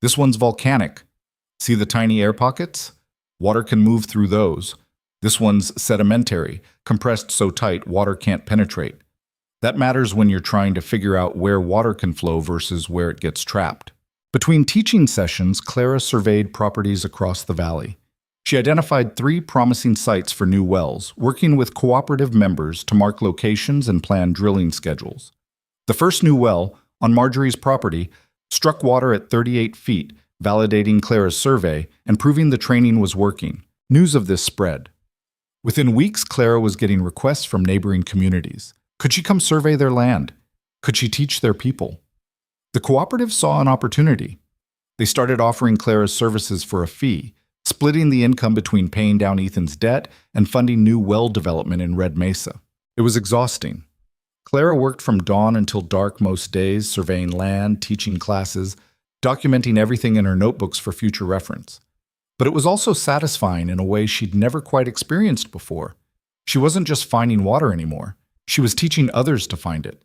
This one's volcanic. See the tiny air pockets? Water can move through those. This one's sedimentary, compressed so tight water can't penetrate. That matters when you're trying to figure out where water can flow versus where it gets trapped. Between teaching sessions, Clara surveyed properties across the valley. She identified 3 promising sites for new wells, working with cooperative members to mark locations and plan drilling schedules. The first new well, on Marjorie's property, struck water at 38 feet, validating Clara's survey and proving the training was working. News of this spread. Within weeks, Clara was getting requests from neighboring communities. Could she come survey their land? Could she teach their people? The cooperative saw an opportunity. They started offering Clara's services for a fee, splitting the income between paying down Ethan's debt and funding new well development in Red Mesa. It was exhausting. Clara worked from dawn until dark most days, surveying land, teaching classes, documenting everything in her notebooks for future reference. But it was also satisfying in a way she'd never quite experienced before. She wasn't just finding water anymore. She was teaching others to find it,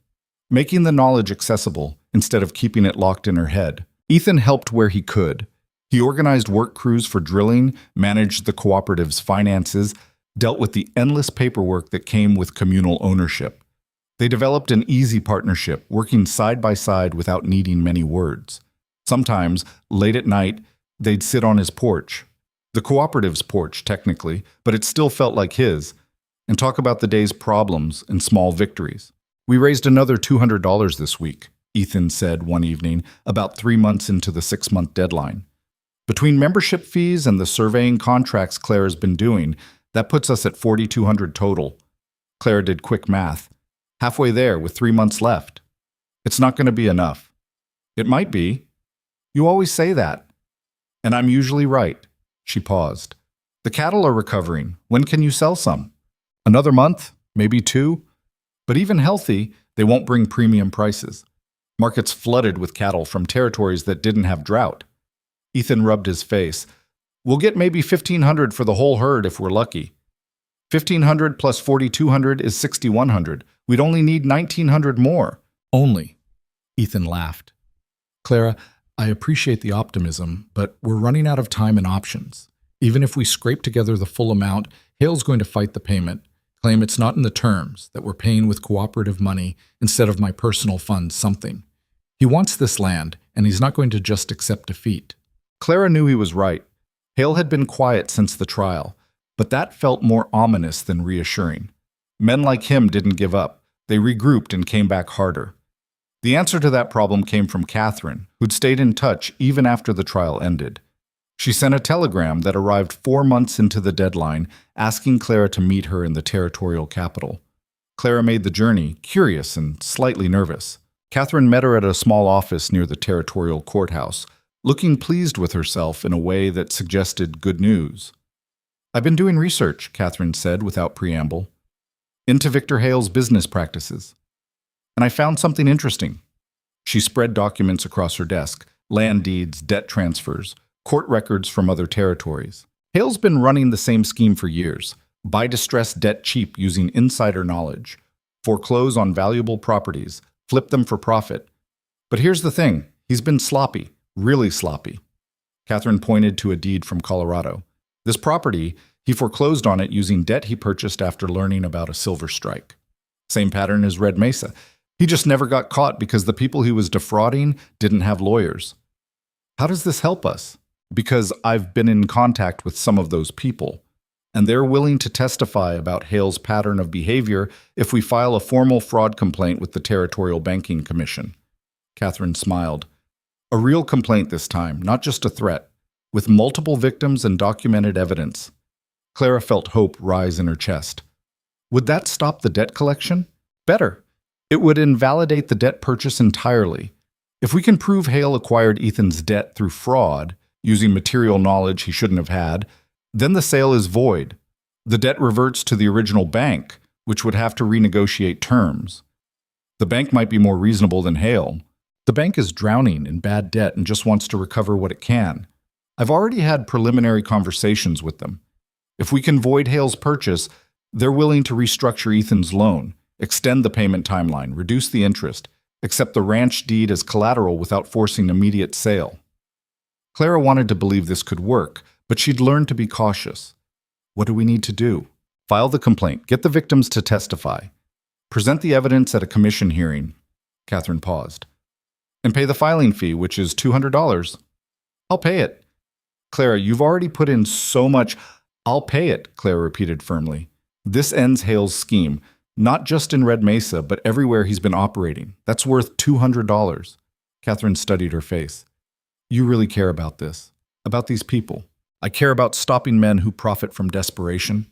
making the knowledge accessible instead of keeping it locked in her head. Ethan helped where he could. He organized work crews for drilling, managed the cooperative's finances, dealt with the endless paperwork that came with communal ownership. They developed an easy partnership, working side by side without needing many words. Sometimes, late at night, they'd sit on his porch. The cooperative's porch, technically, but it still felt like his, and talk about the day's problems and small victories. We raised another $200 this week, Ethan said one evening, about 3 months into the 6-month deadline. Between membership fees and the surveying contracts Clara's been doing, that puts us at $4,200 total. Clara did quick math. Halfway there with 3 months left. It's not going to be enough. It might be. You always say that. And I'm usually right. She paused. The cattle are recovering. When can you sell some? Another month? Maybe 2? But even healthy, they won't bring premium prices. Markets flooded with cattle from territories that didn't have drought. Ethan rubbed his face. We'll get maybe $1,500 for the whole herd if we're lucky. $1,500 plus $4,200 is $6,100. We'd only need $1,900 more. Only. Ethan laughed. Clara, I appreciate the optimism, but we're running out of time and options. Even if we scrape together the full amount, Hale's going to fight the payment, claim it's not in the terms, that we're paying with cooperative money instead of my personal funds something. He wants this land, and he's not going to just accept defeat. Clara knew he was right. Hale had been quiet since the trial, but that felt more ominous than reassuring. Men like him didn't give up. They regrouped and came back harder. The answer to that problem came from Katherine, who'd stayed in touch even after the trial ended. She sent a telegram that arrived 4 months into the deadline, asking Clara to meet her in the territorial capital. Clara made the journey, curious and slightly nervous. Katherine met her at a small office near the territorial courthouse, looking pleased with herself in a way that suggested good news. I've been doing research, Katherine said without preamble, into Victor Hale's business practices. And I found something interesting. She spread documents across her desk, land deeds, debt transfers, court records from other territories. Hale's been running the same scheme for years. Buy distressed debt cheap using insider knowledge. Foreclose on valuable properties. Flip them for profit. But here's the thing. He's been sloppy. Really sloppy. Katherine pointed to a deed from Colorado. This property, he foreclosed on it using debt he purchased after learning about a silver strike. Same pattern as Red Mesa. He just never got caught because the people he was defrauding didn't have lawyers. How does this help us? Because I've been in contact with some of those people, and they're willing to testify about Hale's pattern of behavior if we file a formal fraud complaint with the Territorial Banking Commission. Katherine smiled. A real complaint this time, not just a threat, with multiple victims and documented evidence. Clara felt hope rise in her chest. Would that stop the debt collection? Better. It would invalidate the debt purchase entirely. If we can prove Hale acquired Ethan's debt through fraud, using material knowledge he shouldn't have had, then the sale is void. The debt reverts to the original bank, which would have to renegotiate terms. The bank might be more reasonable than Hale. The bank is drowning in bad debt and just wants to recover what it can. I've already had preliminary conversations with them. If we can void Hale's purchase, they're willing to restructure Ethan's loan, extend the payment timeline, reduce the interest, accept the ranch deed as collateral without forcing immediate sale. Clara wanted to believe this could work, but she'd learned to be cautious. What do we need to do? File the complaint, get the victims to testify, present the evidence at a commission hearing. Katherine paused. And pay the filing fee, which is $200. I'll pay it. Clara, you've already put in so much. I'll pay it, Clara repeated firmly. This ends Hale's scheme, not just in Red Mesa, but everywhere he's been operating. That's worth $200. Katherine studied her face. You really care about this, about these people. I care about stopping men who profit from desperation.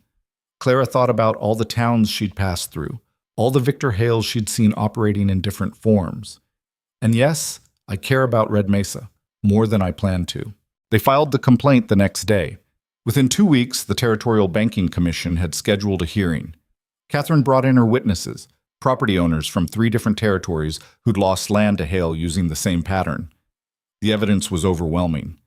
Clara thought about all the towns she'd passed through, all the Victor Hales she'd seen operating in different forms. And yes, I care about Red Mesa, more than I planned to. They filed the complaint the next day. Within 2 weeks, the Territorial Banking Commission had scheduled a hearing. Katherine brought in her witnesses, property owners from 3 different territories who'd lost land to Hale using the same pattern. The evidence was overwhelming.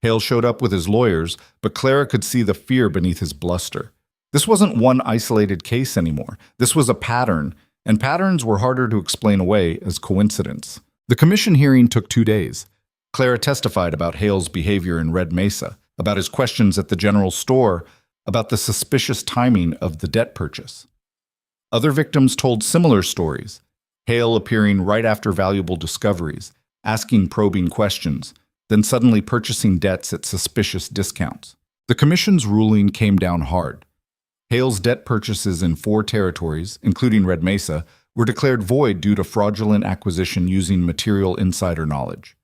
Hale showed up with his lawyers, but Clara could see the fear beneath his bluster. This wasn't one isolated case anymore. This was a pattern, and patterns were harder to explain away as coincidence. The commission hearing took 2 days. Clara testified about Hale's behavior in Red Mesa, about his questions at the general store, about the suspicious timing of the debt purchase. Other victims told similar stories, Hale appearing right after valuable discoveries, asking probing questions, then suddenly purchasing debts at suspicious discounts. The commission's ruling came down hard. Hale's debt purchases in 4 territories, including Red Mesa, were declared void due to fraudulent acquisition using material insider knowledge.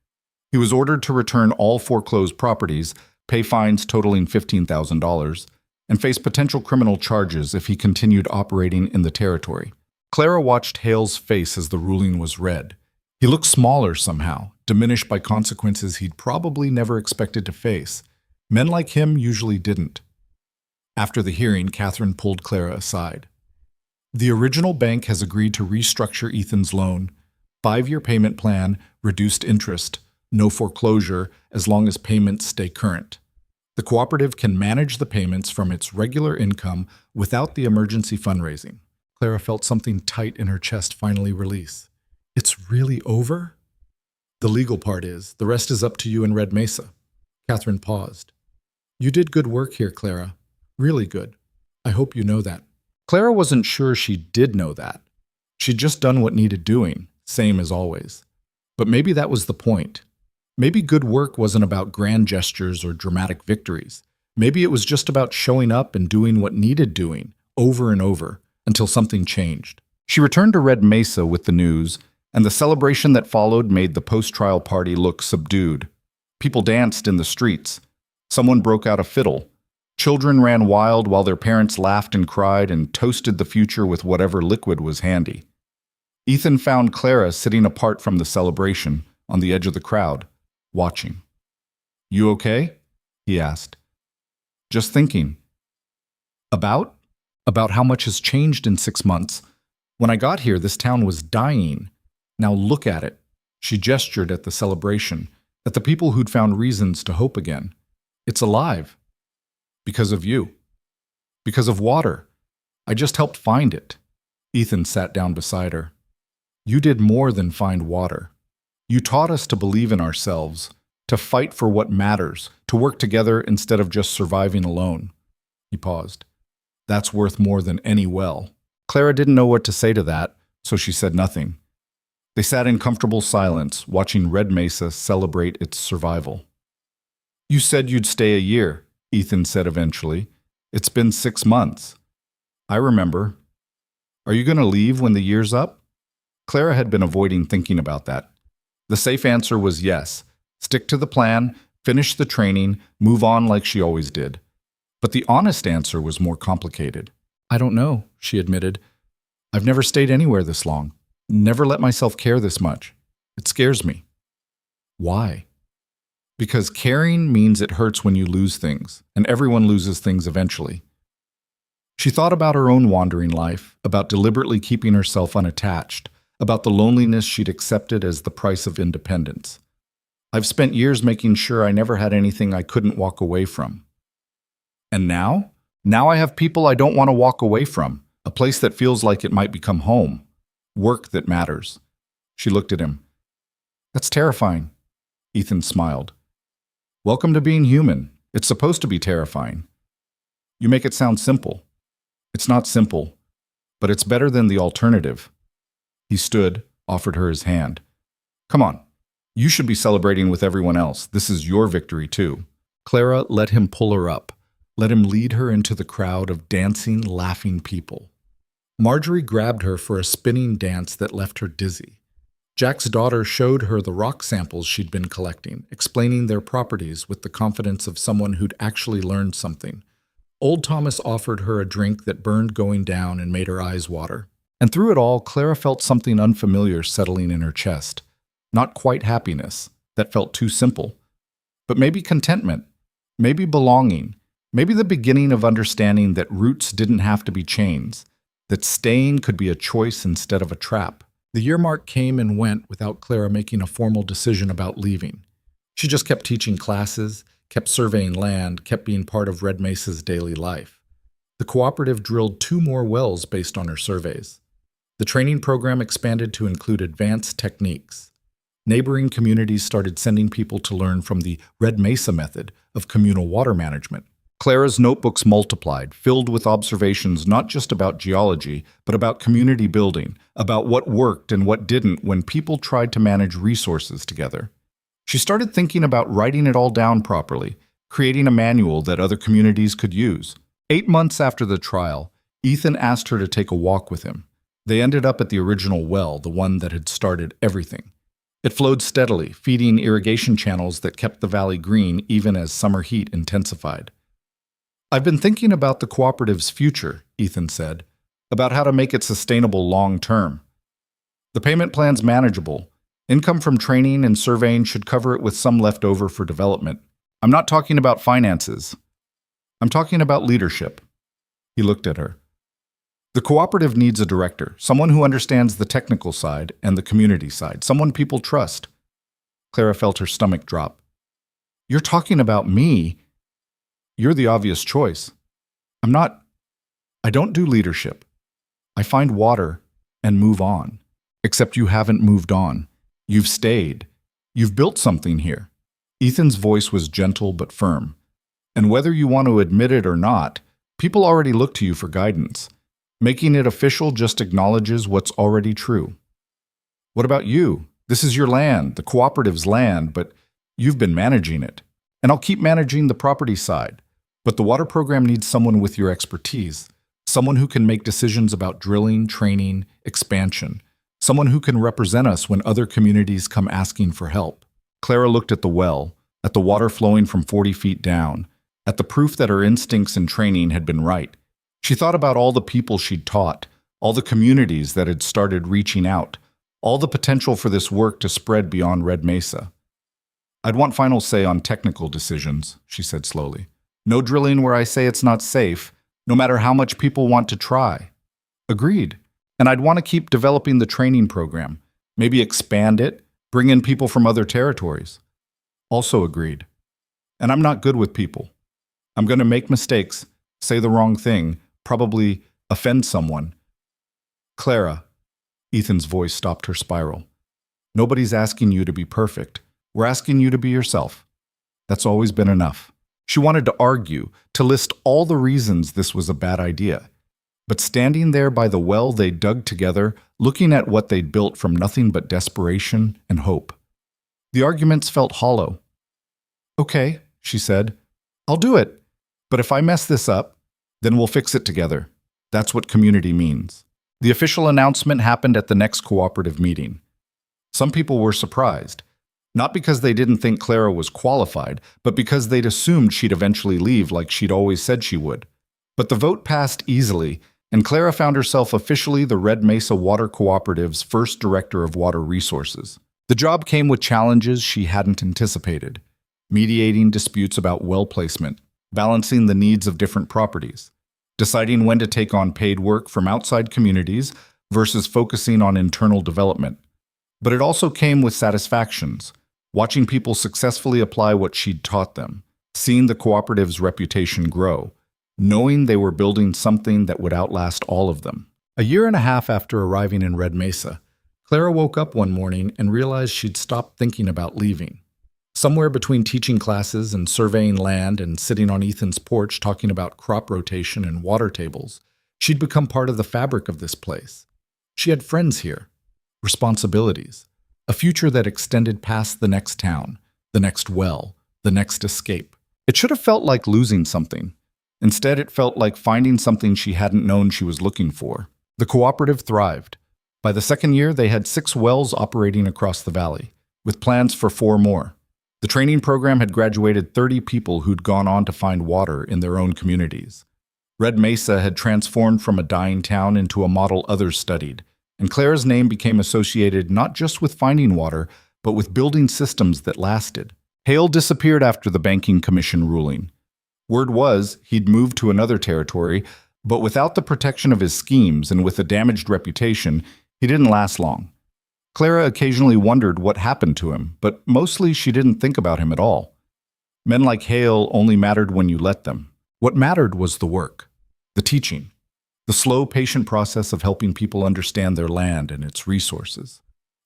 He was ordered to return all foreclosed properties, pay fines totaling $15,000, and face potential criminal charges if he continued operating in the territory. Clara watched Hale's face as the ruling was read. He looked smaller somehow, diminished by consequences he'd probably never expected to face. Men like him usually didn't. After the hearing, Katherine pulled Clara aside. The original bank has agreed to restructure Ethan's loan. 5-year payment plan, reduced interest, no foreclosure as long as payments stay current. The cooperative can manage the payments from its regular income without the emergency fundraising. Clara felt something tight in her chest finally release. It's really over? The legal part is. The rest is up to you in Red Mesa. Katherine paused. You did good work here, Clara. Really good. I hope you know that. Clara wasn't sure she did know that. She'd just done what needed doing, same as always. But maybe that was the point. Maybe good work wasn't about grand gestures or dramatic victories. Maybe it was just about showing up and doing what needed doing, over and over, until something changed. She returned to Red Mesa with the news, and the celebration that followed made the post-trial party look subdued. People danced in the streets. Someone broke out a fiddle. Children ran wild while their parents laughed and cried and toasted the future with whatever liquid was handy. Ethan found Clara sitting apart from the celebration, on the edge of the crowd, watching. You okay? He asked. Just thinking. About? About how much has changed in 6 months. When I got here, this town was dying. Now look at it. She gestured at the celebration, at the people who'd found reasons to hope again. It's alive. Because of you. Because of water. I just helped find it. Ethan sat down beside her. You did more than find water. You taught us to believe in ourselves, to fight for what matters, to work together instead of just surviving alone. He paused. That's worth more than any well. Clara didn't know what to say to that, so she said nothing. They sat in comfortable silence, watching Red Mesa celebrate its survival. You said you'd stay a year, Ethan said eventually. It's been 6 months. I remember. Are you going to leave when the year's up? Clara had been avoiding thinking about that. The safe answer was yes. Stick to the plan, finish the training, move on like she always did. But the honest answer was more complicated. I don't know, she admitted. I've never stayed anywhere this long. Never let myself care this much. It scares me. Why? Because caring means it hurts when you lose things, and everyone loses things eventually. She thought about her own wandering life, about deliberately keeping herself unattached, about the loneliness she'd accepted as the price of independence. I've spent years making sure I never had anything I couldn't walk away from. And now? Now I have people I don't want to walk away from, a place that feels like it might become home, work that matters. She looked at him. That's terrifying. Ethan smiled. Welcome to being human. It's supposed to be terrifying. You make it sound simple. It's not simple, but it's better than the alternative. He stood, offered her his hand. Come on. You should be celebrating with everyone else. This is your victory, too. Clara let him pull her up, let him lead her into the crowd of dancing, laughing people. Marjorie grabbed her for a spinning dance that left her dizzy. Jack's daughter showed her the rock samples she'd been collecting, explaining their properties with the confidence of someone who'd actually learned something. Old Thomas offered her a drink that burned going down and made her eyes water. And through it all, Clara felt something unfamiliar settling in her chest. Not quite happiness, that felt too simple, but maybe contentment, maybe belonging, maybe the beginning of understanding that roots didn't have to be chains, that staying could be a choice instead of a trap. The year mark came and went without Clara making a formal decision about leaving. She just kept teaching classes, kept surveying land, kept being part of Red Mesa's daily life. The cooperative drilled 2 more wells based on her surveys. The training program expanded to include advanced techniques. Neighboring communities started sending people to learn from the Red Mesa method of communal water management. Clara's notebooks multiplied, filled with observations not just about geology, but about community building, about what worked and what didn't when people tried to manage resources together. She started thinking about writing it all down properly, creating a manual that other communities could use. 8 months after the trial, Ethan asked her to take a walk with him. They ended up at the original well, the one that had started everything. It flowed steadily, feeding irrigation channels that kept the valley green even as summer heat intensified. I've been thinking about the cooperative's future, Ethan said, about how to make it sustainable long term. The payment plan's manageable. Income from training and surveying should cover it with some left over for development. I'm not talking about finances. I'm talking about leadership. He looked at her. The cooperative needs a director, someone who understands the technical side and the community side, someone people trust. Clara felt her stomach drop. You're talking about me? You're the obvious choice. I don't do leadership. I find water and move on. Except you haven't moved on. You've stayed. You've built something here. Ethan's voice was gentle but firm. And whether you want to admit it or not, people already look to you for guidance. Making it official just acknowledges what's already true. What about you? This is your land, the cooperative's land, but you've been managing it. And I'll keep managing the property side. But the water program needs someone with your expertise, someone who can make decisions about drilling, training, expansion, someone who can represent us when other communities come asking for help. Clara looked at the well, at the water flowing from 40 feet down, at the proof that her instincts and training had been right. She thought about all the people she'd taught, all the communities that had started reaching out, all the potential for this work to spread beyond Red Mesa. I'd want final say on technical decisions, she said slowly. No drilling where I say it's not safe, no matter how much people want to try. Agreed. And I'd want to keep developing the training program, maybe expand it, bring in people from other territories. Also agreed. And I'm not good with people. I'm going to make mistakes, say the wrong thing, probably offend someone. Clara, Ethan's voice stopped her spiral. Nobody's asking you to be perfect. We're asking you to be yourself. That's always been enough. She wanted to argue, to list all the reasons this was a bad idea. But standing there by the well they dug together, looking at what they'd built from nothing but desperation and hope. The arguments felt hollow. Okay, she said, I'll do it. But if I mess this up, then we'll fix it together. That's what community means. The official announcement happened at the next cooperative meeting. Some people were surprised. Not because they didn't think Clara was qualified, but because they'd assumed she'd eventually leave like she'd always said she would. But the vote passed easily, and Clara found herself officially the Red Mesa Water Cooperative's first director of water resources. The job came with challenges she hadn't anticipated: mediating disputes about well placement, balancing the needs of different properties, deciding when to take on paid work from outside communities versus focusing on internal development. But it also came with satisfactions: watching people successfully apply what she'd taught them, seeing the cooperative's reputation grow, knowing they were building something that would outlast all of them. A year and a half after arriving in Red Mesa, Clara woke up one morning and realized she'd stopped thinking about leaving. Somewhere between teaching classes and surveying land and sitting on Ethan's porch talking about crop rotation and water tables, she'd become part of the fabric of this place. She had friends here, responsibilities, a future that extended past the next town, the next well, the next escape. It should have felt like losing something. Instead, it felt like finding something she hadn't known she was looking for. The cooperative thrived. By the second year, they had 6 wells operating across the valley, with plans for 4 more. The training program had graduated 30 people who'd gone on to find water in their own communities. Red Mesa had transformed from a dying town into a model others studied, and Clara's name became associated not just with finding water, but with building systems that lasted. Hale disappeared after the Banking Commission ruling. Word was he'd moved to another territory, but without the protection of his schemes and with a damaged reputation, he didn't last long. Clara occasionally wondered what happened to him, but mostly she didn't think about him at all. Men like Hale only mattered when you let them. What mattered was the work, the teaching, the slow, patient process of helping people understand their land and its resources.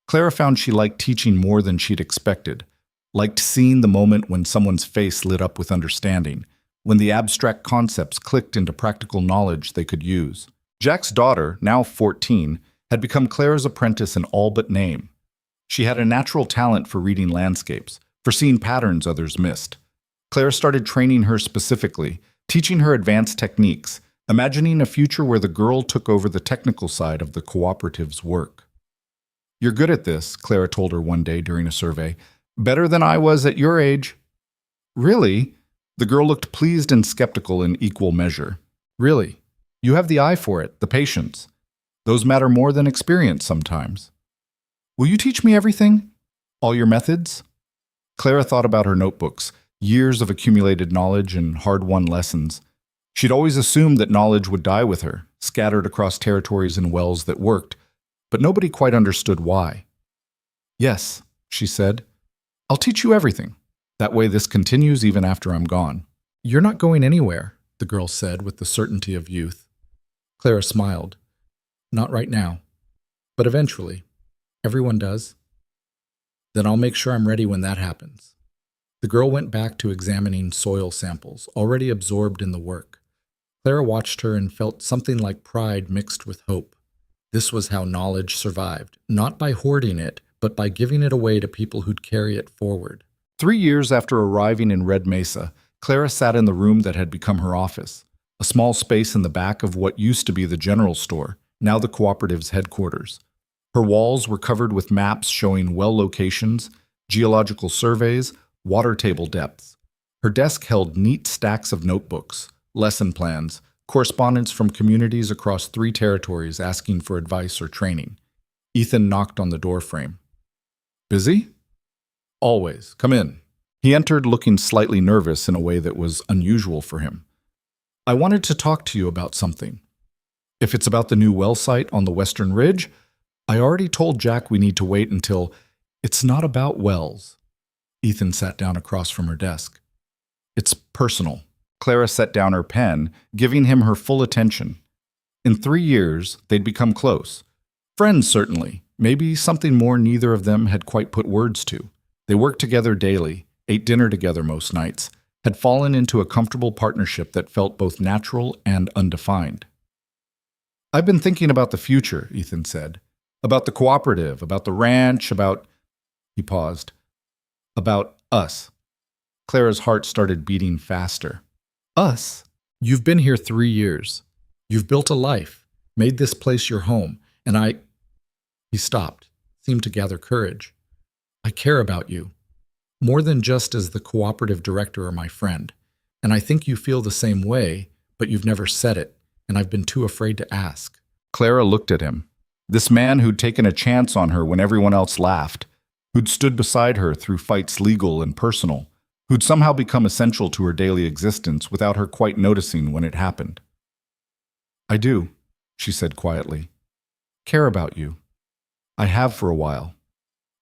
Clara found she liked teaching more than she'd expected, liked seeing the moment when someone's face lit up with understanding, when the abstract concepts clicked into practical knowledge they could use. Jack's daughter, now 14, had become Clara's apprentice in all but name. She had a natural talent for reading landscapes, for seeing patterns others missed. Clara started training her specifically, teaching her advanced techniques, imagining a future where the girl took over the technical side of the cooperative's work. "You're good at this," Clara told her one day during a survey. "Better than I was at your age." "Really?" The girl looked pleased and skeptical in equal measure. "Really? You have the eye for it, the patience. Those matter more than experience sometimes. Will you teach me everything? All your methods?" Clara thought about her notebooks, years of accumulated knowledge and hard-won lessons. She'd always assumed that knowledge would die with her, scattered across territories and wells that worked, but nobody quite understood why. "Yes," she said, "I'll teach you everything. That way this continues even after I'm gone." "You're not going anywhere," the girl said with the certainty of youth. Clara smiled. "Not right now, but eventually. Everyone does. Then I'll make sure I'm ready when that happens." The girl went back to examining soil samples, already absorbed in the work. Clara watched her and felt something like pride mixed with hope. This was how knowledge survived, not by hoarding it, but by giving it away to people who'd carry it forward. 3 years after arriving in Red Mesa, Clara sat in the room that had become her office, a small space in the back of what used to be the general store, now the cooperative's headquarters. Her walls were covered with maps showing well locations, geological surveys, water table depths. Her desk held neat stacks of notebooks, lesson plans, correspondence from communities across 3 territories asking for advice or training. Ethan knocked on the doorframe. "Busy?" "Always. Come in." He entered looking slightly nervous in a way that was unusual for him. "I wanted to talk to you about something. If it's about the new well site on the Western Ridge, I already told Jack we need to wait until it's not about wells." Ethan sat down across from her desk. "It's personal." Clara set down her pen, giving him her full attention. In 3 years, they'd become close. Friends, certainly, maybe something more neither of them had quite put words to. They worked together daily, ate dinner together most nights, had fallen into a comfortable partnership that felt both natural and undefined. "I've been thinking about the future," Ethan said. "About the cooperative, about the ranch, about—" He paused. "About us." Clara's heart started beating faster. "Us? You've been here 3 years. You've built a life, made this place your home, and I—" He stopped, seemed to gather courage. "I care about you, more than just as the cooperative director or my friend, and I think you feel the same way, but you've never said it, and I've been too afraid to ask." Clara looked at him. This man who'd taken a chance on her when everyone else laughed, who'd stood beside her through fights legal and personal, who'd somehow become essential to her daily existence without her quite noticing when it happened. "I do," she said quietly. "Care about you. I have for a while.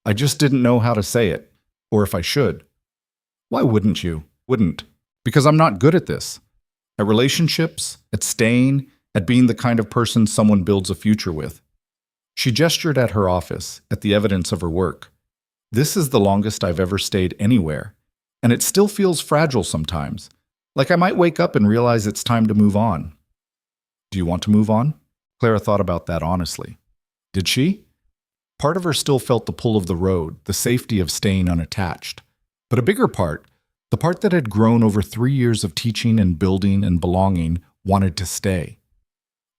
I just didn't know how to say it, or if I should." "Why wouldn't you?" "Wouldn't. Because I'm not good at this. At relationships, at staying, at being the kind of person someone builds a future with." She gestured at her office, at the evidence of her work. This is the longest I've ever stayed anywhere, and it still feels fragile sometimes, like I might wake up and realize it's time to move on. Do you want to move on? Clara thought about that honestly. Did she? Part of her still felt the pull of the road, the safety of staying unattached. But a bigger part, the part that had grown over 3 years of teaching and building and belonging, wanted to stay.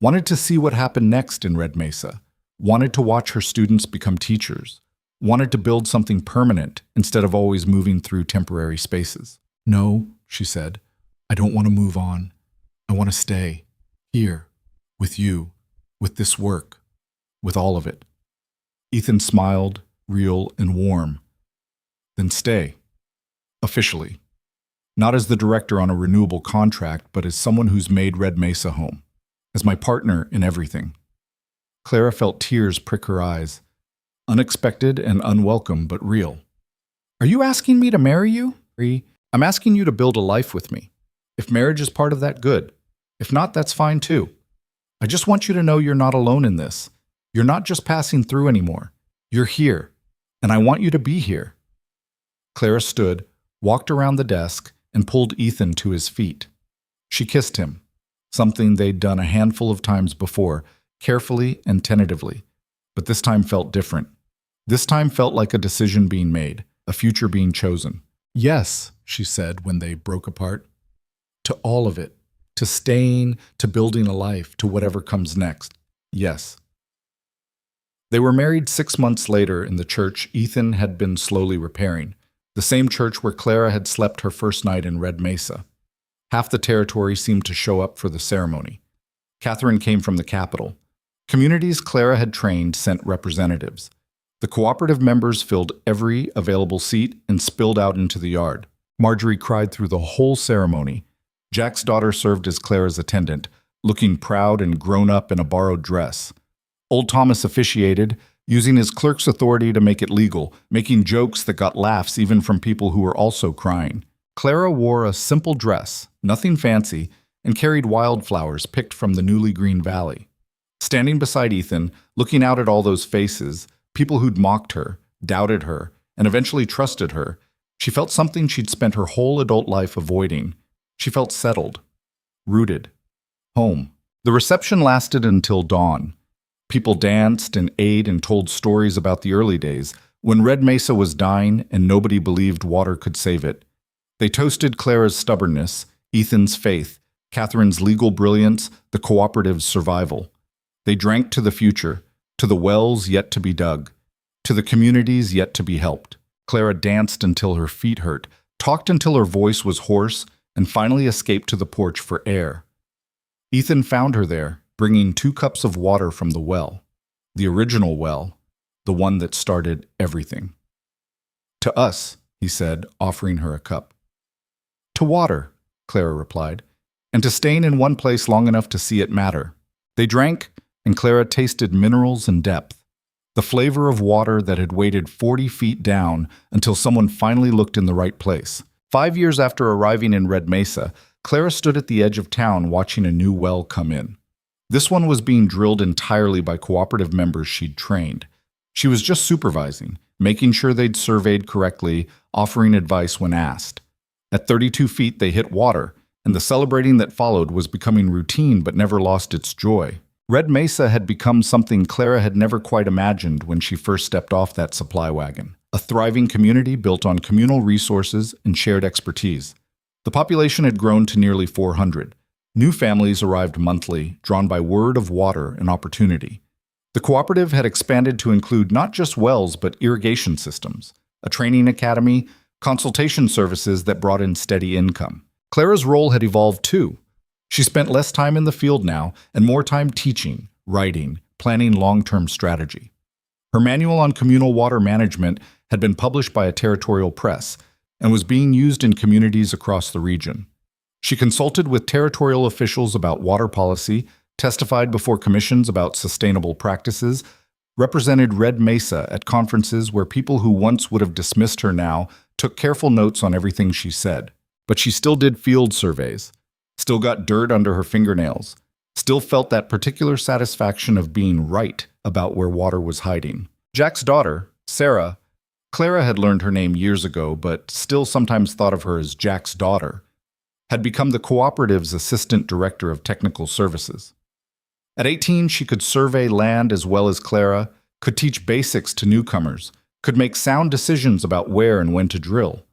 Wanted to see what happened next in Red Mesa. Wanted to watch her students become teachers. Wanted to build something permanent instead of always moving through temporary spaces. No, she said, I don't want to move on. I want to stay. Here. With you. With this work. With all of it. Ethan smiled, real and warm. Then stay. Officially. Not as the director on a renewable contract, but as someone who's made Red Mesa home. As my partner in everything. Clara felt tears prick her eyes. Unexpected and unwelcome, but real. Are you asking me to marry you? I'm asking you to build a life with me. If marriage is part of that, good. If not, that's fine too. I just want you to know you're not alone in this. You're not just passing through anymore. You're here, and I want you to be here. Clara stood, walked around the desk, and pulled Ethan to his feet. She kissed him, something they'd done a handful of times before, carefully and tentatively, but this time felt different. This time felt like a decision being made, a future being chosen. Yes, she said when they broke apart. To all of it. To staying, to building a life, to whatever comes next. Yes. They were married 6 months later in the church Ethan had been slowly repairing, the same church where Clara had slept her first night in Red Mesa. Half the territory seemed to show up for the ceremony. Katherine came from the capital. Communities Clara had trained sent representatives. The cooperative members filled every available seat and spilled out into the yard. Marjorie cried through the whole ceremony. Jack's daughter served as Clara's attendant, looking proud and grown up in a borrowed dress. Old Thomas officiated, using his clerk's authority to make it legal, making jokes that got laughs even from people who were also crying. Clara wore a simple dress, nothing fancy, and carried wildflowers picked from the newly green valley. Standing beside Ethan, looking out at all those faces, people who'd mocked her, doubted her, and eventually trusted her, she felt something she'd spent her whole adult life avoiding. She felt settled, rooted, home. The reception lasted until dawn. People danced and ate and told stories about the early days, when Red Mesa was dying and nobody believed water could save it. They toasted Clara's stubbornness, Ethan's faith, Katherine's legal brilliance, the cooperative's survival. They drank to the future, to the wells yet to be dug, to the communities yet to be helped. Clara danced until her feet hurt, talked until her voice was hoarse, and finally escaped to the porch for air. Ethan found her there, bringing 2 cups of water from the well, the original well, the one that started everything. To us, he said, offering her a cup. To water, Clara replied, and to staying in one place long enough to see it matter. They drank, and Clara tasted minerals and depth, the flavor of water that had waited 40 feet down until someone finally looked in the right place. 5 years after arriving in Red Mesa, Clara stood at the edge of town watching a new well come in. This one was being drilled entirely by cooperative members she'd trained. She was just supervising, making sure they'd surveyed correctly, offering advice when asked. At 32 feet, they hit water, and the celebrating that followed was becoming routine but never lost its joy. Red Mesa had become something Clara had never quite imagined when she first stepped off that supply wagon. A thriving community built on communal resources and shared expertise. The population had grown to nearly 400. New families arrived monthly, drawn by word of water and opportunity. The cooperative had expanded to include not just wells but irrigation systems, a training academy, consultation services that brought in steady income. Clara's role had evolved too. She spent less time in the field now and more time teaching, writing, planning long-term strategy. Her manual on communal water management had been published by a territorial press and was being used in communities across the region. She consulted with territorial officials about water policy, testified before commissions about sustainable practices, represented Red Mesa at conferences where people who once would have dismissed her now took careful notes on everything she said. But she still did field surveys, still got dirt under her fingernails, still felt that particular satisfaction of being right about where water was hiding. Jack's daughter, Sarah, Clara had learned her name years ago, but still sometimes thought of her as Jack's daughter, had become the cooperative's assistant director of technical services. At 18, she could survey land as well as Clara, could teach basics to newcomers, could make sound decisions about where and when to drill.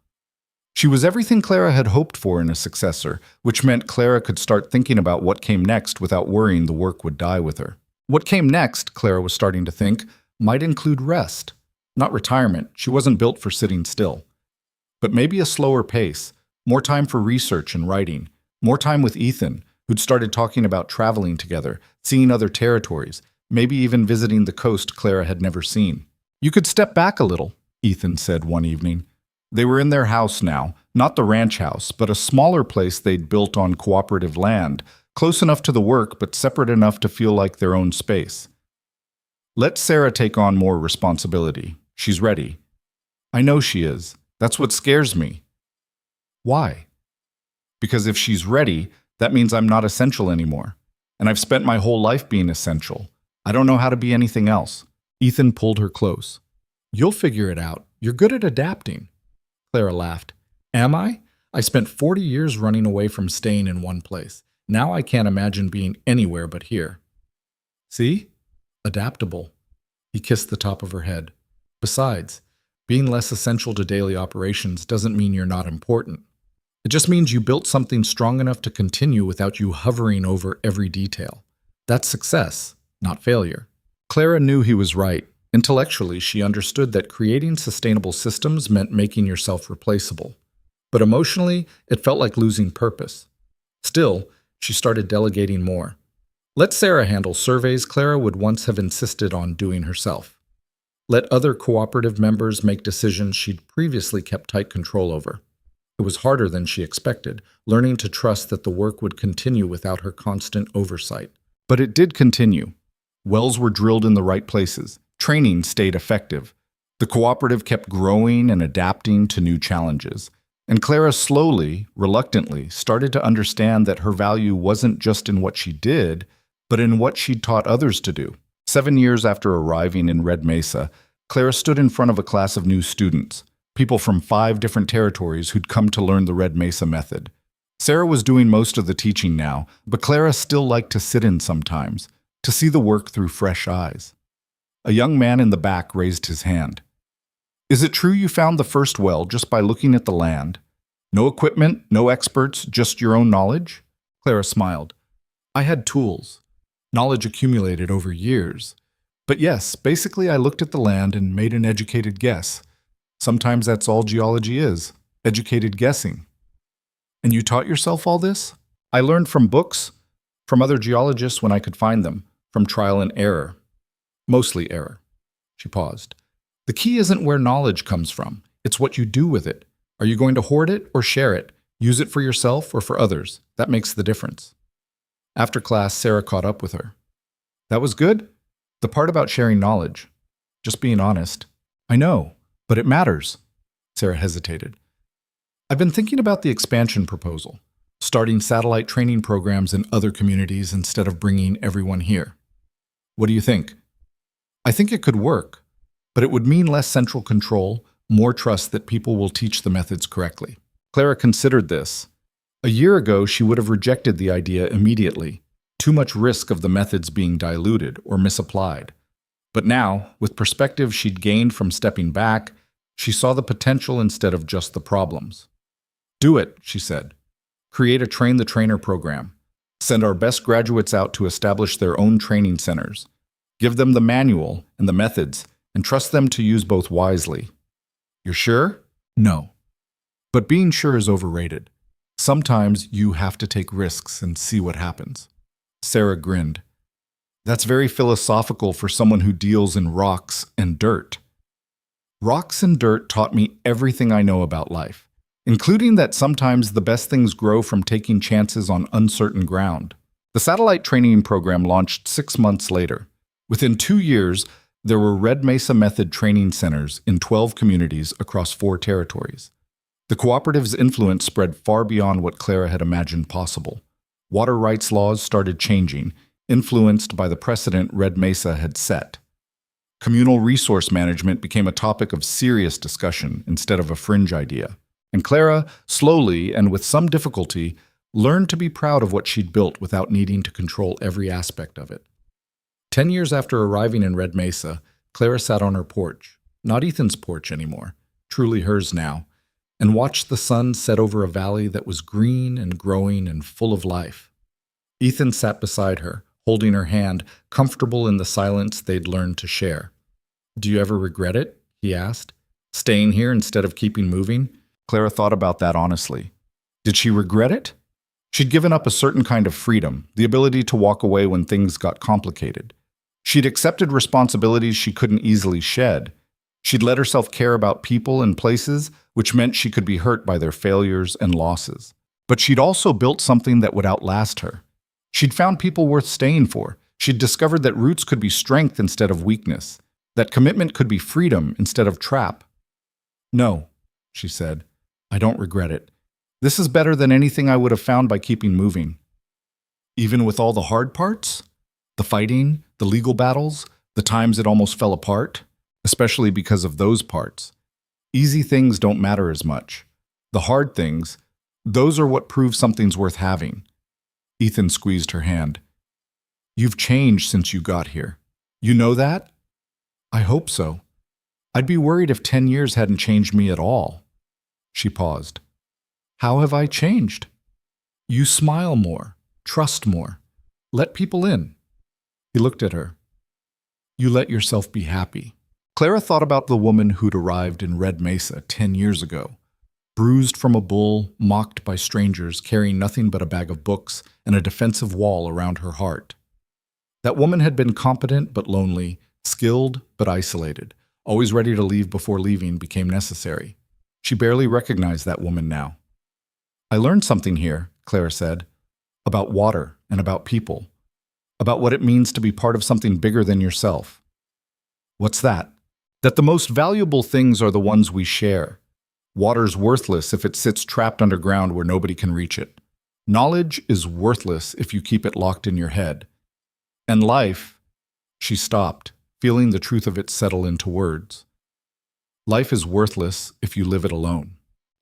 She was everything Clara had hoped for in a successor, which meant Clara could start thinking about what came next without worrying the work would die with her. What came next, Clara was starting to think, might include rest. Not retirement, she wasn't built for sitting still. But maybe a slower pace, more time for research and writing, more time with Ethan, who'd started talking about traveling together, seeing other territories, maybe even visiting the coast Clara had never seen. "You could step back a little," Ethan said one evening. They were in their house now, not the ranch house, but a smaller place they'd built on cooperative land, close enough to the work but separate enough to feel like their own space. "Let Sarah take on more responsibility. She's ready." "I know she is. That's what scares me." "Why?" "Because if she's ready, that means I'm not essential anymore. And I've spent my whole life being essential. I don't know how to be anything else." Ethan pulled her close. "You'll figure it out. You're good at adapting." Clara laughed. "Am I? I spent 40 years running away from staying in one place. Now I can't imagine being anywhere but here." "See? Adaptable." He kissed the top of her head. "Besides, being less essential to daily operations doesn't mean you're not important. It just means you built something strong enough to continue without you hovering over every detail. That's success, not failure." Clara knew he was right. Intellectually, she understood that creating sustainable systems meant making yourself replaceable. But emotionally, it felt like losing purpose. Still, she started delegating more. Let Sarah handle surveys Clara would once have insisted on doing herself. Let other cooperative members make decisions she'd previously kept tight control over. It was harder than she expected, learning to trust that the work would continue without her constant oversight. But it did continue. Wells were drilled in the right places. Training stayed effective. The cooperative kept growing and adapting to new challenges. And Clara slowly, reluctantly, started to understand that her value wasn't just in what she did, but in what she'd taught others to do. 7 years after arriving in Red Mesa, Clara stood in front of a class of new students, people from 5 different territories who'd come to learn the Red Mesa method. Sarah was doing most of the teaching now, but Clara still liked to sit in sometimes, to see the work through fresh eyes. A young man in the back raised his hand. "Is it true you found the first well just by looking at the land? No equipment, no experts, just your own knowledge?" Clara smiled. "I had tools. Knowledge accumulated over years. But yes, basically I looked at the land and made an educated guess. Sometimes that's all geology is, educated guessing." "And you taught yourself all this?" "I learned from books, from other geologists when I could find them, from trial and error. Mostly error." She paused. "The key isn't where knowledge comes from. It's what you do with it. Are you going to hoard it or share it? Use it for yourself or for others? That makes the difference." After class, Sarah caught up with her. "That was good? The part about sharing knowledge. Just being honest." "I know, but it matters." Sarah hesitated. "I've been thinking about the expansion proposal, starting satellite training programs in other communities instead of bringing everyone here. What do you think?" "I think it could work, but it would mean less central control, more trust that people will teach the methods correctly." Clara considered this. A year ago, she would have rejected the idea immediately. Too much risk of the methods being diluted or misapplied. But now, with perspective she'd gained from stepping back, she saw the potential instead of just the problems. "Do it," she said. "Create a train-the-trainer program. Send our best graduates out to establish their own training centers. Give them the manual and the methods, and trust them to use both wisely." "You're sure?" "No. But being sure is overrated. Sometimes you have to take risks and see what happens." Sarah grinned. "That's very philosophical for someone who deals in rocks and dirt." "Rocks and dirt taught me everything I know about life, including that sometimes the best things grow from taking chances on uncertain ground." The satellite training program launched 6 months later. Within 2 years, there were Red Mesa Method training centers in 12 communities across 4 territories. The cooperative's influence spread far beyond what Clara had imagined possible. Water rights laws started changing, influenced by the precedent Red Mesa had set. Communal resource management became a topic of serious discussion instead of a fringe idea. And Clara, slowly and with some difficulty, learned to be proud of what she'd built without needing to control every aspect of it. 10 years after arriving in Red Mesa, Clara sat on her porch, not Ethan's porch anymore, truly hers now, and watched the sun set over a valley that was green and growing and full of life. Ethan sat beside her, holding her hand, comfortable in the silence they'd learned to share. "Do you ever regret it?" he asked. "Staying here instead of keeping moving?" Clara thought about that honestly. Did she regret it? She'd given up a certain kind of freedom, the ability to walk away when things got complicated. She'd accepted responsibilities she couldn't easily shed. She'd let herself care about people and places, which meant she could be hurt by their failures and losses. But she'd also built something that would outlast her. She'd found people worth staying for. She'd discovered that roots could be strength instead of weakness, that commitment could be freedom instead of trap. "No," she said, "I don't regret it. This is better than anything I would have found by keeping moving." Even with all the hard parts? The fighting, the legal battles, the times it almost fell apart? Especially because of those parts. Easy things don't matter as much. The hard things, those are what prove something's worth having. Ethan squeezed her hand. "You've changed since you got here. You know that?" "I hope so. I'd be worried if 10 years hadn't changed me at all." She paused. "How have I changed?" "You smile more, trust more, let people in." He looked at her. "You let yourself be happy." Clara thought about the woman who'd arrived in Red Mesa 10 years ago, bruised from a bull, mocked by strangers, carrying nothing but a bag of books and a defensive wall around her heart. That woman had been competent but lonely, skilled but isolated, always ready to leave before leaving became necessary. She barely recognized that woman now. "I learned something here," Clara said, "about water and about people, about what it means to be part of something bigger than yourself." "What's that?" "That the most valuable things are the ones we share. Water's worthless if it sits trapped underground where nobody can reach it. Knowledge is worthless if you keep it locked in your head. And life," she stopped, feeling the truth of it settle into words. "Life is worthless if you live it alone."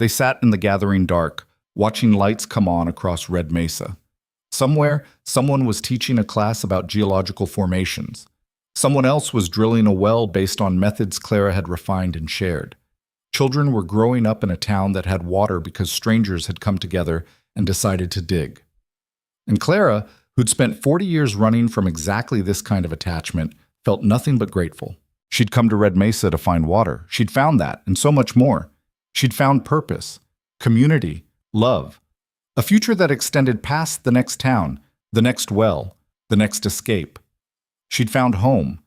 They sat in the gathering dark, watching lights come on across Red Mesa. Somewhere, someone was teaching a class about geological formations. Someone else was drilling a well based on methods Clara had refined and shared. Children were growing up in a town that had water because strangers had come together and decided to dig. And Clara, who'd spent 40 years running from exactly this kind of attachment, felt nothing but grateful. She'd come to Red Mesa to find water. She'd found that, and so much more. She'd found purpose, community, love, a future that extended past the next town, the next well, the next escape. She'd found home,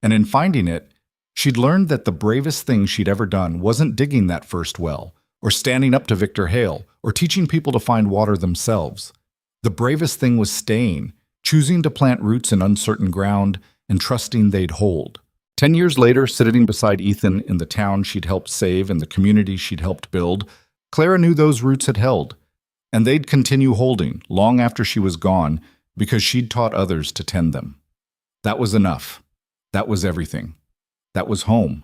and in finding it, she'd learned that the bravest thing she'd ever done wasn't digging that first well, or standing up to Victor Hale, or teaching people to find water themselves. The bravest thing was staying, choosing to plant roots in uncertain ground, and trusting they'd hold. 10 years later, sitting beside Ethan in the town she'd helped save and the community she'd helped build, Clara knew those roots had held, and they'd continue holding long after she was gone because she'd taught others to tend them. That was enough. That was everything. That was home.